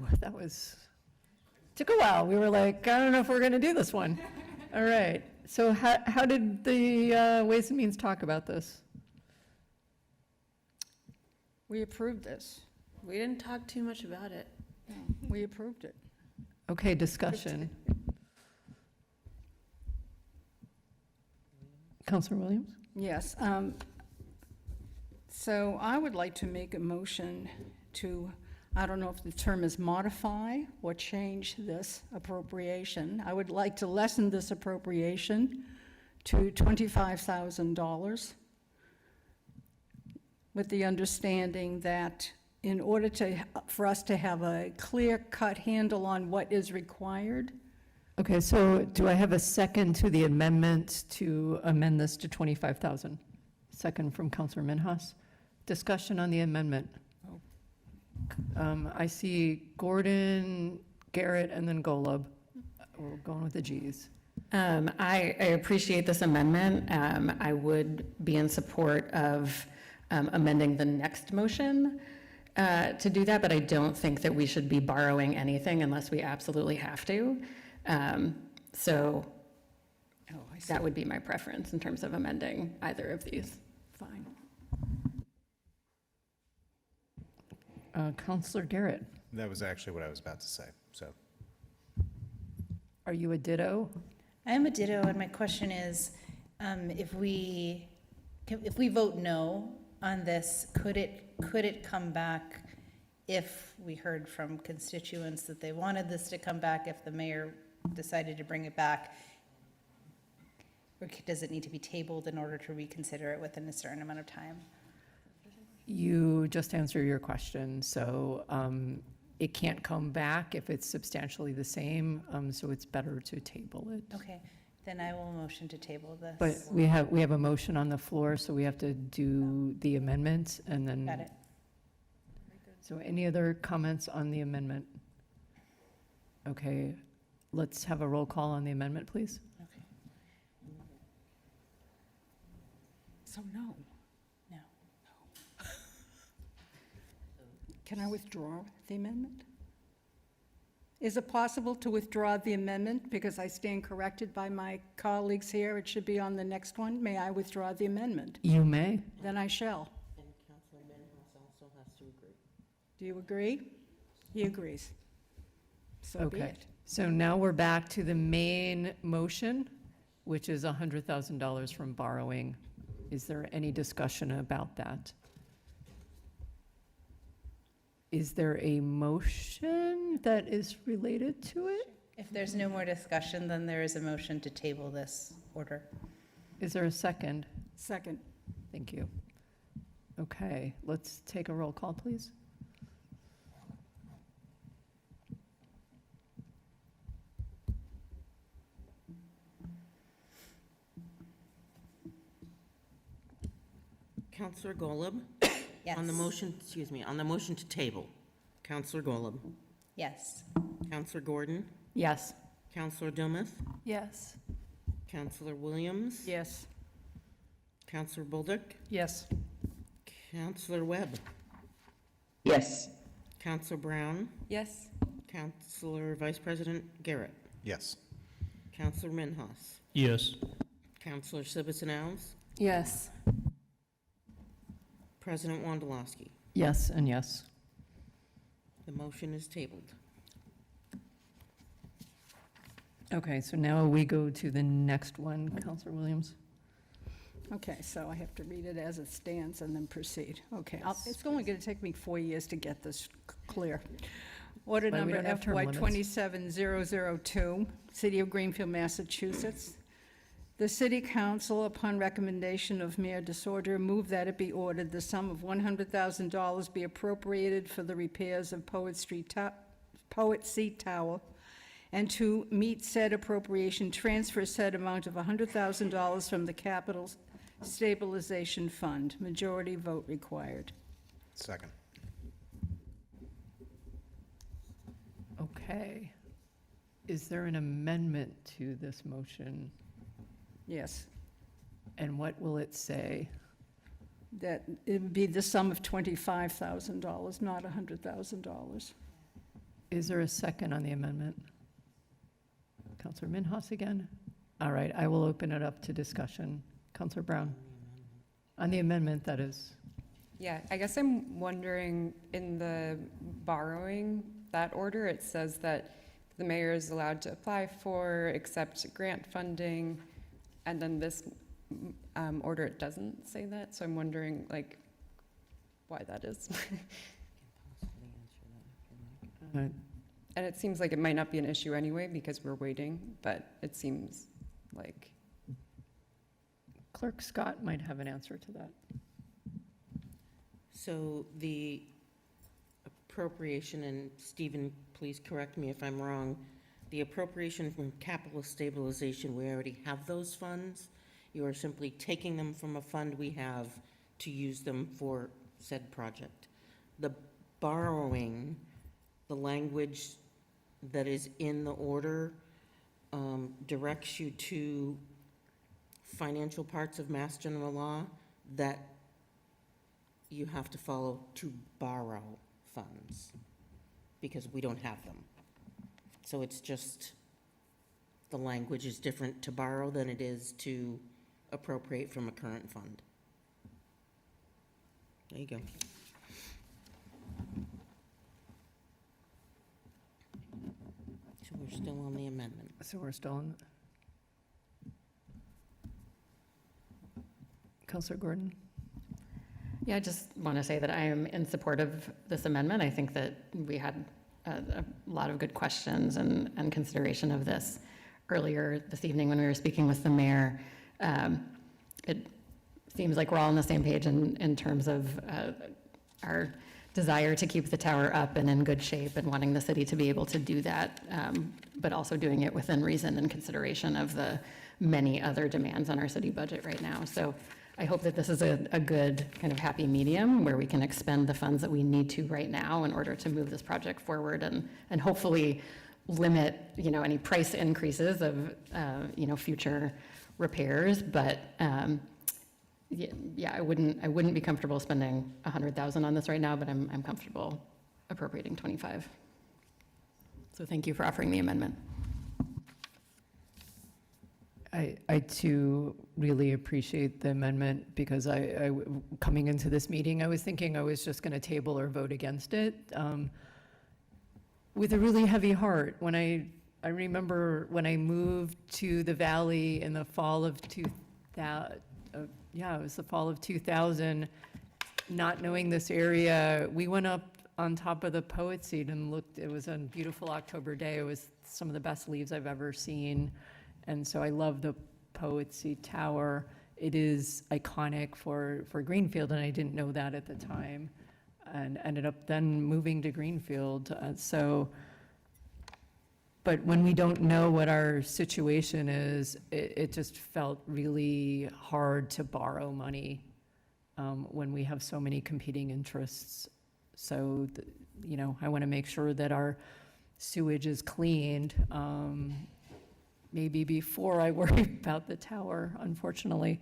took a while. We were like, I don't know if we're going to do this one. All right. So how did the Ways and Means talk about this? We approved this. We didn't talk too much about it. We approved it. Okay, discussion. Counselor Williams? Yes. So I would like to make a motion to, I don't know if the term is modify or change this appropriation. I would like to lessen this appropriation to $25,000 with the understanding that in order for us to have a clear-cut handle on what is required. Okay, so do I have a second to the amendment to amend this to 25,000? Second from Counselor Minhas. Discussion on the amendment. I see Gordon, Garrett, and then Golub. We're going with the Gs. I appreciate this amendment. I would be in support of amending the next motion to do that, but I don't think that we should be borrowing anything unless we absolutely have to. So that would be my preference in terms of amending either of these. Fine. Counselor Garrett, That was actually what I was about to say, so. are you a ditto? I am a ditto, and my question is, if we vote no on this, could it come back if we heard from constituents that they wanted this to come back, if the mayor decided to bring it back? Or does it need to be tabled in order to reconsider it within a certain amount of time? You just answered your question, so it can't come back if it's substantially the same, so it's better to table it. Okay, then I will motion to table this. But we have a motion on the floor, so we have to do the amendment, and then. Got it. So any other comments on the amendment? Okay, let's have a roll call on the amendment, please. Okay. So no. No. Can I withdraw the amendment? Is it possible to withdraw the amendment? Because I stand corrected by my colleagues here. It should be on the next one. May I withdraw the amendment? You may. Then I shall. And Councilor Minhas also has to agree. Do you agree? He agrees. So be Okay, it. so now we're back to the main motion, which is $100,000 from borrowing. Is there any discussion about that? Is there a motion that is related to it? If there's no more discussion, then there is a motion to table this order. Is there a second? Second. Thank you. Okay, let's take a roll call, please. Counselor Golub? Yes. On the motion, excuse me, on the motion to table, Counselor Golub, Yes. Counselor Gordon, Yes. Counselor Dumeth, Yes. Counselor Williams, Yes. Counselor Bolduc, Yes. Counselor Webb, Yes. Counselor Brown, Yes. Counselor Vice President Garrett, Yes. Counselor Minhas, Yes. Counselor Sibbison Alves, Yes. President Wondolowski. Yes and yes. The motion is tabled. Okay, so now we go to the next one, Counselor Williams. Okay, so I have to read it as it stands and then proceed. Okay, it's only going to take me 4 years to get this clear. Order Why we number don't have term FY limits. 27002, City of Greenfield, Massachusetts. The City Council, upon recommendation of Mayor Disorder, move that it be ordered the sum of $100,000 be appropriated for the repairs of Poet Seat Tower, and to meet said appropriation, transfer said amount of $100,000 from the Capital Stabilization Fund. Majority vote required. Second. Okay. Is there an amendment to this motion? Yes, And what will it say? that it would be the sum of $25,000, not $100,000. Is there a second on the amendment? Counselor Minhas again? All right, I will open it up to discussion. Counselor Brown? On the amendment, that is. Yeah, I guess I'm wondering, in the borrowing, that order, it says that the mayor is allowed to apply for, accept grant funding, and then this order, it doesn't say that, so I'm wondering, like, why that is. Uh, And it seems like it might not be an issue anyway, because we're waiting, but it seems like, Clerk Scott might have an answer to that. So the appropriation, and Stephen, please correct me if I'm wrong, the appropriation from capital stabilization, we already have those funds. You are simply taking them from a fund we have to use them for said project. The borrowing, the language that is in the order directs you to financial parts of Mass General Law that you have to follow to borrow funds, because we don't have them. So it's just, the language is different to borrow than it is to appropriate from a current fund. There you go. So we're still on the amendment. So we're still on. Counselor Gordon? Yeah, I just want to say that I am in support of this amendment. I think that we had a lot of good questions and consideration of this earlier this evening when we were speaking with the mayor. It seems like we're all on the same page in terms of our desire to keep the tower up and in good shape and wanting the city to be able to do that, but also doing it within reason and consideration of the many other demands on our city budget right now. So I hope that this is a good kind of happy medium where we can expend the funds that we need to right now in order to move this project forward and hopefully limit, any price increases of, future repairs. But yeah, I wouldn't be comfortable spending $100,000 on this right now, but I'm comfortable appropriating 25. So thank you for offering the amendment. I too really appreciate the amendment because coming into this meeting, I was thinking I was just going to table or vote against it with a really heavy heart. When I remember when I moved to the Valley in the fall of 2000, it was the fall of 2000, not knowing this area, we went up on top of the Poet Seat and looked. It was a beautiful October day. It was some of the best leaves I've ever seen. And so I love the Poet Seat Tower. It is iconic for Greenfield, and I didn't know that at the time, and ended up then moving to Greenfield. But when we don't know what our situation is, it just felt really hard to borrow money when we have so many competing interests. So, I want to make sure that our sewage is cleaned, maybe before I worry about the tower, unfortunately.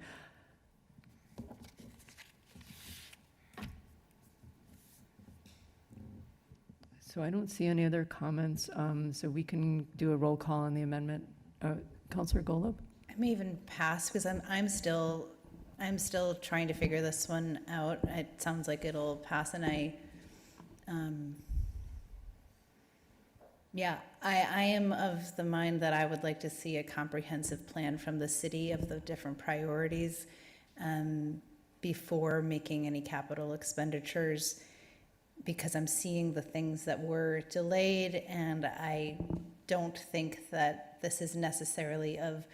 So I don't see any other comments, so we can do a roll call on the amendment. Counselor Golub? I may even pass because I'm still trying to figure this one out. It sounds like it'll pass, and I am of the mind that I would like to see a comprehensive plan from the city of the different priorities before making any capital expenditures, because I'm seeing the things that were delayed, and I don't think that this is necessarily of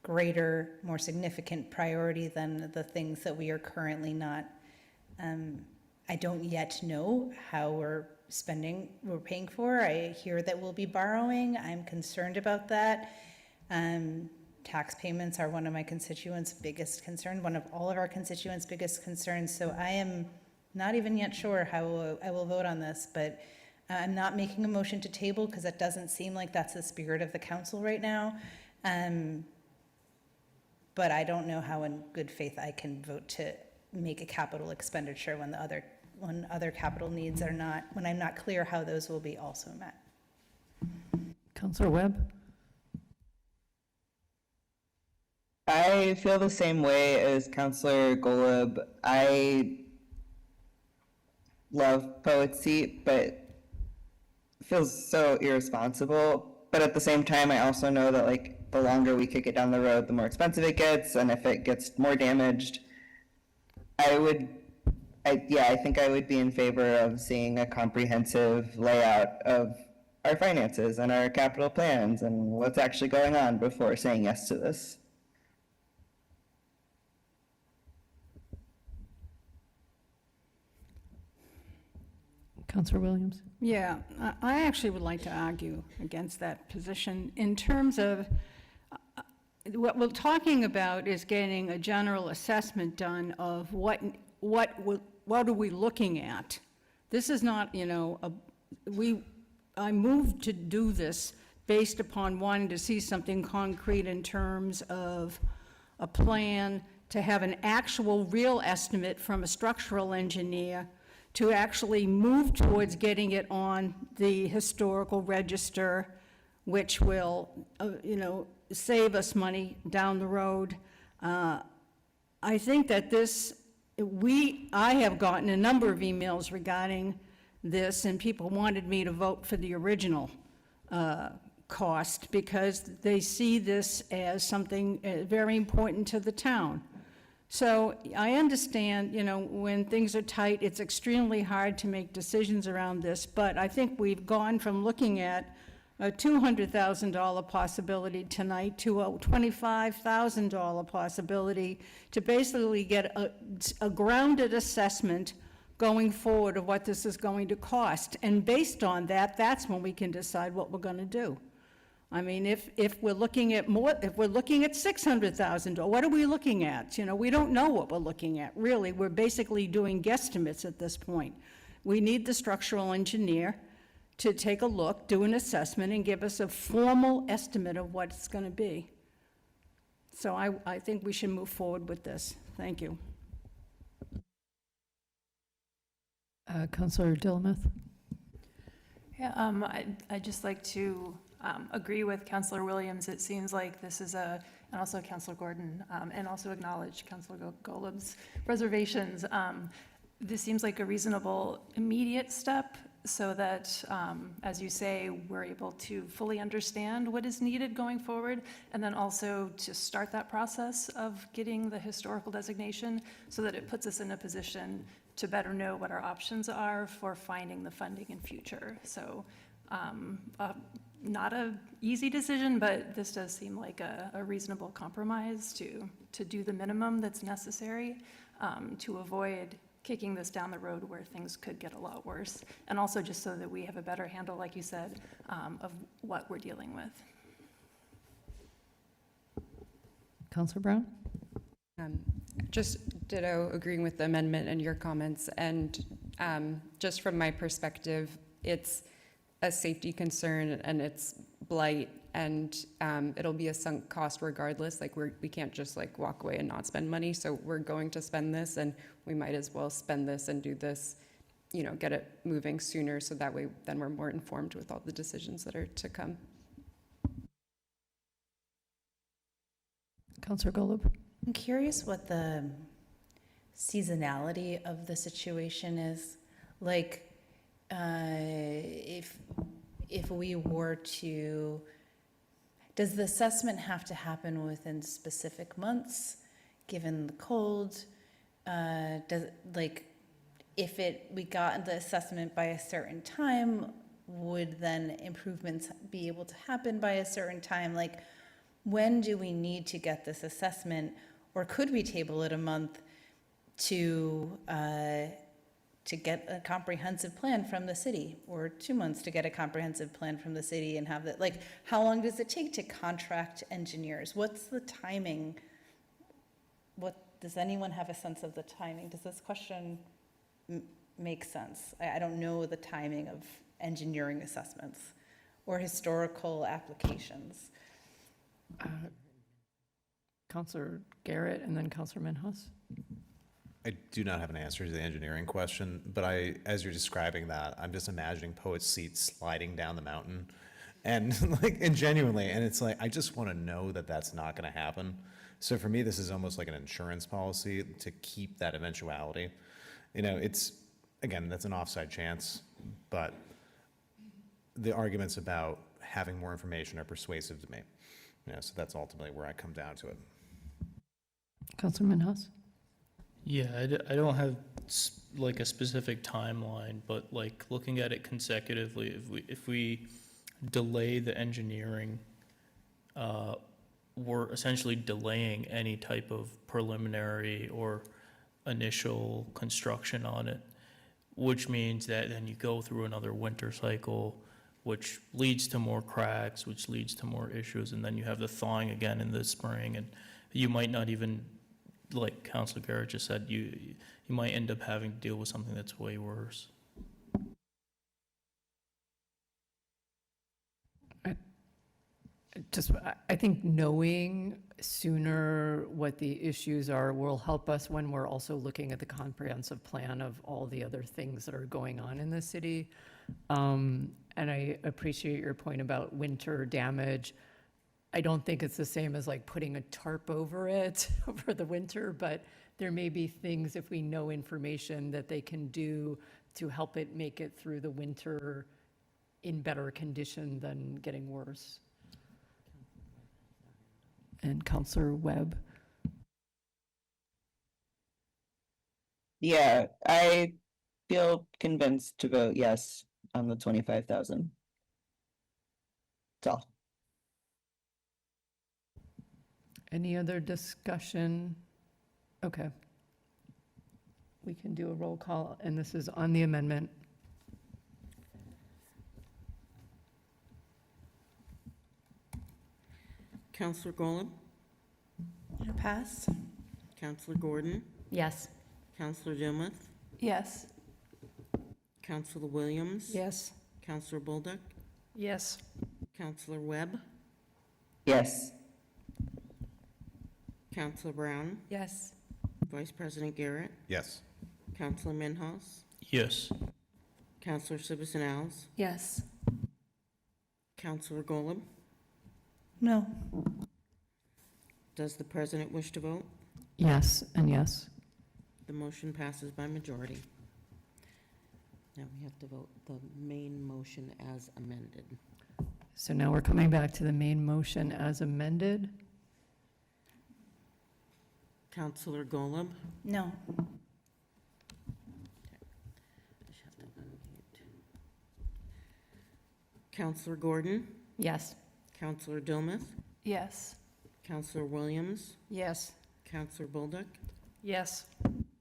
greater, more significant priority than the things that we are currently not. I don't yet know how we're paying for. I hear that we'll be borrowing. I'm concerned about that. Tax payments are one of my constituents' biggest concern, one of all of our constituents' biggest concerns. So I am not even yet sure how I will vote on this, but I'm not making a motion to table because it doesn't seem like that's the spirit of the council right now. But I don't know how in good faith I can vote to make a capital expenditure when other capital needs are not, when I'm not clear how those will be also met. Counselor Webb? I feel the same way as Councillor Golub. I love Poet's Seat, but it feels so irresponsible. But at the same time, I also know that like the longer we kick it down the road, the more expensive it gets, and if it gets more damaged, I think I would be in favor of seeing a comprehensive layout of our finances and our capital plans and what's actually going on before saying yes to this. Counselor Williams? Yeah, I actually would like to argue against that position in terms of what we're talking about is getting a general assessment done of what are we looking at. This is not, I moved to do this based upon wanting to see something concrete in terms of a plan to have an actual real estimate from a structural engineer to actually move towards getting it on the historical register, which will, save us money down the road. I think that I have gotten a number of emails regarding this, and people wanted me to vote for the original cost because they see this as something very important to the town. So I understand, when things are tight, it's extremely hard to make decisions around this, but I think we've gone from looking at a $200,000 possibility tonight to a $25,000 possibility to basically get a grounded assessment going forward of what this is going to cost. And based on that, that's when we can decide what we're going to do. I mean, if we're looking at if we're looking at $600,000, what are we looking at? We don't know what we're looking at, really. We're basically doing guesstimates at this point. We need the structural engineer to take a look, do an assessment, and give us a formal estimate of what it's going to be. So I think we should move forward with this. Thank you. Counselor Dillamith? Yeah, I'd just like to agree with Councillor Williams. It seems like this is and also Councillor Gordon, and also acknowledge Councillor Golub's reservations. This seems like a reasonable immediate step so that, as you say, we're able to fully understand what is needed going forward, and then also to start that process of getting the historical designation so that it puts us in a position to better know what our options are for finding the funding in future. So not a easy decision, but this does seem like a reasonable compromise to do the minimum that's necessary to avoid kicking this down the road where things could get a lot worse. And also just so that we have a better handle, like you said, of what we're dealing with. Counselor Brown? Just ditto, agreeing with the amendment and your comments, and just from my perspective, it's a safety concern and it's blight, and it'll be a sunk cost regardless. Like we can't just like walk away and not spend money, so we're going to spend this, and we might as well spend this and do this, you know, get it moving sooner, so that way then we're more informed with all the decisions that are to come. Councillor Golub? I'm curious what the seasonality of the situation is. Like, if we were to, does the assessment have to happen within specific months, given the cold? If we got the assessment by a certain time, would then improvements be able to happen by a certain time? Like, when do we need to get this assessment? Or could we table it a month to get a comprehensive plan from the city, or 2 months to get a comprehensive plan from the city and have that? Like, how long does it take to contract engineers? What's the timing? Does anyone have a sense of the timing? Does this question make sense? I don't know the timing of engineering assessments or historical applications. Councillor Garrett and then Councillor Minhas. I do not have an answer to the engineering question, but as you're describing that, I'm just imagining Poet's Seat sliding down the mountain, and genuinely, and it's like, I just want to know that that's not going to happen. So for me, this is almost like an insurance policy to keep that eventuality. You know, again, that's an offside chance, but the arguments about having more information are persuasive to me. You know, so that's ultimately where I come down to it. Councillor Minhas? Yeah, I don't have like a specific timeline, but like looking at it consecutively, if we delay the engineering, we're essentially delaying any type of preliminary or initial construction on it, which means that then you go through another winter cycle, which leads to more cracks, which leads to more issues, and then you have the thawing again in the spring, and you might not even, like Councilor Garrett just said, you might end up having to deal with something that's way worse. I think knowing sooner what the issues are will help us when we're also looking at the comprehensive plan of all the other things that are going on in the city. And I appreciate your point about winter damage. I don't think it's the same as like putting a tarp over it over the winter, but there may be things, if we know information, that they can do to help it make it through the winter in better condition than getting worse. And Councillor Webb? Yeah, I feel convinced to vote yes on the 25,000. That's all. Any other discussion? Okay. We can do a roll call, and this is on the amendment. Councillor Golub? Pass? Councillor Gordon? Yes. Councillor Dumas? Yes. Councillor Williams? Yes. Councillor Bolduc? Yes. Councillor Webb? Yes. Councillor Brown? Yes. Vice President Garrett? Yes. Councillor Minhaus? Yes. Councillor Sibusan-Alves? Yes. Councillor Golub? No. Does the president wish to vote? Yes, and yes. The motion passes by majority. Now we have to vote the main motion as amended. So now we're coming back to the main motion as amended. Councillor Golub? No. Councillor Gordon? Yes. Councillor Dumas? Yes. Councillor Williams? Yes. Councillor Bolduc? Yes.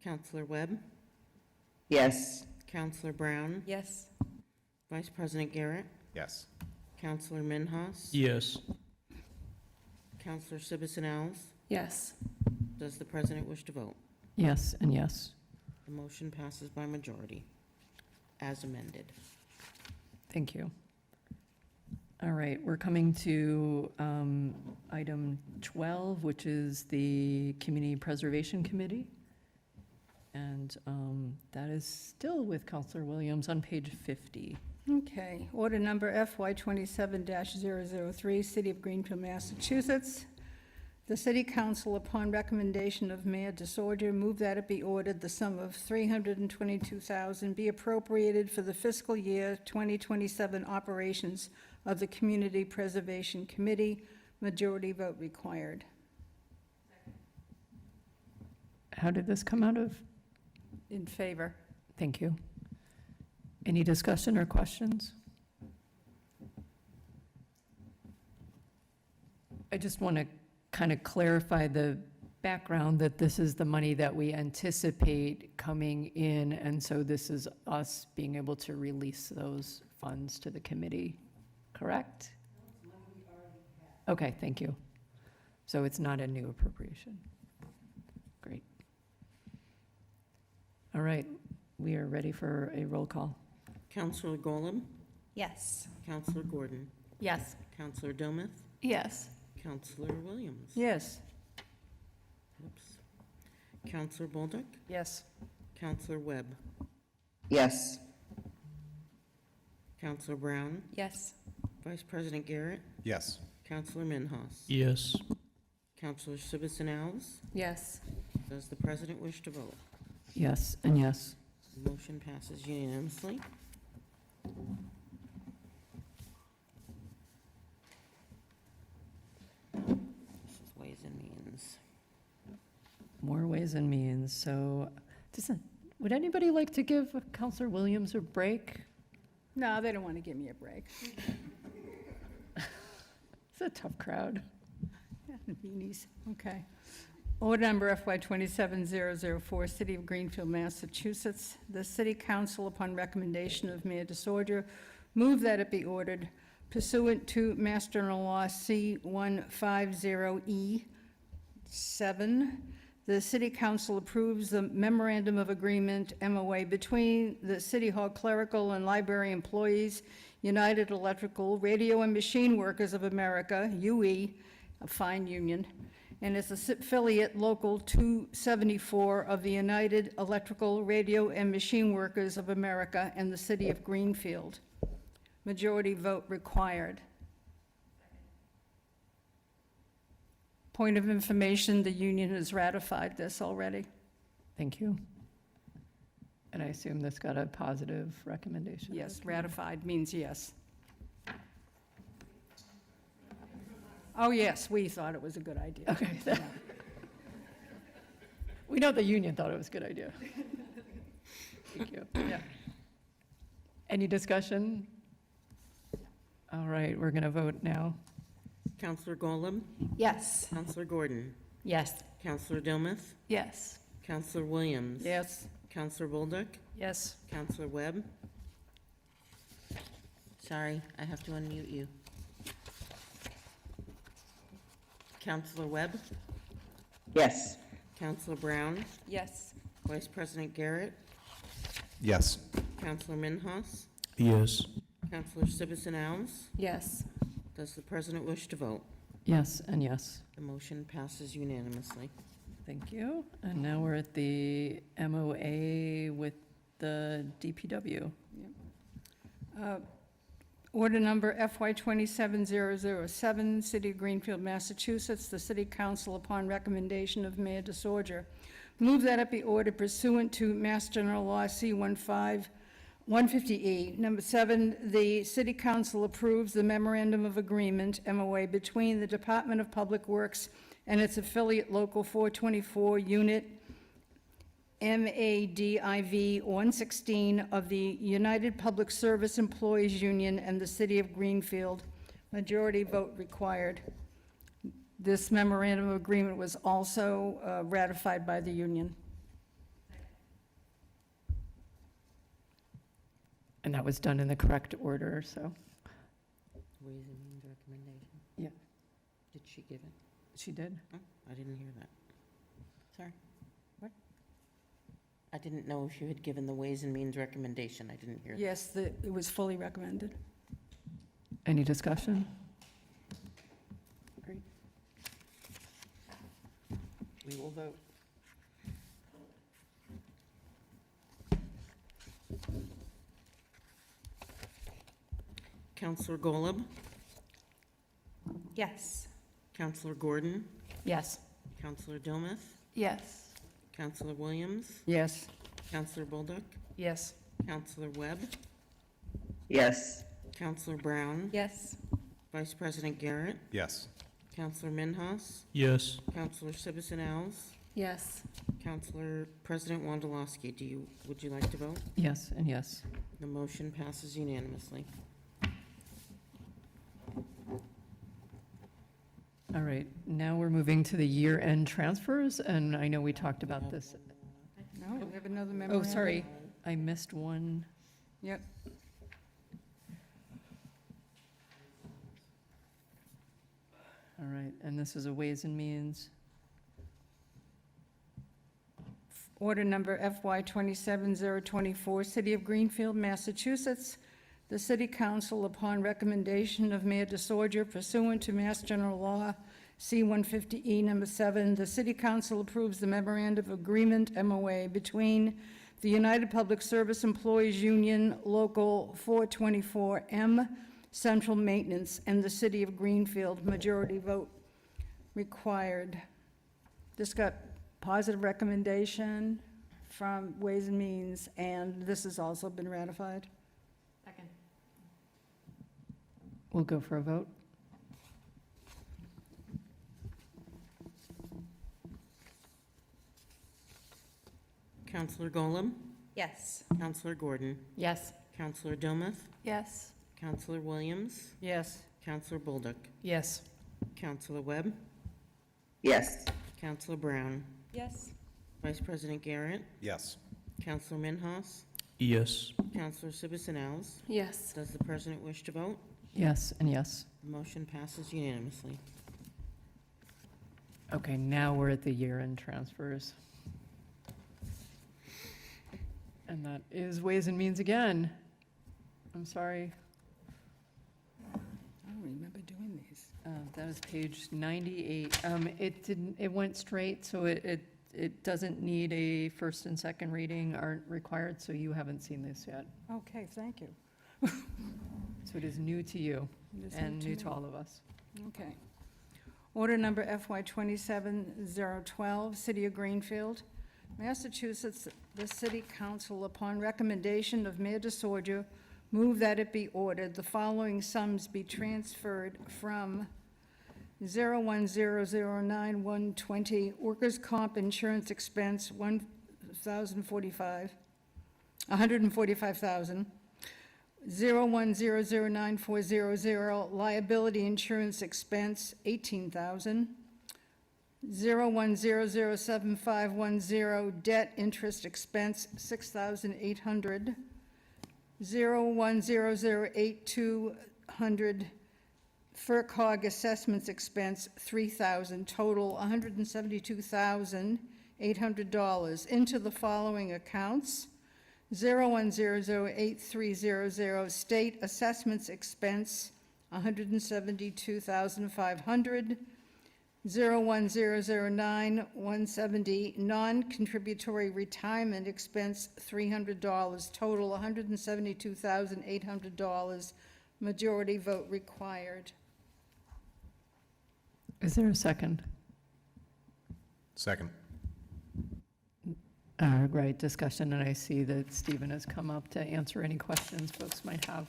Councillor Webb? Yes. Councillor Brown? Yes. Vice President Garrett? Yes. Councillor Minhaus? Yes. Councillor Sibusan-Alves? Yes. Does the president wish to vote? Yes, and yes. The motion passes by majority, as amended. Thank you. All right, we're coming to item 12, which is the Community Preservation Committee. And that is still with Counselor Williams on page 50. Okay, order number FY 27-003, City of Greenfield, Massachusetts. The City Council, upon recommendation of Mayor DeSorger, move that it be ordered the sum of $322,000 be appropriated for the fiscal year 2027 operations of the Community Preservation Committee. Majority vote required. How did this come out of? In favor. Thank you. Any discussion or questions? I just want to kind of clarify the background that this is the money that we anticipate coming in, and so this is us being able to release those funds to the committee, correct? Okay, thank you. So it's not a new appropriation. Great. All right, we are ready for a roll call. Counselor Golub, Yes. Counselor Gordon, Yes. Counselor Dometh, Yes. Counselor Williams. Yes. Oops. Counselor Bolduc, Yes. Counselor Webb, Yes. Counselor Brown, Yes. Vice President Garrett, Yes. Counselor Minhas, Yes. Counselor Citizen Alves. Yes. Does the president wish to vote? Yes, and yes. Motion passes unanimously. This is Ways and Means. More ways and means, so, would anybody like to give Counselor Williams a break? No, they don't want to give me a break. It's a tough crowd. Yeah, the beanies, okay. Order number FY 27004, City of Greenfield, Massachusetts. The City Council, upon recommendation of Mayor DeSorger, move that it be ordered pursuant to Mass General Law C-150E-7. The City Council approves the Memorandum of Agreement, MOA, between the City Hall clerical and library employees, United Electrical, Radio and Machine Workers of America, UE, a fine union, and its affiliate Local 274 of the United Electrical, Radio and Machine Workers of America and the City of Greenfield. Majority vote required. Point of information, the union has ratified this already. Thank you. And I assume this got a positive recommendation? Yes, ratified means yes. Oh, yes, we thought it was a good idea. Okay. We know the union thought it was a good idea. Thank you. Yeah. Any discussion? All right, we're going to vote now. Counselor Golub, Yes. Counselor Gordon, Yes. Counselor Dometh, Yes. Counselor Williams. Yes. Counselor Bolduc, Yes. Counselor Webb. Sorry, I have to unmute you. Counselor Webb, Yes. Counselor Brown, Yes. Vice President Garrett, Yes. Counselor Minhas, Yes. Counselor Citizen Alves. Yes. Does the president wish to vote? Yes, and yes. The motion passes unanimously. Thank you. And now we're at the MOA with the DPW. Order number FY 27007, City of Greenfield, Massachusetts. The City Council, upon recommendation of Mayor DeSorger, move that it be ordered pursuant to Mass General Law C-150E. Number 7, the City Council approves the Memorandum of Agreement, MOA, between the Department of Public Works and its affiliate Local 424 Unit MADIV 116 of the United Public Service Employees Union and the City of Greenfield. Majority vote required. This memorandum of agreement was also ratified by the union. And that was done in the correct order, so, Ways and Means recommendation. yeah, Did she give it? she did. Oh, I didn't hear that. Sorry, what? I didn't know if you had given the Ways and Means recommendation. I didn't hear. Yes, it was fully recommended. Any discussion? Great. We will vote. Counselor Golub, Yes. Counselor Gordon, Yes. Counselor Dilmuth, Yes. Counselor Williams, Yes. Counselor Bolduc, Yes. Counselor Webb, Yes. Counselor Brown, Yes. Vice President Garrett, Yes. Counselor Minhas, Yes. Counselor Sibusan Alves, Yes. Counselor President Wondolowski, would you like to vote? Yes and yes. The motion passes unanimously. All right, now we're moving to the year-end transfers, and I know we talked about this. No, we have another Oh, memorandum. sorry, I missed one. Yep. All right, and this is a Ways and Means. Order number FY 27024, City of Greenfield, Massachusetts. The City Council, upon recommendation of Mayor DeSorger pursuant to Mass General Law C-150E Number 7, the City Council approves the memorandum of agreement, MOA, between the United Public Service Employees Union Local 424M Central Maintenance and the City of Greenfield. Majority vote required. This got positive recommendation from Ways and Means, and this has also been ratified. Second. We'll go for a vote. Counselor Golub, Yes. Counselor Gordon, Yes. Counselor Dilmuth, Yes. Counselor Williams, Yes. Counselor Bolduc, Yes. Counselor Webb, Yes. Counselor Brown, Yes. Vice President Garrett, Yes. Counselor Minhas, Yes. Counselor Sibusan Alves. Yes. Does the president wish to vote? Yes and yes. The motion passes unanimously. Okay, now we're at the year-end transfers. And that is Ways and Means again. I'm sorry, I don't remember doing these. that was page 98. It went straight, so it doesn't need a first and second reading, aren't required, so you haven't seen this yet. Okay, thank you. So it is new to you It is and new me. to all of us. Okay. Order number FY 27012, City of Greenfield, Massachusetts. The City Council, upon recommendation of Mayor DeSorger, move that it be ordered the following sums be transferred from 01009-120 workers' comp insurance expense, $145,000. 01009-400 liability insurance expense, $18,000. 01007-510 debt interest expense, $6,800. 01008-200 FERCog assessments expense, $3,000, total $172,800, into the following accounts: 01008-300 state assessments expense, $172,500. 01009-170 non-contributory retirement expense, $300, total $172,800. Majority vote required. Is there a second? Second. Right, discussion, and I see that Stephen has come up to answer any questions folks might have.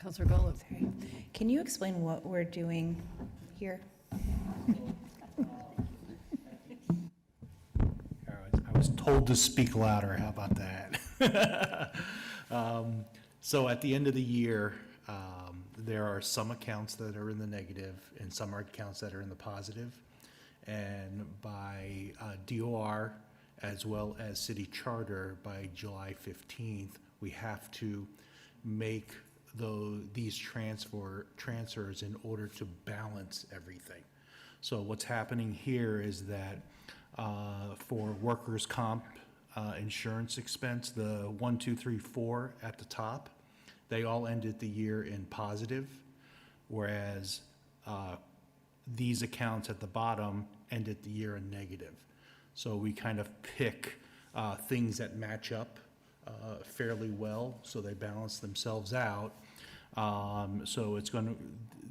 Counselor Golub. Can you explain what we're doing here? I was told to speak louder, how about that? So at the end of the year, there are some accounts that are in the negative and some accounts that are in the positive. And by DOR, as well as city charter, by July 15th, we have to make these transfers in order to balance everything. So what's happening here is that for workers' comp insurance expense, the 1, 2, 3, 4 at the top, they all ended the year in positive, whereas these accounts at the bottom ended the year in negative. So we kind of pick things that match up fairly well, so they balance themselves out. So it's going to,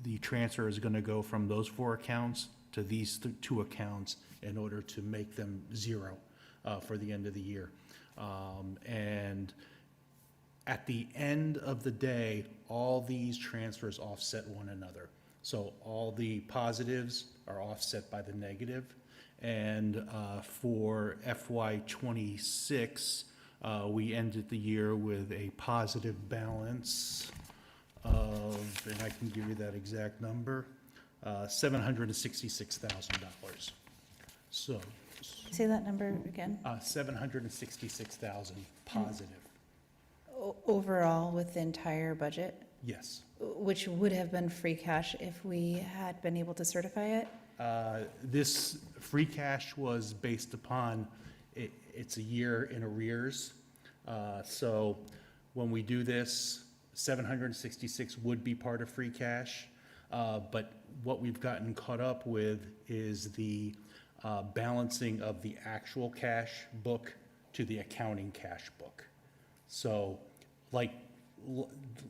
the transfer is going to go from those 4 accounts to these 2 accounts in order to make them zero for the end of the year. And at the end of the day, all these transfers offset one another. So all the positives are offset by the negative. And for FY '26, we ended the year with a positive balance of, and I can give you that exact number, $766,000. So. Say that number again. 766,000 positive. Overall with the entire budget, Yes. which would have been free cash if we had been able to certify it? This free cash was based upon, it's a year in arrears. So when we do this, 766 would be part of free cash. But what we've gotten caught up with is the balancing of the actual cash book to the accounting cash book. So like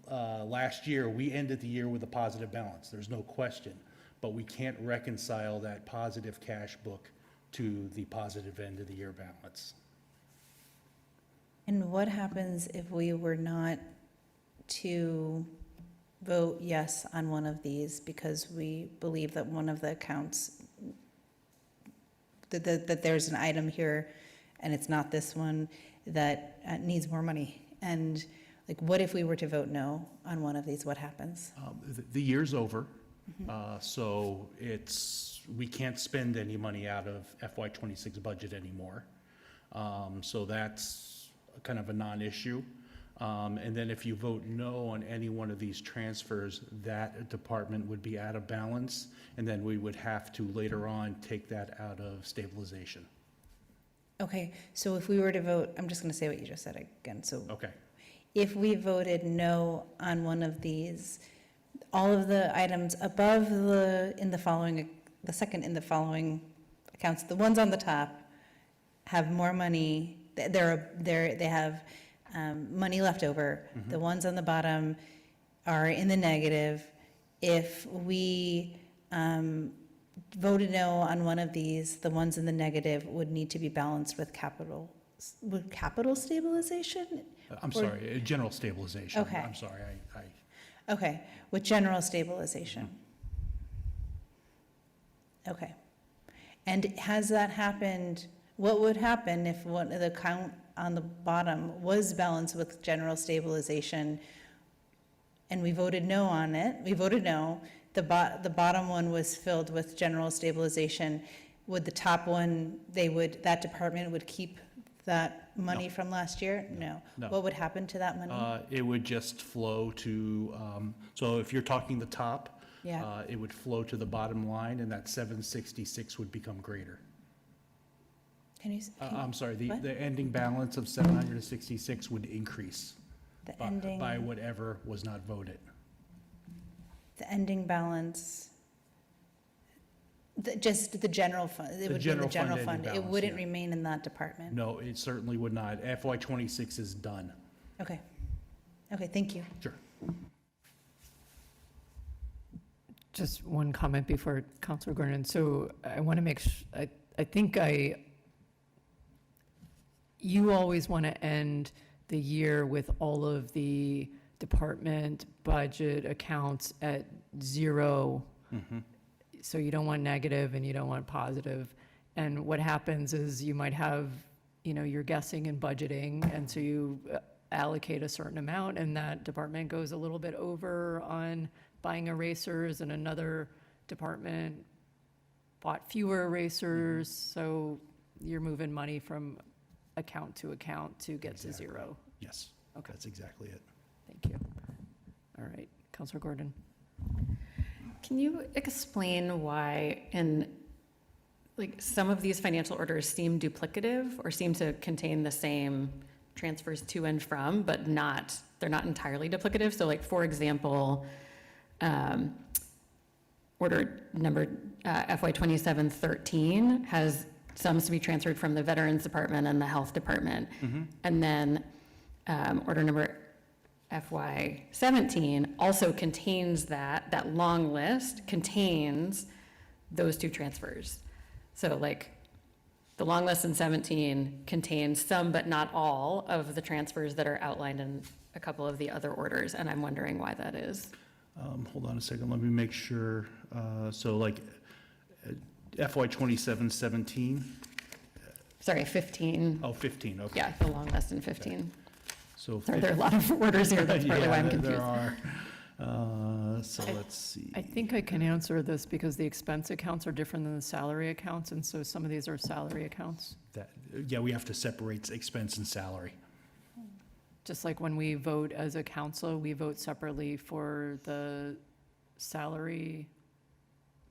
last year, we ended the year with a positive balance. There's no question. But we can't reconcile that positive cash book to the positive end of the year balance. And what happens if we were not to vote yes on one of these because we believe that one of the accounts, that there's an item here and it's not this one that needs more money? And like, what if we were to vote no on one of these? What happens? The year's over. So we can't spend any money out of FY '26 budget anymore. So that's kind of a non-issue. And then if you vote no on any one of these transfers, that department would be out of balance, and then we would have to later on take that out of stabilization. Okay, so if we were to vote, I'm just going to say what you just said again. So Okay. if we voted no on one of these, all of the items above the second in the following accounts, the ones on the top have more money. They have money left over. The ones on the bottom are in the negative. If we voted no on one of these, the ones in the negative would need to be balanced with capital stabilization? I'm sorry, general stabilization. Okay. I'm sorry, Okay, with general stabilization. Okay. And has that happened? What would happen if one of the account on the bottom was balanced with general stabilization and we voted no on it? We voted no. The bottom one was filled with general stabilization. Would the top one, that department would keep that money from last year? No. No. What would happen to that money? it would just flow to, so if you're talking the top, Yeah. it would flow to the bottom line, and that 766 would become greater. Can you? I'm sorry, what? the ending balance of 766 would increase The ending. by whatever was not voted. The ending balance, just the general fund, it would be the general general fund fund. ending It balance, wouldn't yeah. remain in that department. No, it certainly would not. FY '26 is done. Okay. Okay, thank you. Sure. Just one comment before Councilor Gordon. So I want to make, you always want to end the year with all of the department budget accounts at zero. So you don't want negative and you don't want positive. And what happens is you might have, you're guessing and budgeting, and so you allocate a certain amount, and that department goes a little bit over on buying erasers, and another department bought fewer erasers, so you're moving money from account to get to zero. Yes. Okay. That's exactly it. Thank you. All All right, Counselor Gordon. Can you explain why like some of these financial orders seem duplicative or seem to contain the same transfers to and from, but they're not entirely duplicative? So like, for example, order number FY 2713 has sums to be transferred from the Veterans Department and the Health Department. And then order number FY 17 also contains that long list contains those two transfers. So like the long list in 17 contains some but not all of the transfers that are outlined in a couple of the other orders, and I'm wondering why that is. Hold on a second, let me make sure. So like FY 2717, Sorry, 15. oh, 15, okay. Yeah, the long list in 15. So Sorry, there are a lot of orders here, that's partly why I'm Yeah, confused. there are. So let's see. I think I can answer this because the expense accounts are different than the salary accounts, and so some of these are salary accounts. Yeah, we have to separate expense and salary. Just like when we vote as a council, we vote separately for the salary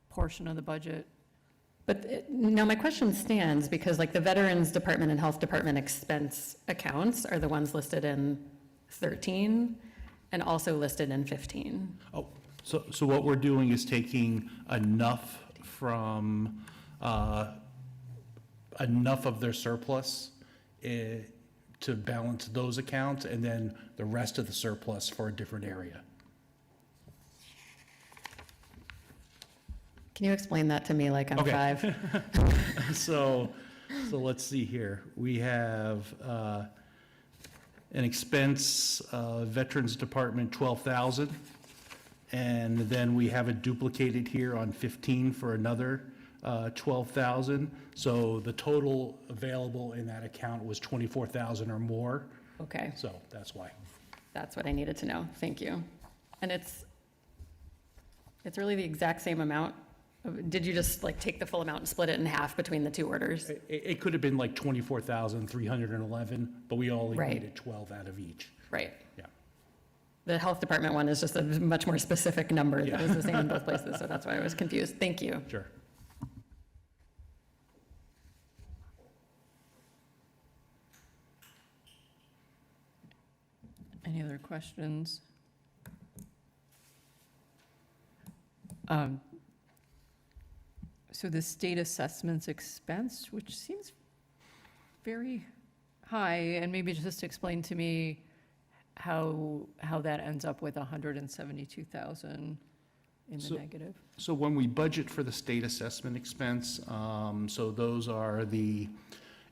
portion of the budget. But now my question stands because like the Veterans Department and Health Department expense accounts are the ones listed in 13 and also listed in 15. Oh, so what we're doing is taking enough from, enough of their surplus to balance those accounts, and then the rest of the surplus for a different area. Can you explain that to me like I'm Okay. 5? So let's see here. We have an expense, Veterans Department, 12,000. And then we have it duplicated here on 15 for another 12,000. So the total available in that account was 24,000 or more. Okay, So that's why. that's what I needed to know. Thank you. And it's really the exact same amount. Did you just like take the full amount and split it in half between the two orders? It could have been like 24,311, but we only Right. needed 12 out of each. Right. Yeah. The Health Department one is just a much more specific number that Yeah. was the same in both places, so that's why I was confused. Thank you. Sure. Any other questions? So the state assessments expense, which seems very high, and maybe just explain to me how that ends up with 172,000 in the So- negative. So when we budget for the state assessment expense, so those are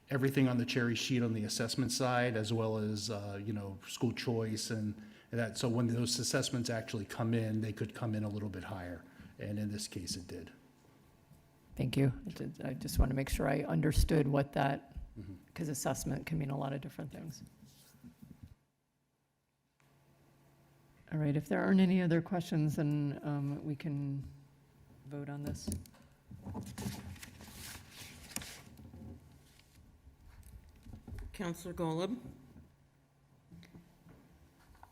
everything on the cherry sheet on the assessment side, as well as, school choice and that. So when those assessments actually come in, they could come in a little bit higher, and in this case, it did. Thank you. I just want to make sure I understood what that, because assessment can mean a lot of different things. All right, if there aren't any other questions, then we can vote on this. Counselor Golub,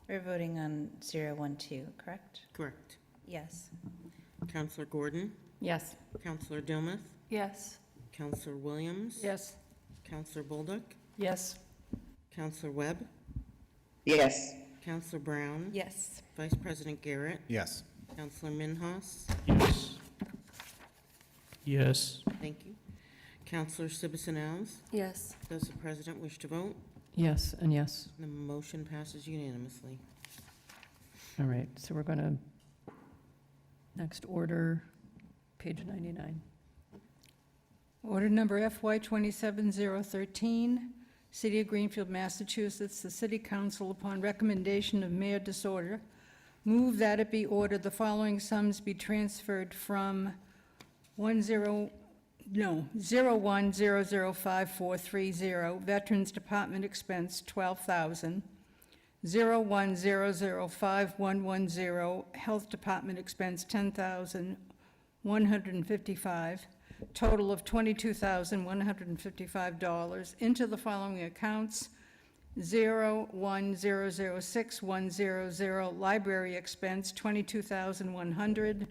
We're voting on 012, correct? correct. Yes. Counselor Gordon, Yes. Counselor Dilmuth, Yes. Counselor Williams. Yes. Counselor Bolduc, Yes. Counselor Webb, Yes. Counselor Brown. Yes. Vice President Garrett, Yes. Counselor Minhas. Yes. Yes. Thank you. Counselor Sibusan Alves, Yes. does the president wish to vote? Yes, and yes. The motion passes unanimously. All right, so we're going to, next order, page 99. Order number FY 27013, City of Greenfield, Massachusetts, the City Council, upon recommendation of Mayor Disorder, move that it be ordered the following sums be transferred from 01005430, Veterans Department expense, 12,000, 01005110, Health Department expense, 10,155, total of $22,155 into the following accounts: 01006-100, library expense, $22,100.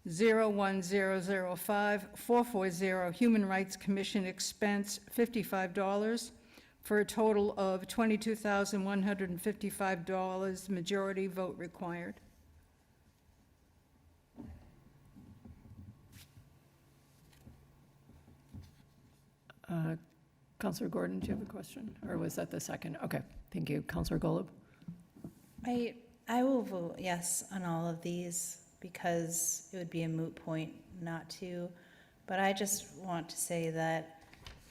01005-440, Human Rights Commission expense, $55, for a total of $22,155, majority vote required. Counselor Gordon, do you have a question? Or was that the second? Okay, thank you. Counselor Golub? I will vote yes on all of these because it would be a moot point not to. But I just want to say that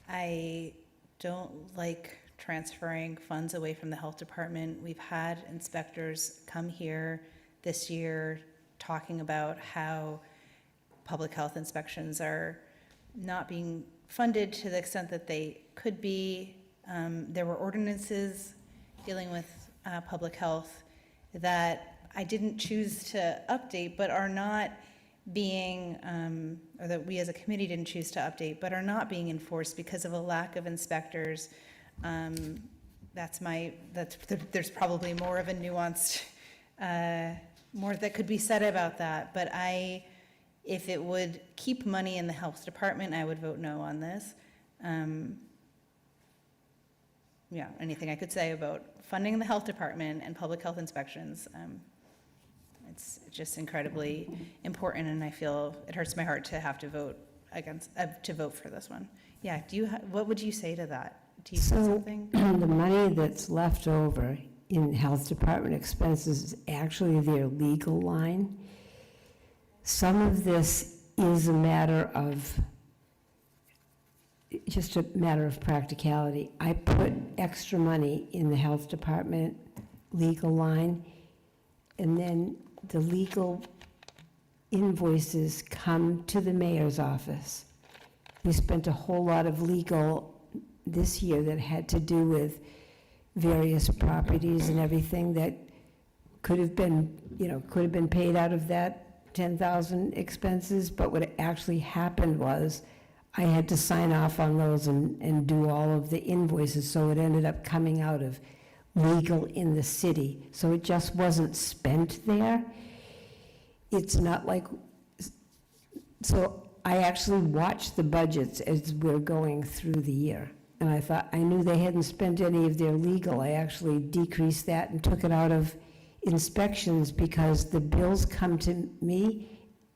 I don't like transferring funds away from the health department. We've had inspectors come here this year talking about how public health inspections are not being funded to the extent that they could be. There were ordinances dealing with public health that I didn't choose to update, but are not being, or that we as a committee didn't choose to update, but are not being enforced because of a lack of inspectors. There's probably more of a nuanced, more that could be said about that, but if it would keep money in the health department, I would vote no on this. Yeah, anything I could say about funding the health department and public health inspections, it's just incredibly important, and I feel it hurts my heart to have to vote to vote for this one. Yeah, what would you say to that? Do you say something? The money that's left over in health department expenses is actually their legal line. Some of this is just a matter of practicality. I put extra money in the health department legal line, and then the legal invoices come to the mayor's office. We spent a whole lot of legal this year that had to do with various properties and everything that could have been paid out of that 10,000 expenses, but what actually happened was I had to sign off on those and do all of the invoices, so it ended up coming out of legal in the city. So it just wasn't spent there. It's not like, so I actually watched the budgets as we're going through the year. And I thought, I knew they hadn't spent any of their legal. I actually decreased that and took it out of inspections because the bills come to me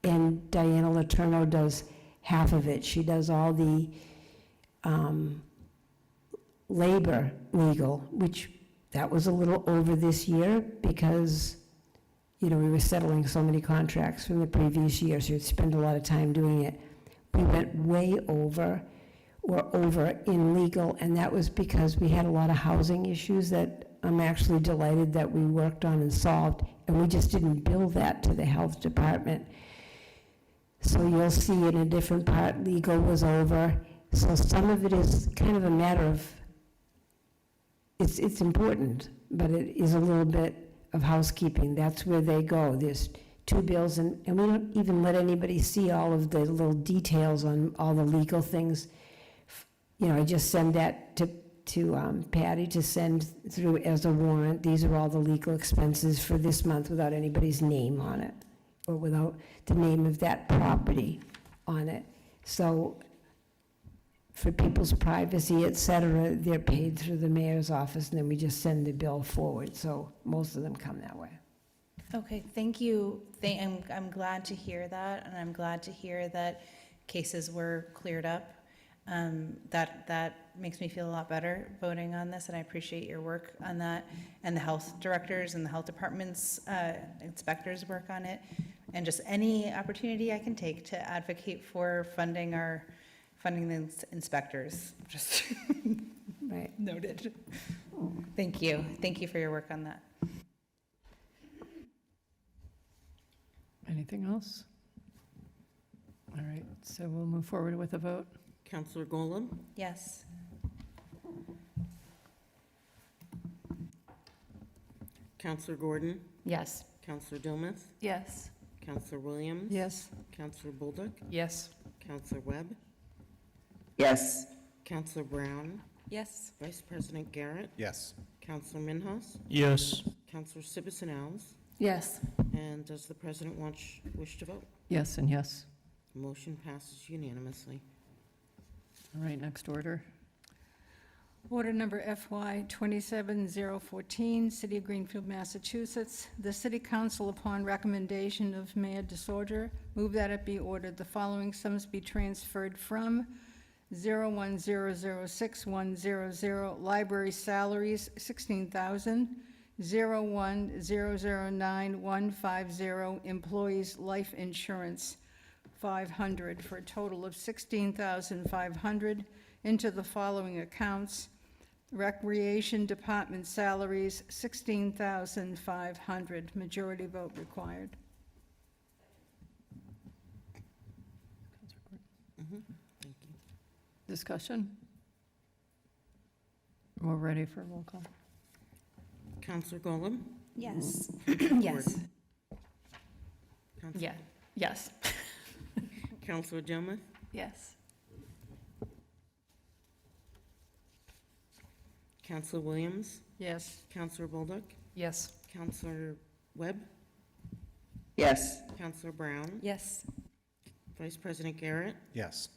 and Diana Letourneau does half of it. She does all the labor legal, which that was a little over this year because, we were settling so many contracts from the previous year, so you'd spend a lot of time doing it. We went way over in legal, and that was because we had a lot of housing issues that I'm actually delighted that we worked on and solved, and we just didn't bill that to the health department. So you'll see in a different part, legal was over. So some of it is kind of a matter of, it's important, but it is a little bit of housekeeping. That's where they go. There's two bills, and we don't even let anybody see all of the little details on all the legal things. I just send that to Patty to send through as a warrant. These are all the legal expenses for this month without anybody's name on it, or without the name of that property on it. So for people's privacy, et cetera, they're paid through the mayor's office, and then we just send the bill forward. So most of them come that way. Okay, thank you. I'm glad to hear that, and I'm glad to hear that cases were cleared up. That makes me feel a lot better voting on this, and I appreciate your work on that, and the health directors and the health department's inspectors' work on it, and just any opportunity I can take to advocate for funding the inspectors. Just right. Noted. Thank you. Thank you for your work on that. Anything else? All right, so we'll move forward with a vote. Counselor Golub? Yes. Counselor Gordon? Yes. Counselor Dilmuth? Yes. Counselor Williams? Yes. Counselor Bolduc? Yes. Counselor Webb? Yes. Counselor Brown? Yes. Vice President Garrett, Yes. Counselor Minhas, Yes. Counselor Sibisanals, Yes. and does the president wish to vote? Yes and yes. Motion passes unanimously. All right, next order. Order number FY 27014, City of Greenfield, Massachusetts. The City Council, upon recommendation of Mayor DeSorger, move that it be ordered the following sums be transferred from 01006100 library salaries, $16,000, 01009150 employees' life insurance, $500, for a total of $16,500 into the following accounts: Recreation Department salaries, $16,500. Majority vote required. Thank you. Discussion? We're ready for roll call. Counselor Golem? Yes. Yes. Yeah, yes. Counselor Dilmuth? Yes. Counselor Williams? Yes. Counselor Bolduc? Yes. Counselor Webb? Yes. Counselor Brown? Yes. Vice President Garrett? Yes.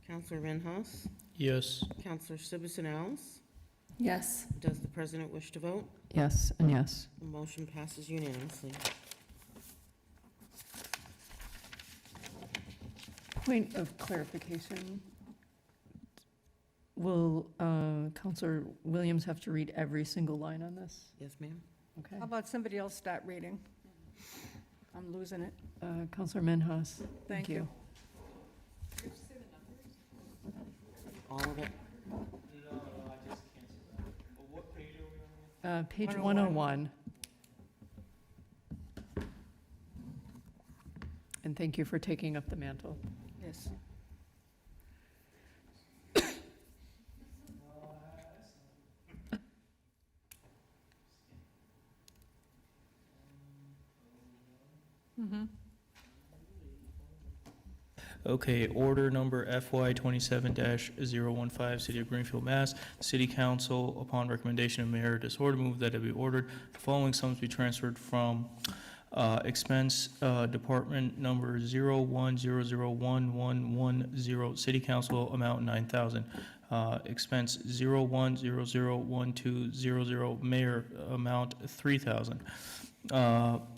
Counselor Minhas? Yes. Counselor Sibisanals? Yes. Does the president wish to vote? Yes and yes. The motion passes unanimously. Point of clarification. Will Counselor Williams have to read every single line on this? Yes, ma'am. Okay. How about somebody else start reading? I'm losing it. Counselor Minhas? Thank you. All of it? Page 101. And thank you for taking up the mantle. Yes. Okay, order number FY 27-015, City of Greenfield, Mass. City Council, upon recommendation of Mayor DeSorder, move that it be ordered the following sums be transferred from expense department number 01001110, City Council, amount 9,000. Expense 01001200, Mayor, amount 3,000.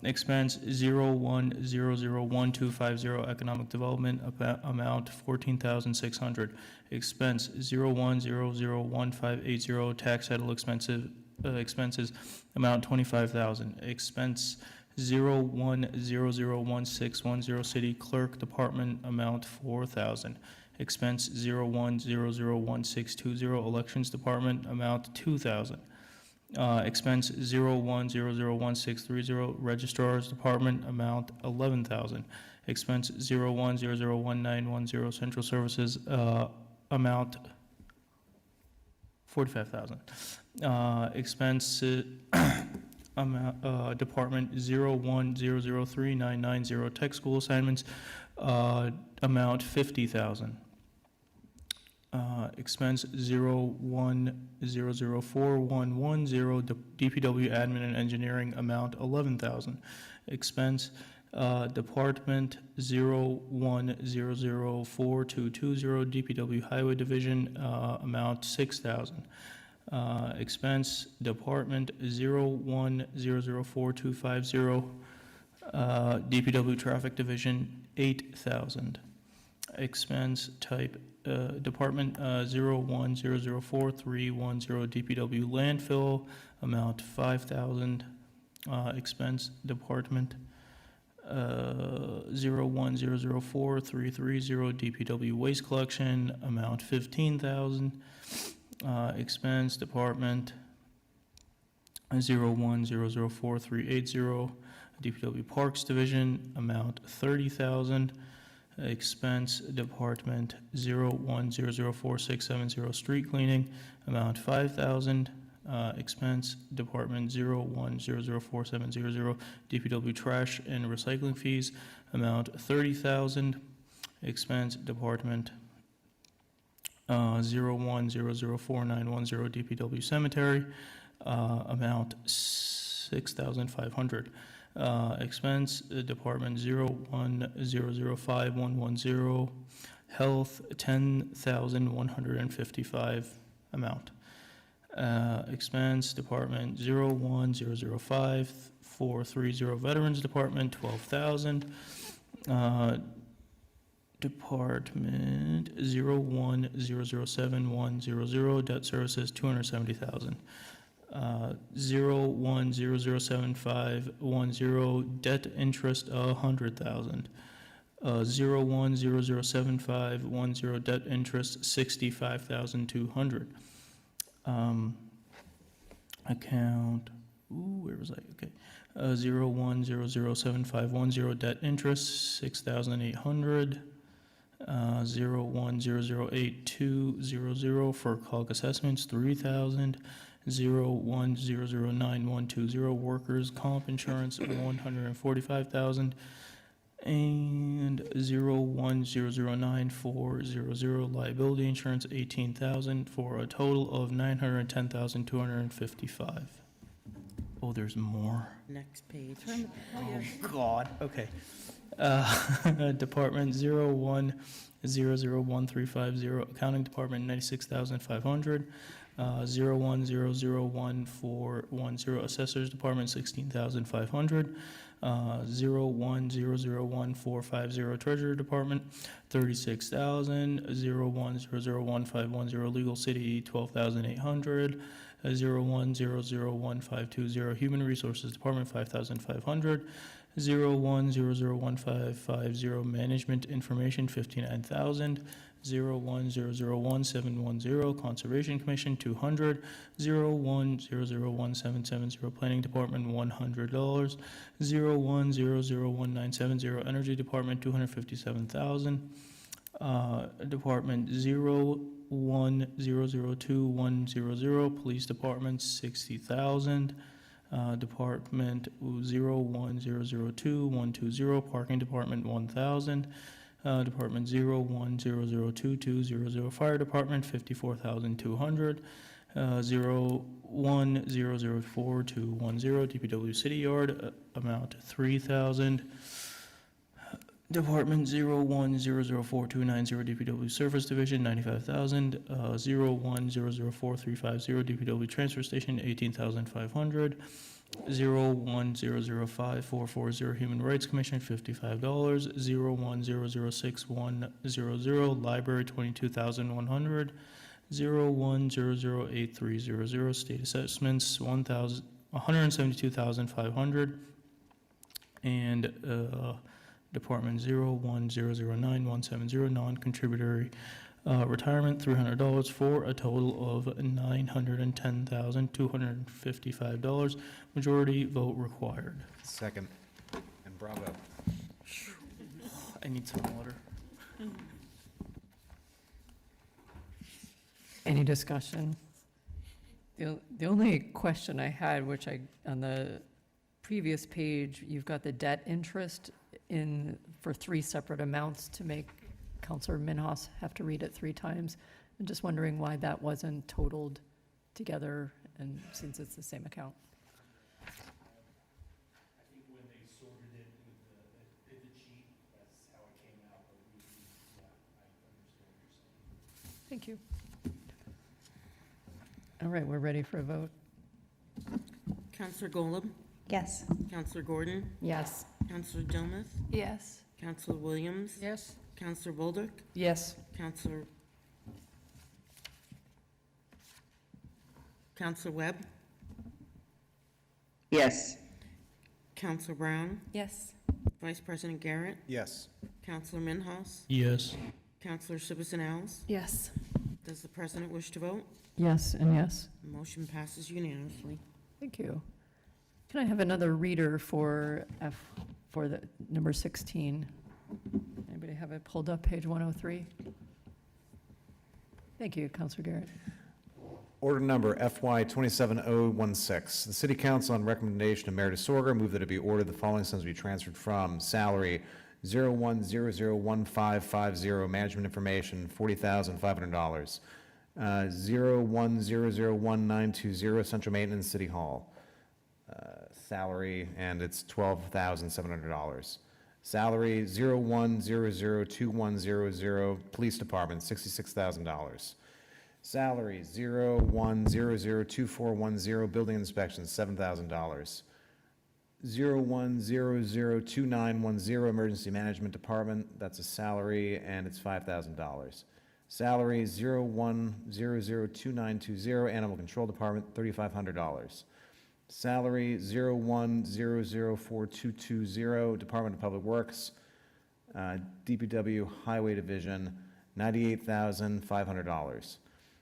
Expense 01001250, Economic Development, amount 14,600. Expense 01001580, Tax Title expenses, amount 25,000. Expense 01001610, City Clerk Department, amount 4,000. Expense 01001620, Elections Department, amount 2,000. Expense 01001630, Registrar's Department, amount 11,000. Expense 01001910, Central Services, amount 45,000. Expense Department 01003990, Tech School Assignments, amount 50,000. Expense 01004110, DPW Admin and Engineering, amount 11,000. Expense Department 01004220, DPW Highway Division, amount 6,000. Expense Department 01004250, DPW Traffic Division, 8,000. Expense type Department 01004310, DPW Landfill, amount 5,000. Expense Department 01004330, DPW Waste Collection, amount 15,000. Expense Department 01004380, DPW Parks Division, amount 30,000. Expense Department 01004670, Street Cleaning, amount 5,000. Expense Department 01004700, DPW Trash and Recycling Fees, amount 30,000. Expense Department 01004910 DPW Cemetery, amount 6,500. Expense Department 01005110, Health 10,155 amount. Expense Department 01005430, Veterans Department 12,000. Department 01007100, Debt Services 270,000. 01007510, Debt Interest 100,000. 01007510, Debt Interest 65,200. Account, where was I? Okay. 01007510, Debt Interest 6,800. 01008200 for COG assessments 3,000. 01009120 workers comp insurance 145,000, and 01009400 liability insurance 18,000, for a total of 910,255. Oh, there's more. Next page. Oh, God, okay. Department 01001350, Accounting Department 96,500. 01001410, Assessors Department 16,500. 01001450, Treasurer Department 36,000. 01001510, Legal City 12,800. 01001520, Human Resources Department 5,500. 01001550, Management Information 59,000. 01001710, Conservation Commission 200. 01001770, Planning Department $100. 01001970, Energy Department 257,000. Department 01002100, Police Department 60,000. Department 01002120, Parking Department 1,000. Department 01002200, Fire Department 54,200. 01004210, DPW City Yard, amount 3,000. Department 01004290, DPW Service Division 95,000. 01004350, DPW Transfer Station 18,500. 01005440, Human Rights Commission $55. 01006100, Library 22,100. 01008300, State Assessments 172,500. And Department 01009170, Non-Contributory Retirement $300, for a total of $910,255. Majority vote required. Second, and bravo. I need some water. Any discussion? The only question I had, which on the previous page, you've got the debt interest in, for 3 separate amounts to make Counselor Minhas have to read it 3 times. I'm just wondering why that wasn't totaled together, and since it's the same account. I think when they sorted it with the cheat, that's how it came out, but I understand what you're saying. Thank you. All right, we're ready for a vote. Counselor Golub, Yes. Counselor Gordon, Yes. Counselor Dilmuth, Yes. Counselor Williams, Yes? Counselor Bolduc, Yes. Counselor Webb, Yes. Counselor Brown, Yes. Vice President Garrett, Yes. Counselor Minhas, Yes. Counselor Shiverson Els. Yes. Does the president wish to vote? Yes and yes. Motion passes unanimously. Thank you. Can I have another reader for for the number 16? Anybody have it pulled up, page 103? Thank you, Counselor Garrett. Order number FY 27016. The City Council, on recommendation of Mayor DeSorger, move that it be ordered the following sums be transferred from salary 01001550, management information, $40,500. 01001920, central maintenance, city hall. Salary, and it's $12,700. Salary 01002100, police department, $66,000. Salary 01002410, building inspection, $7,000. 01002910, emergency management department, that's a salary, and it's $5,000. Salary 01002920, animal control department, $3,500. Salary 01004220, Department of Public Works, DPW Highway Division, $98,500.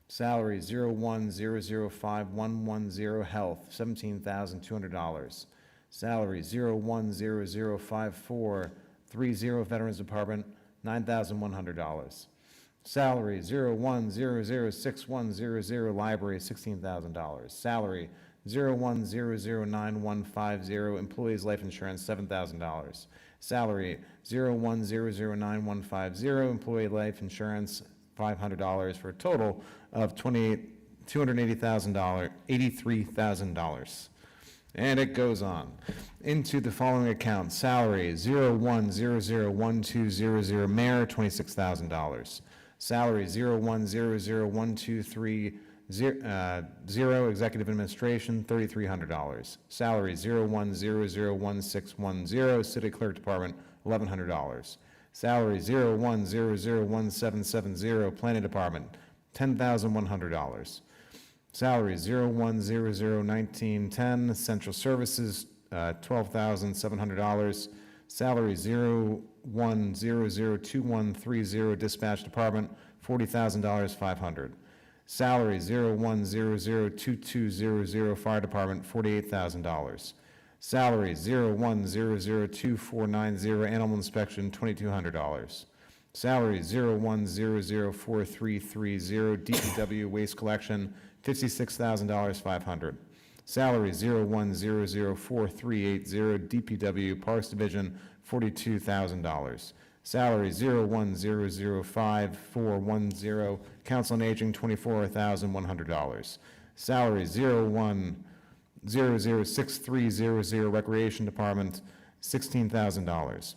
Salary 01005110, Health, $17,200. Salary 01005430, Veterans Department, $9,100. Salary 01006100, Library, $16,000. Salary 01009150, Employees Life Insurance, $7,000. Salary 01009150, Employee Life Insurance, $500, for a total of $83,000. And it goes on into the following accounts. Salary 01001200, Mayor, $26,000. Salary 01001230, Executive Administration, $3,300. Salary 01001610, City Clerk Department, $1,100. Salary 01001770, Planning Department, $10,100. Salary 01001910, Central Services, $12,700. Salary 01002130, Dispatch Department, $40,000, $500. Salary 01002200, Fire Department, $48,000. Salary 01002490, Animal Inspection, $2,200. Salary 01004330, DPW Waste Collection, $56,000, $500. Salary 01004380, DPW Parks Division, $42,000. Salary 01005410, Council on Aging, $24,100. Salary 01006300, Recreation Department, $16,000.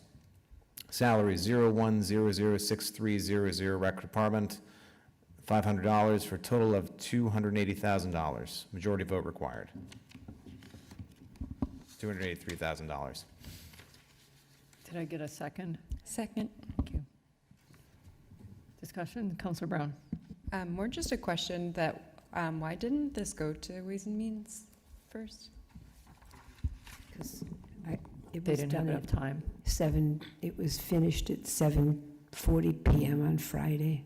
Salary 01006300, Rec Department, $500, for a total of $280,000. Majority vote required. $283,000. Did I get a second? Second. Thank you. Discussion, Councilor Brown. More just a question that, why didn't this go to Ways and Means first? Because it They was didn't have done enough at time. 7, it was finished at 7:40 PM on Friday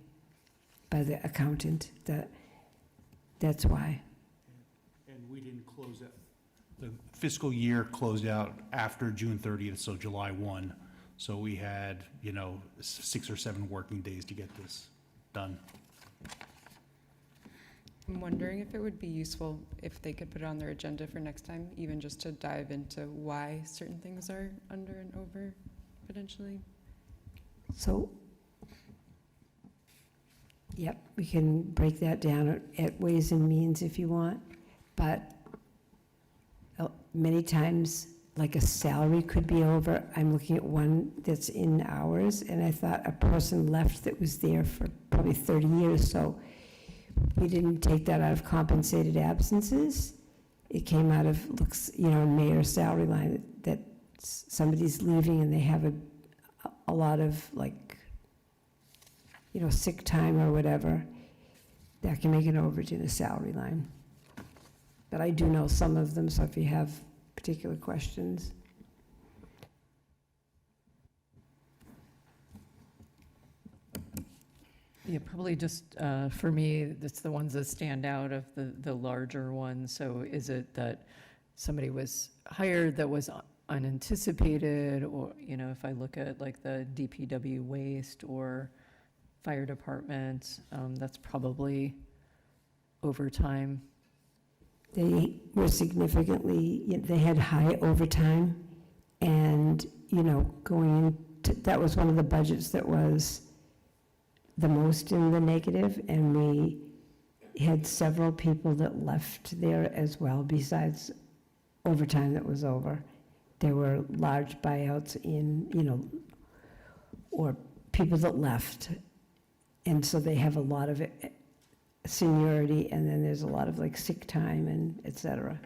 by the accountant. That's why. And we didn't close it. The fiscal year closed out after June 30th, so July 1. So we had, 6 or 7 working days to get this done. I'm wondering if it would be useful if they could put it on their agenda for next time, even just to dive into why certain things are under and over potentially. So, yep, we can break that down at Ways and Means if you want, but many times, like a salary could be over. I'm looking at one that's in hours, and I thought a person left that was there for probably 30 years, so we didn't take that out of compensated absences. It came out of, mayor's salary line, that somebody's leaving and they have a lot of, sick time or whatever. That can make an overage in the salary line. But I do know some of them, so if you have particular questions. Yeah, probably just, for me, it's the ones that stand out of the larger ones. So is it that somebody was hired that was unanticipated? Or, if I look at like the DPW waste or fire department, that's probably overtime. They were significantly, they had high overtime, and, going that was one of the budgets that was the most in the negative, and we had several people that left there as well, besides overtime that was over. There were large buyouts in, or people that left. And so they have a lot of seniority, and then there's a lot of like sick time and et cetera.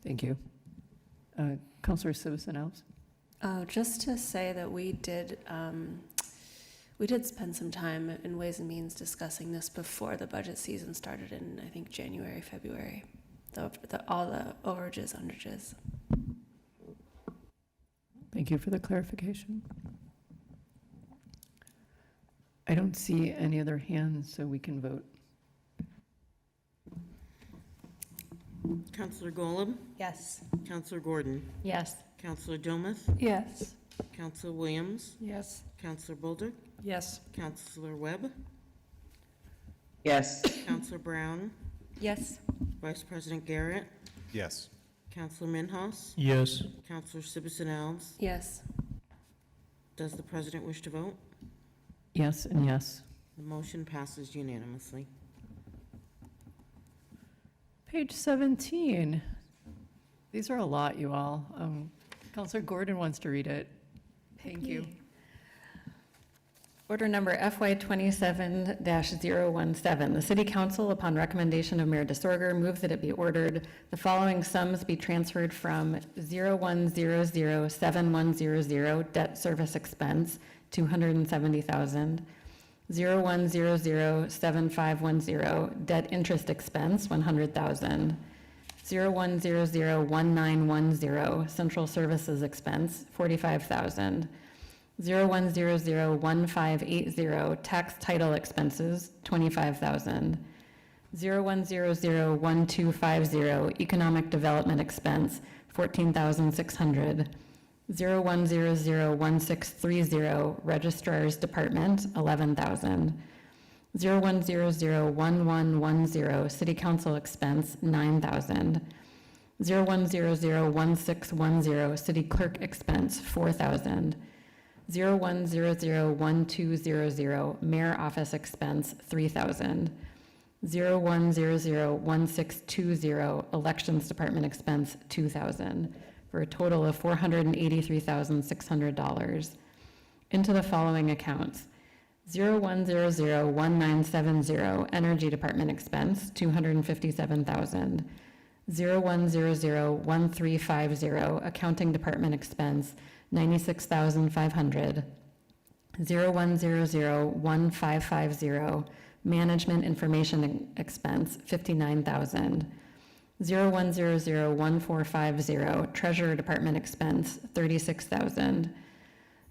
Thank you. Counselor Citizen Alves? Just to say that we did spend some time in Ways and Means discussing this before the budget season started in, I think, January, February. All the overages, underages. Thank you for the clarification. I don't see any other hands, so we can vote. Counselor Golub, Yes. Counselor Gordon, Yes. Counselor Dometh, Yes. Counselor Williams, Yes. Counselor Boulder, Yes. Counselor Webb, Yes. Counselor Brown, Yes. Vice President Garrett, Yes. Counselor Minhaus, Yes. Counselor Sibusan Alves. Yes. Does the president wish to vote? Yes and yes. The motion passes unanimously. Page 17. These are a lot, you all. Counselor Gordon wants to read it. Thank you. Order number FY 27-017. The City Council, upon recommendation of Mayor DeSorger, moves that it be ordered the following sums be transferred from 01007100 debt service expense, $270,000, 01007510 debt interest expense, $100,000, 01001910 central services expense, $45,000, 01001580 tax title expenses, $25,000, 01001250 economic development expense, $14,600, 01001630 registrar's department, $11,000, 01001110 city council expense, $9,000, 01001610 city clerk expense, $4,000, 01001200 mayor office expense, $3,000, 01001620 elections department expense, $2,000, for a total of $483,600 into the following accounts: 01001970 energy department expense, $257,000, 01001350 accounting department expense, $96,500, 01001550 management information expense, $59,000, 01001450 treasurer department expense, $36,000,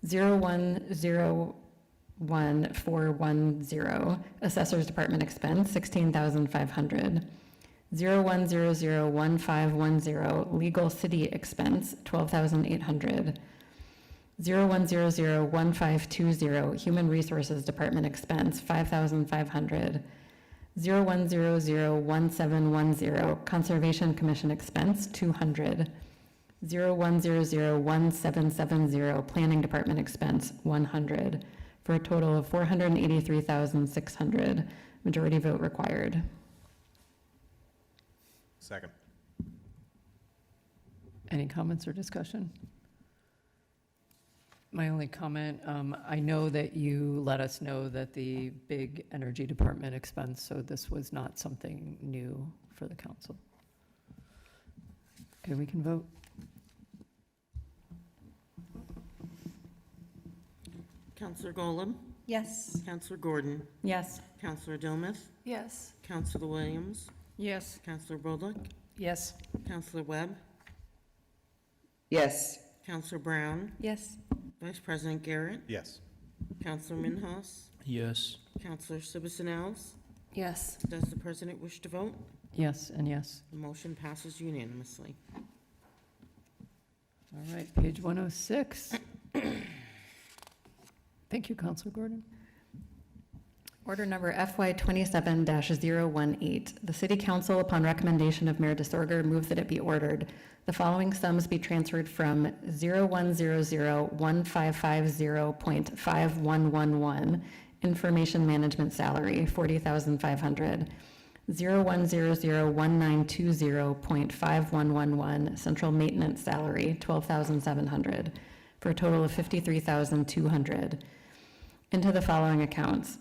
01011410 assessors department expense, $16,500, 01001510 legal city expense, $12,800, 01001520 human resources department expense, $5,500, 01001710 conservation commission expense, $200, 01001770 planning department expense, $100, for a total of $483,600. Majority vote required. Second. Any comments or discussion? My only comment, I know that you let us know that the big energy department expense, so this was not something new for the council. Okay, we can vote. Counselor Golub, Yes. Counselor Gordon, Yes. Counselor Dometh, Yes. Counselor Williams, Yes. Counselor Bullock, Yes. Counselor Webb, Yes. Counselor Brown, Yes. Vice President Garrett, Yes. Counselor Minhaus, Yes. Counselor Sibusan Alves. Yes. Does the president wish to vote? Yes and yes. The motion passes unanimously. All right, page 106. Thank you, Councilor Gordon. Order number FY 27-018. The City Council, upon recommendation of Mayor DeSorger, move that it be ordered. The following sums be transferred from 0100-1550.5111, Information Management Salary, $40,500. 0100-1920.5111, Central Maintenance Salary, $12,700, for a total of $53,200. Into the following accounts: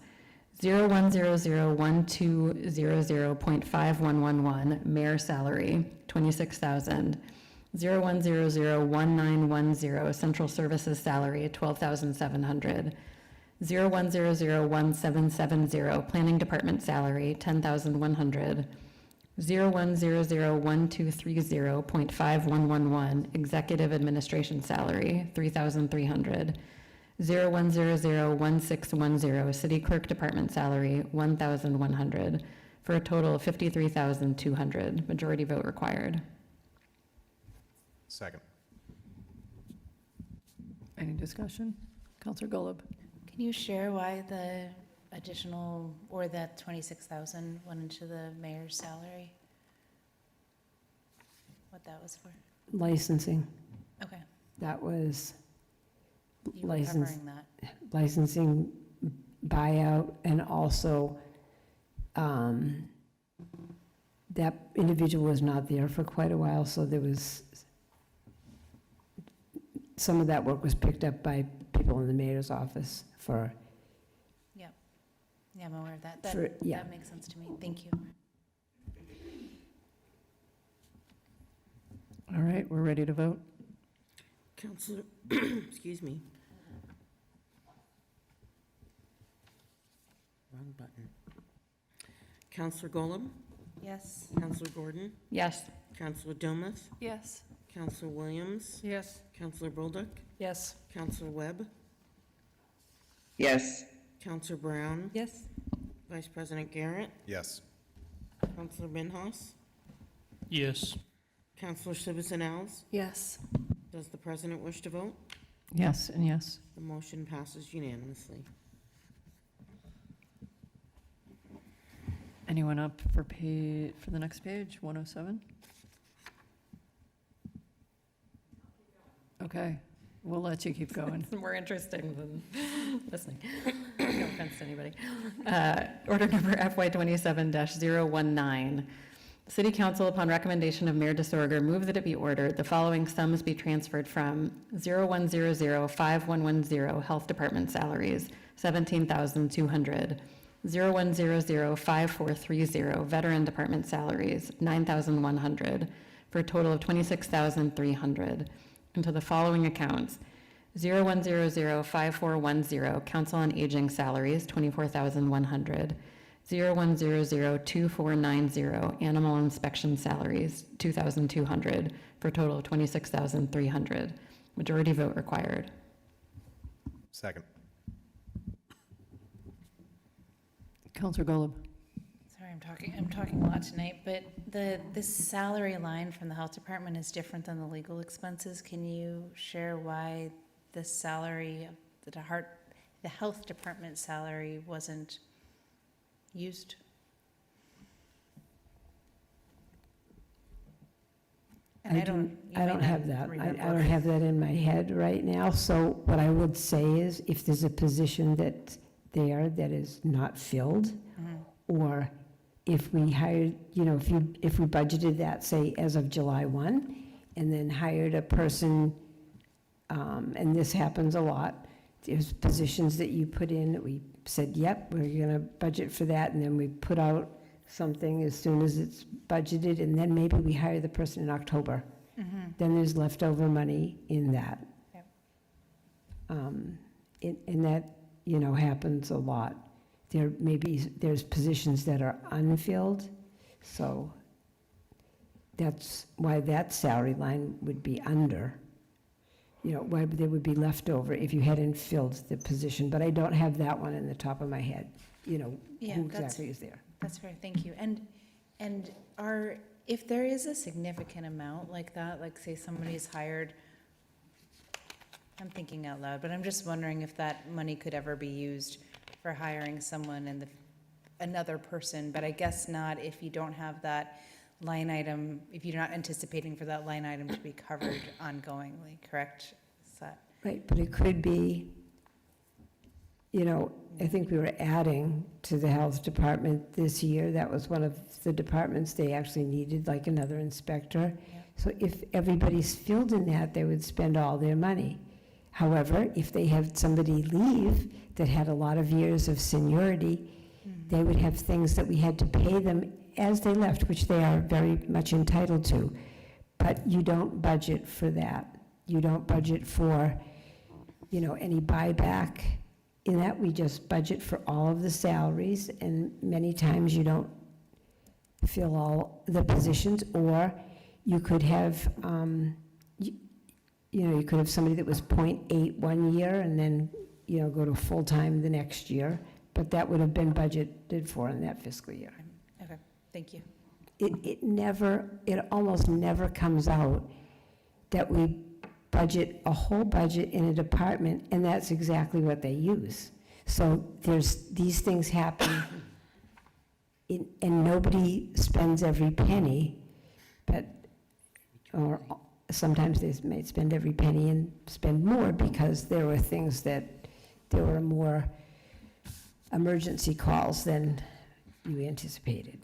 0100-1200.5111, Mayor Salary, $26,000. 0100-1910, Central Services Salary, $12,700. 0100-1770, Planning Department Salary, $10,100. 0100-1230.5111, Executive Administration Salary, $3,300. 0100-1610, City Clerk Department Salary, $1,100, for a total of $53,200. Majority vote required. Second. Any discussion? Counselor Golub? Can you share why the additional, or that 26,000 went into the mayor's salary? What that was for? Licensing. Okay. That was You were covering that. licensing buyout, and also that individual was not there for quite a while, so there was, some of that work was picked up by people in the mayor's office for. Yeah, I'm aware of that. Yeah. That makes sense to me. Thank you. All right, we're ready to vote. Counselor, excuse me. Wrong button. Counselor Golub? Yes. Counselor Gordon? Yes. Counselor Domas? Yes. Counselor Williams? Yes. Counselor Bolduc? Yes. Counselor Webb? Yes. Counselor Brown? Yes. Vice President Garrett? Yes. Counselor Binhouse? Yes. Counselor Citizen Els? Yes. Does the president wish to vote? Yes and yes. The motion passes unanimously. Anyone up for the next page, 107? Okay, we'll let you keep going. More interesting than listening. No offense to anybody. Order number FY 27-019. City Council, upon recommendation of Mayor DeSorger, move that it be ordered the following sums be transferred from 0100-5110, Health Department Salaries, $17,200. 0100-5430, Veteran Department Salaries, $9,100, for a total of $26,300. Into the following accounts: 0100-5410, Council on Aging Salaries, $24,100. 0100-2490, Animal Inspection Salaries, $2,200, for a total of $26,300. Majority vote required. Second. Counselor Golub? Sorry, I'm talking a lot tonight, but this salary line from the health department is different than the legal expenses. Can you share why the salary, the health department salary wasn't used? And I don't have that. I don't have that in my head right now. So what I would say is, if there's a position that is not filled, or if we hired, if we budgeted that, say, as of July 1, and then hired a person, and this happens a lot, there's positions that you put in that we said, yep, we're going to budget for that, and then we put out something as soon as it's budgeted, and then maybe we hire the person in October. Then there's leftover money in that. Yep. And that, happens a lot. There's positions that are unfilled, so that's why that salary line would be under. Why there would be leftover if you hadn't filled the position, but I don't have that one in the top of my head, who exactly is there. That's fair, thank you. And if there is a significant amount like that, like say somebody's hired, I'm thinking out loud, but I'm just wondering if that money could ever be used for hiring someone and another person, but I guess not if you don't have that line item, if you're not anticipating for that line item to be covered ongoingly, correct? Is that? Right, but it could be, I think we were adding to the health department this year. That was one of the departments they actually needed, like another inspector. Yeah. So if everybody's filled in that, they would spend all their money. However, if they had somebody leave that had a lot of years of seniority, they would have things that we had to pay them as they left, which they are very much entitled to. But you don't budget for that. You don't budget for, any buyback. In that, we just budget for all of the salaries, and many times you don't fill all the positions, or you could have, you could have somebody that was 0.8 one year and then, go to full-time the next year, but that would have been budgeted for in that fiscal year. Okay, thank you. It almost never comes out that we budget a whole budget in a department, and that's exactly what they use. So these things happen, and nobody spends every penny, or sometimes they may spend every penny and spend more because there were things there were more emergency calls than you anticipated.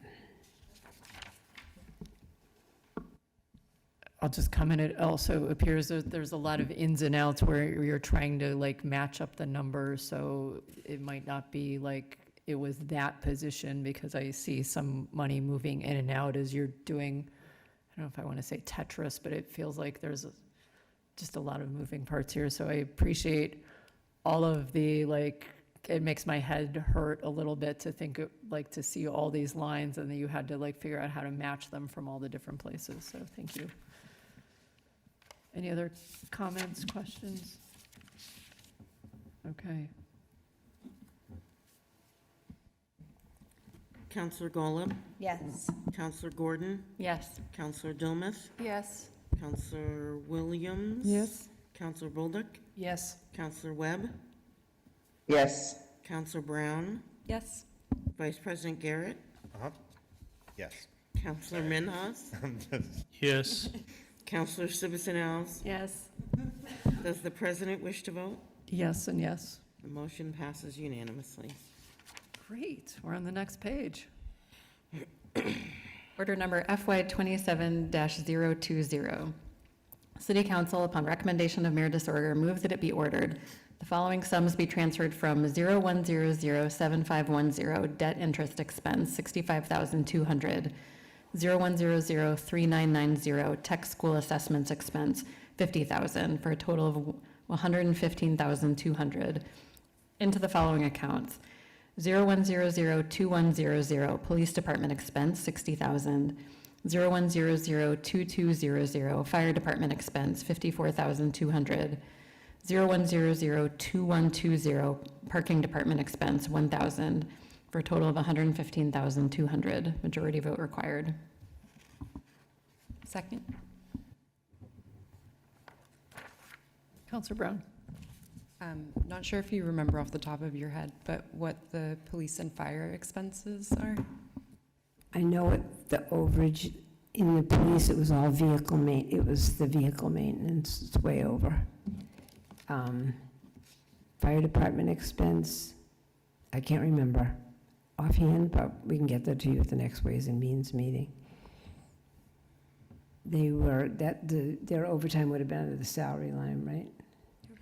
I'll just comment, it also appears that there's a lot of ins and outs where you're trying to match up the numbers, so it might not be like it was that position, because I see some money moving in and out as you're doing, I don't know if I want to say Tetris, but it feels like there's just a lot of moving parts here, so I appreciate all of the, it makes my head hurt a little bit to think, to see all these lines, and then you had to figure out how to match them from all the different places, so thank you. Any other comments, questions? Okay. Counselor Golub, Yes. Counselor Gordon, Yes. Counselor Dilmuth, Yes. Counselor Williams. Yes. Counselor Bolduc, Yes. Counselor Webb, Yes. Counselor Brown, Yes. Vice President Garrett, Yes. Counselor Minhas, Yes. Counselor Cibicin-Alves. Yes. Does the president wish to vote? Yes and yes. The motion passes unanimously. Great, we're on the next page. Order number FY 27-020. City Council, upon recommendation of Mayor Disorder, move that it be ordered the following sums be transferred from 01007510 debt interest expense, $65,200, 01003990 tech school assessments expense, $50,000, for a total of $115,200, into the following accounts: 01002100 police department expense, $60,000, 01002200 fire department expense, $54,200, 01002120 parking department expense, $1,000, for a total of $115,200. Majority vote required. Second? Counselor Brown. Not sure if you remember off the top of your head, but what the police and fire expenses are? I know the overage in the police, it was all it was the vehicle maintenance, it's way over. Fire department expense, I can't remember offhand, but we can get that to you at the next Ways and Means meeting. Their overtime would have been under the salary line, right?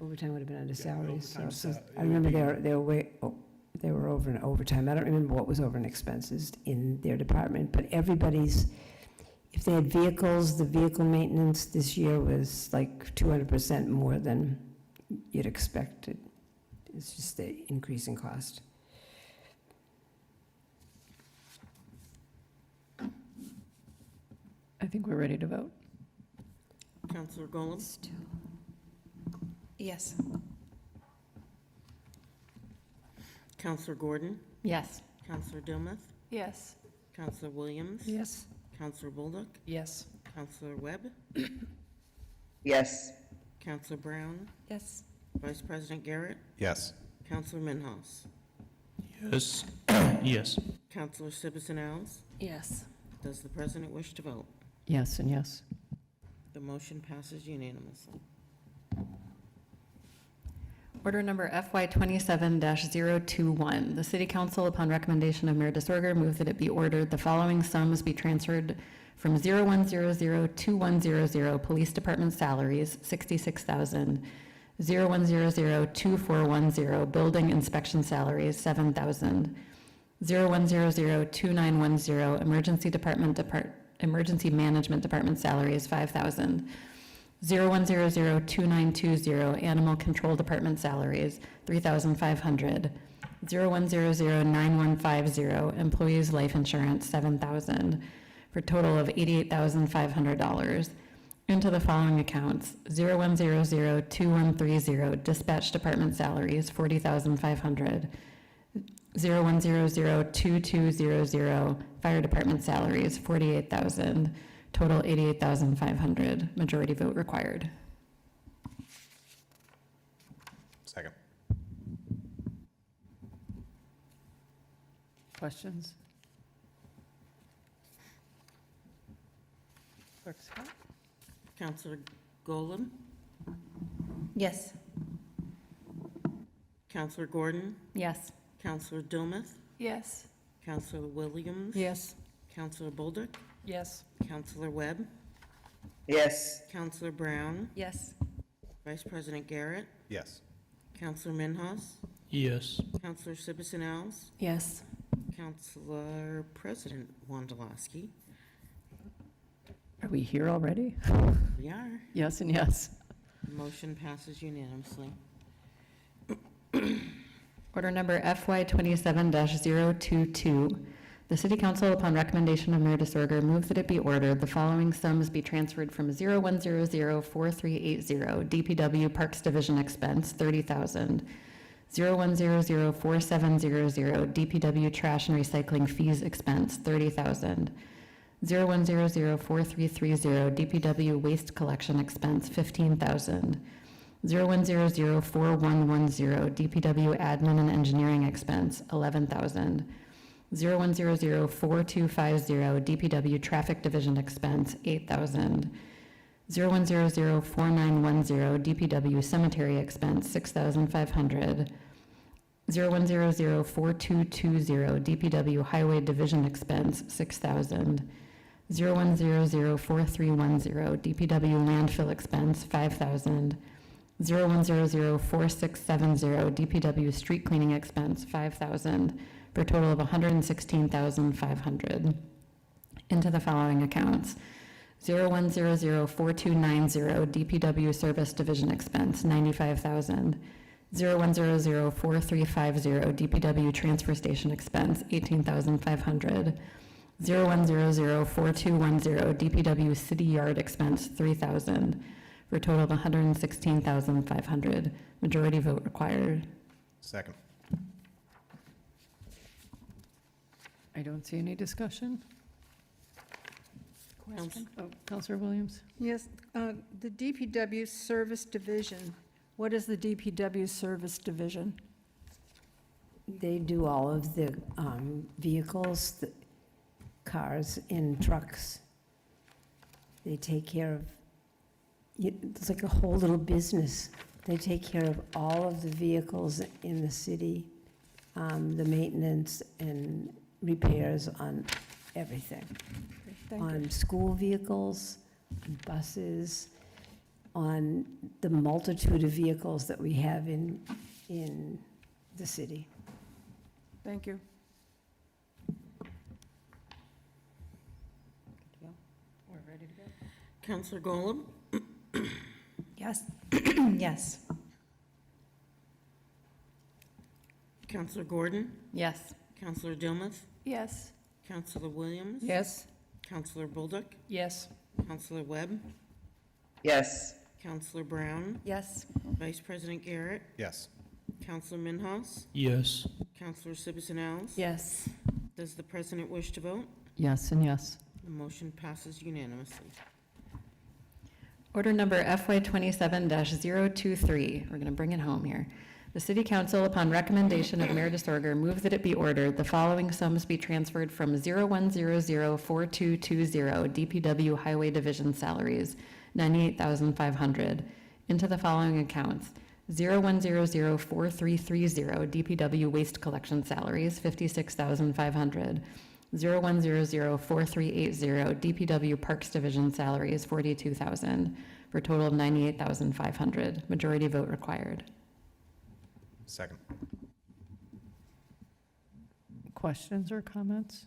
Overtime would have been under salaries, so I remember they were over in overtime. I don't remember what was over in expenses in their department, but everybody's, if they had vehicles, the vehicle maintenance this year was like 200% more than you'd expected. It's just the increase in cost. I think we're ready to vote. Counselor Golub, Yes. Counselor Gordon, Yes. Counselor Dilmuth, Yes. Counselor Williams. Yes. Counselor Bolduc, Yes. Counselor Webb, Yes. Counselor Brown, Yes. Vice President Garrett, Yes. Counselor Minhas. Yes. Yes. Counselor Sibbison Alves? Yes. Does the president wish to vote? Yes and yes. The motion passes unanimously. Order number FY 27-021. The City Council, upon recommendation of Mayor DeSorger, move that it be ordered the following sums be transferred from 0100-2100 Police Department salaries, $66,000, 0100-2410 Building Inspection salaries, $7,000, 0100-2910 Emergency Management Department salaries, $5,000, 0100-2920 Animal Control Department salaries, $3,500, 0100-9150 Employees Life Insurance, $7,000, for a total of $88,500. Into the following accounts: 0100-2130 Dispatch Department salaries, $40,500, 0100-2200 Fire Department salaries, $48,000, total $88,500. Majority vote required. Second. Questions? Clerk Scott? Counselor Golub? Yes. Counselor Gordon? Yes. Counselor Dilmuth? Yes. Counselor Williams? Yes. Counselor Bolduc? Yes. Counselor Webb? Yes. Counselor Brown? Yes. Vice President Garrett? Yes. Counselor Minhaus? Yes. Counselor Sibbison Alves? Yes. Counselor President Wondolowski? Are we here already? We are. Yes and yes. Motion passes unanimously. Order number FY 27-022. The City Council, upon recommendation of Mayor DeSorger, move that it be ordered the following sums be transferred from 0100-4380 DPW Parks Division expense, $30,000, 0100-4700 DPW Trash and Recycling fees expense, $30,000, 0100-4330 DPW Waste Collection expense, $15,000, 0100-4110 DPW Admin and Engineering expense, $11,000, 0100-4250 DPW Traffic Division expense, $8,000, 0100-4910 DPW Cemetery expense, $6,500, 0100-4220 DPW Highway Division expense, $6,000, 0100-4310 DPW Landfill expense, $5,000, 0100-4670 DPW Street Cleaning expense, $5,000, for a total of $116,500. Into the following accounts: 0100-4290 DPW Service Division expense, $95,000, 0100-4350 DPW Transfer Station expense, $18,500, 0100-4210 DPW City Yard expense, $3,000, for a total of $116,500. Majority vote required. Second. I don't see any discussion. Question? Oh, Counselor Williams? Yes, the DPW Service Division, what is the DPW Service Division? They do all of the vehicles, the cars and trucks. They take care of, it's like a whole little business. They take care of all of the vehicles in the city, the maintenance and repairs on everything. Thank you. On school vehicles, buses, on the multitude of vehicles that we have in the city. Thank you. We're ready to go. Counselor Golub? Yes. Yes. Counselor Gordon? Yes. Counselor Dilmuth? Yes. Counselor Williams? Yes. Counselor Bolduc? Yes. Counselor Webb? Yes. Counselor Brown? Yes. Vice President Garrett? Yes. Counselor Minhaus? Yes. Counselor Sibbison Alves? Yes. Does the president wish to vote? Yes and yes. The motion passes unanimously. Order number FY 27-023, we're going to bring it home here. The City Council, upon recommendation of Mayor DeSorger, moves that it be ordered the following sums be transferred from 01004220 DPW Highway Division salaries, $98,500, into the following accounts: 01004330 DPW Waste Collection salaries, $56,500. 01004380 DPW Parks Division salaries, $42,000, for a total of $98,500. Majority vote required. Second. Questions or comments?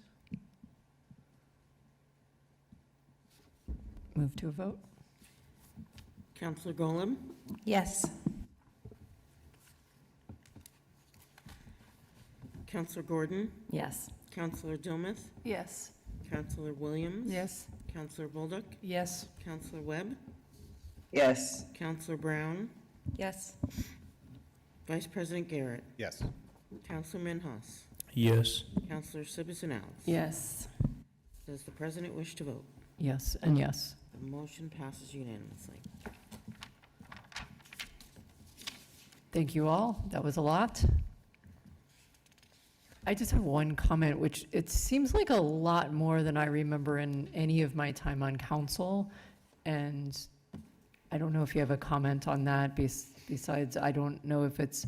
Move to a vote. Counselor Golem, Yes. Counselor Gordon, Yes. Counselor Dilmuth, Yes. Counselor Williams. Yes. Counselor Bolduc, Yes. Counselor Webb, Yes. Counselor Brown, Yes. Vice President Garrett, Yes. Counselor Minhas, Yes. Counselor Sibisanales. Yes. Does the president wish to vote? Yes and yes. The motion passes unanimously. Thank you all. That was a lot. I just have one comment, which it seems like a lot more than I remember in any of my time on council. And I don't know if you have a comment on that. Besides, I don't know if it's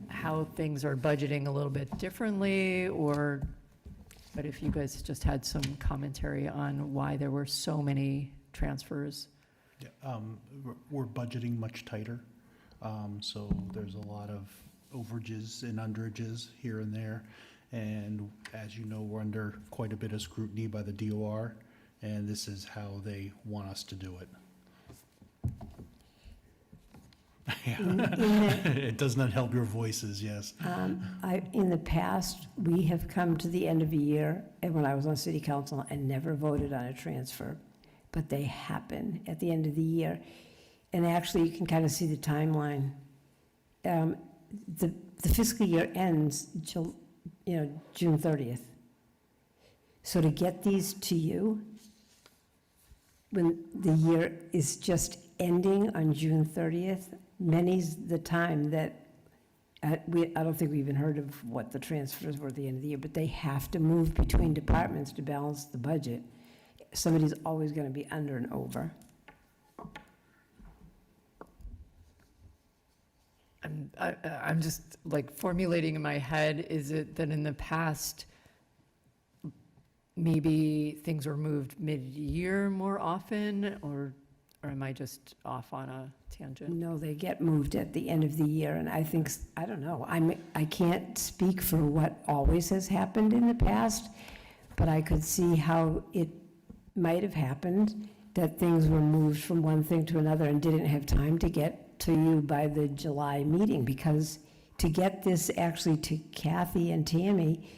how things are budgeting a little bit differently, but if you guys just had some commentary on why there were so many transfers. Yeah, we're budgeting much tighter, so there's a lot of overages and underages here and there. And as you know, we're under quite a bit of scrutiny by the DOR, and this is how they want us to do it. It does not help your voices, yes. In the past, we have come to the end of a year, and when I was on city council, and never voted on a transfer, but they happen at the end of the year. And actually, you can kind of see the timeline. The fiscal year ends, June 30th. So to get these to you, when the year is just ending on June 30th, many's the time that, I don't think we even heard of what the transfers were at the end of the year, but they have to move between departments to balance the budget. Somebody's always going to be under and over. I'm just like formulating in my head, is it that in the past, maybe things were moved mid-year more often, or am I just off on a tangent? No, they get moved at the end of the year, and I think, I don't know, I can't speak for what always has happened in the past, but I could see how it might have happened, that things were moved from one thing to another and didn't have time to get to you by the July meeting, because to get this actually to Kathy and Tammy,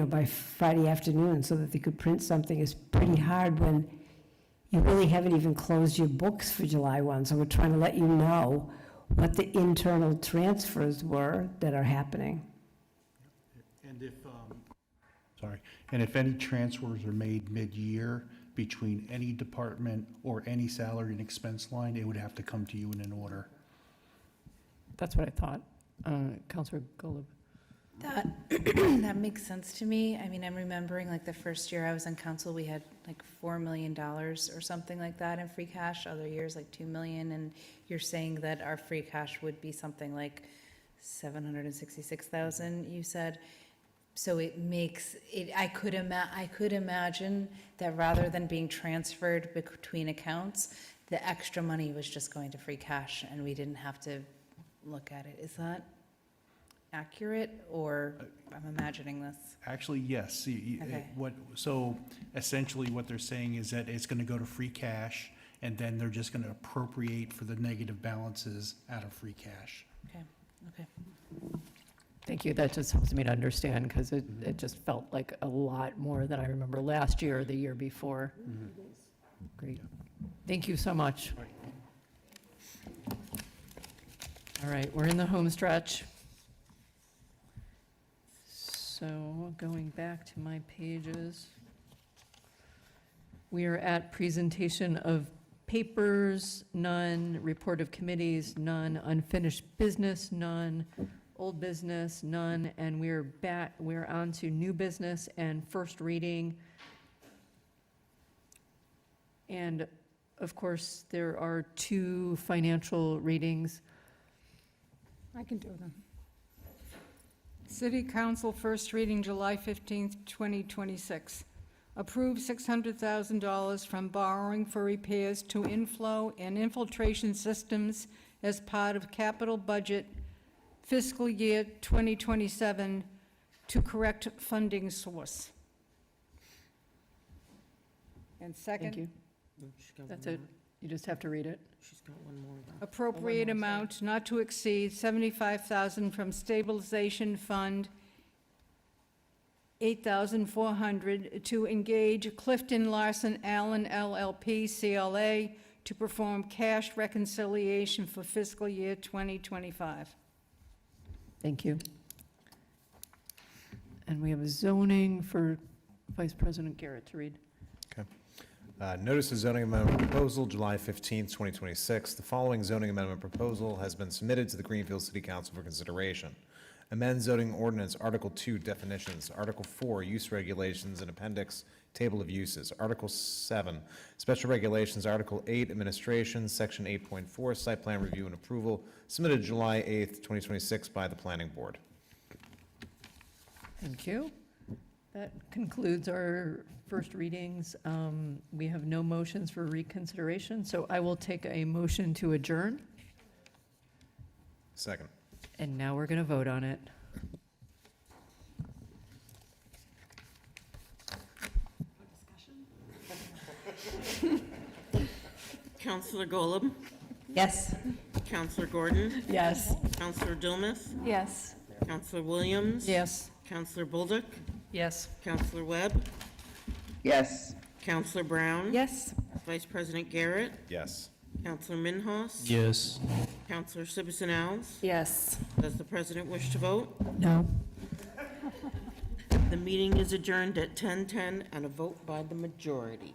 by Friday afternoon so that they could print something is pretty hard when you really haven't even closed your books for July 1. So we're trying to let you know what the internal transfers were that are happening. And if any transfers are made mid-year between any department or any salary and expense line, it would have to come to you in an order. That's what I thought. Counselor Golub. That makes sense to me. I mean, I'm remembering like the first year I was on council, we had like $4 million or something like that in free cash. Other years like 2 million, and you're saying that our free cash would be something like 766,000. You said. So it makes it. I could imagine that rather than being transferred between accounts, the extra money was just going to free cash, and we didn't have to look at it. Is that accurate, or I'm imagining this? Actually, yes. Okay. So essentially what they're saying is that it's going to go to free cash, and then they're just going to appropriate for the negative balances out of free cash. Okay. Thank you. That just helps me to understand, because it just felt like a lot more than I remember last year or the year before. Great. Thank you so much. All right, we're in the home stretch. So going back to my pages, we are at presentation of papers, none. Report of committees, none. Unfinished business, none. Old business, none. And we're on to new business and first reading. And of course, there are 2 financial readings. I can do them. City Council first reading, July 15th, 2026. Approve $600,000 from borrowing for repairs to inflow and infiltration systems as part of capital budget fiscal year 2027 to correct funding source. And second. Thank you. That's it. You just have to read it. She's got one more. Appropriate amount not to exceed $75,000 from stabilization fund 8,400 to engage Clifton Larson Allen LLP CLA to perform cash reconciliation for fiscal year 2025. Thank you. And we have a zoning for Vice President Garrett to read. Okay. Notice of zoning amendment proposal, July 15th, 2026. The following zoning amendment proposal has been submitted to the Greenfield City Council for consideration. Amend zoning ordinance, Article 2, definitions, Article 4, use regulations and appendix, table of uses, Article 7, special regulations, Article 8, administration, Section 8.4, site plan review and approval, submitted July 8th, 2026 by the Planning Board. Thank you. That concludes our first readings. We have no motions for reconsideration, so I will take a motion to adjourn. Second. And now we're going to vote on it. Counselor Golub, Yes. Counselor Gordon, Yes. Counselor Dilmuth, Yes. Counselor Williams. Yes. Counselor Bolduc, Yes. Counselor Webb, Yes. Counselor Brown. Yes. Vice President Garrett, Yes. Counselor Minhas. Yes. Counselor Sibusan Alves. Yes. Does the president wish to vote? No. The meeting is adjourned at 10:10 and a vote by the majority.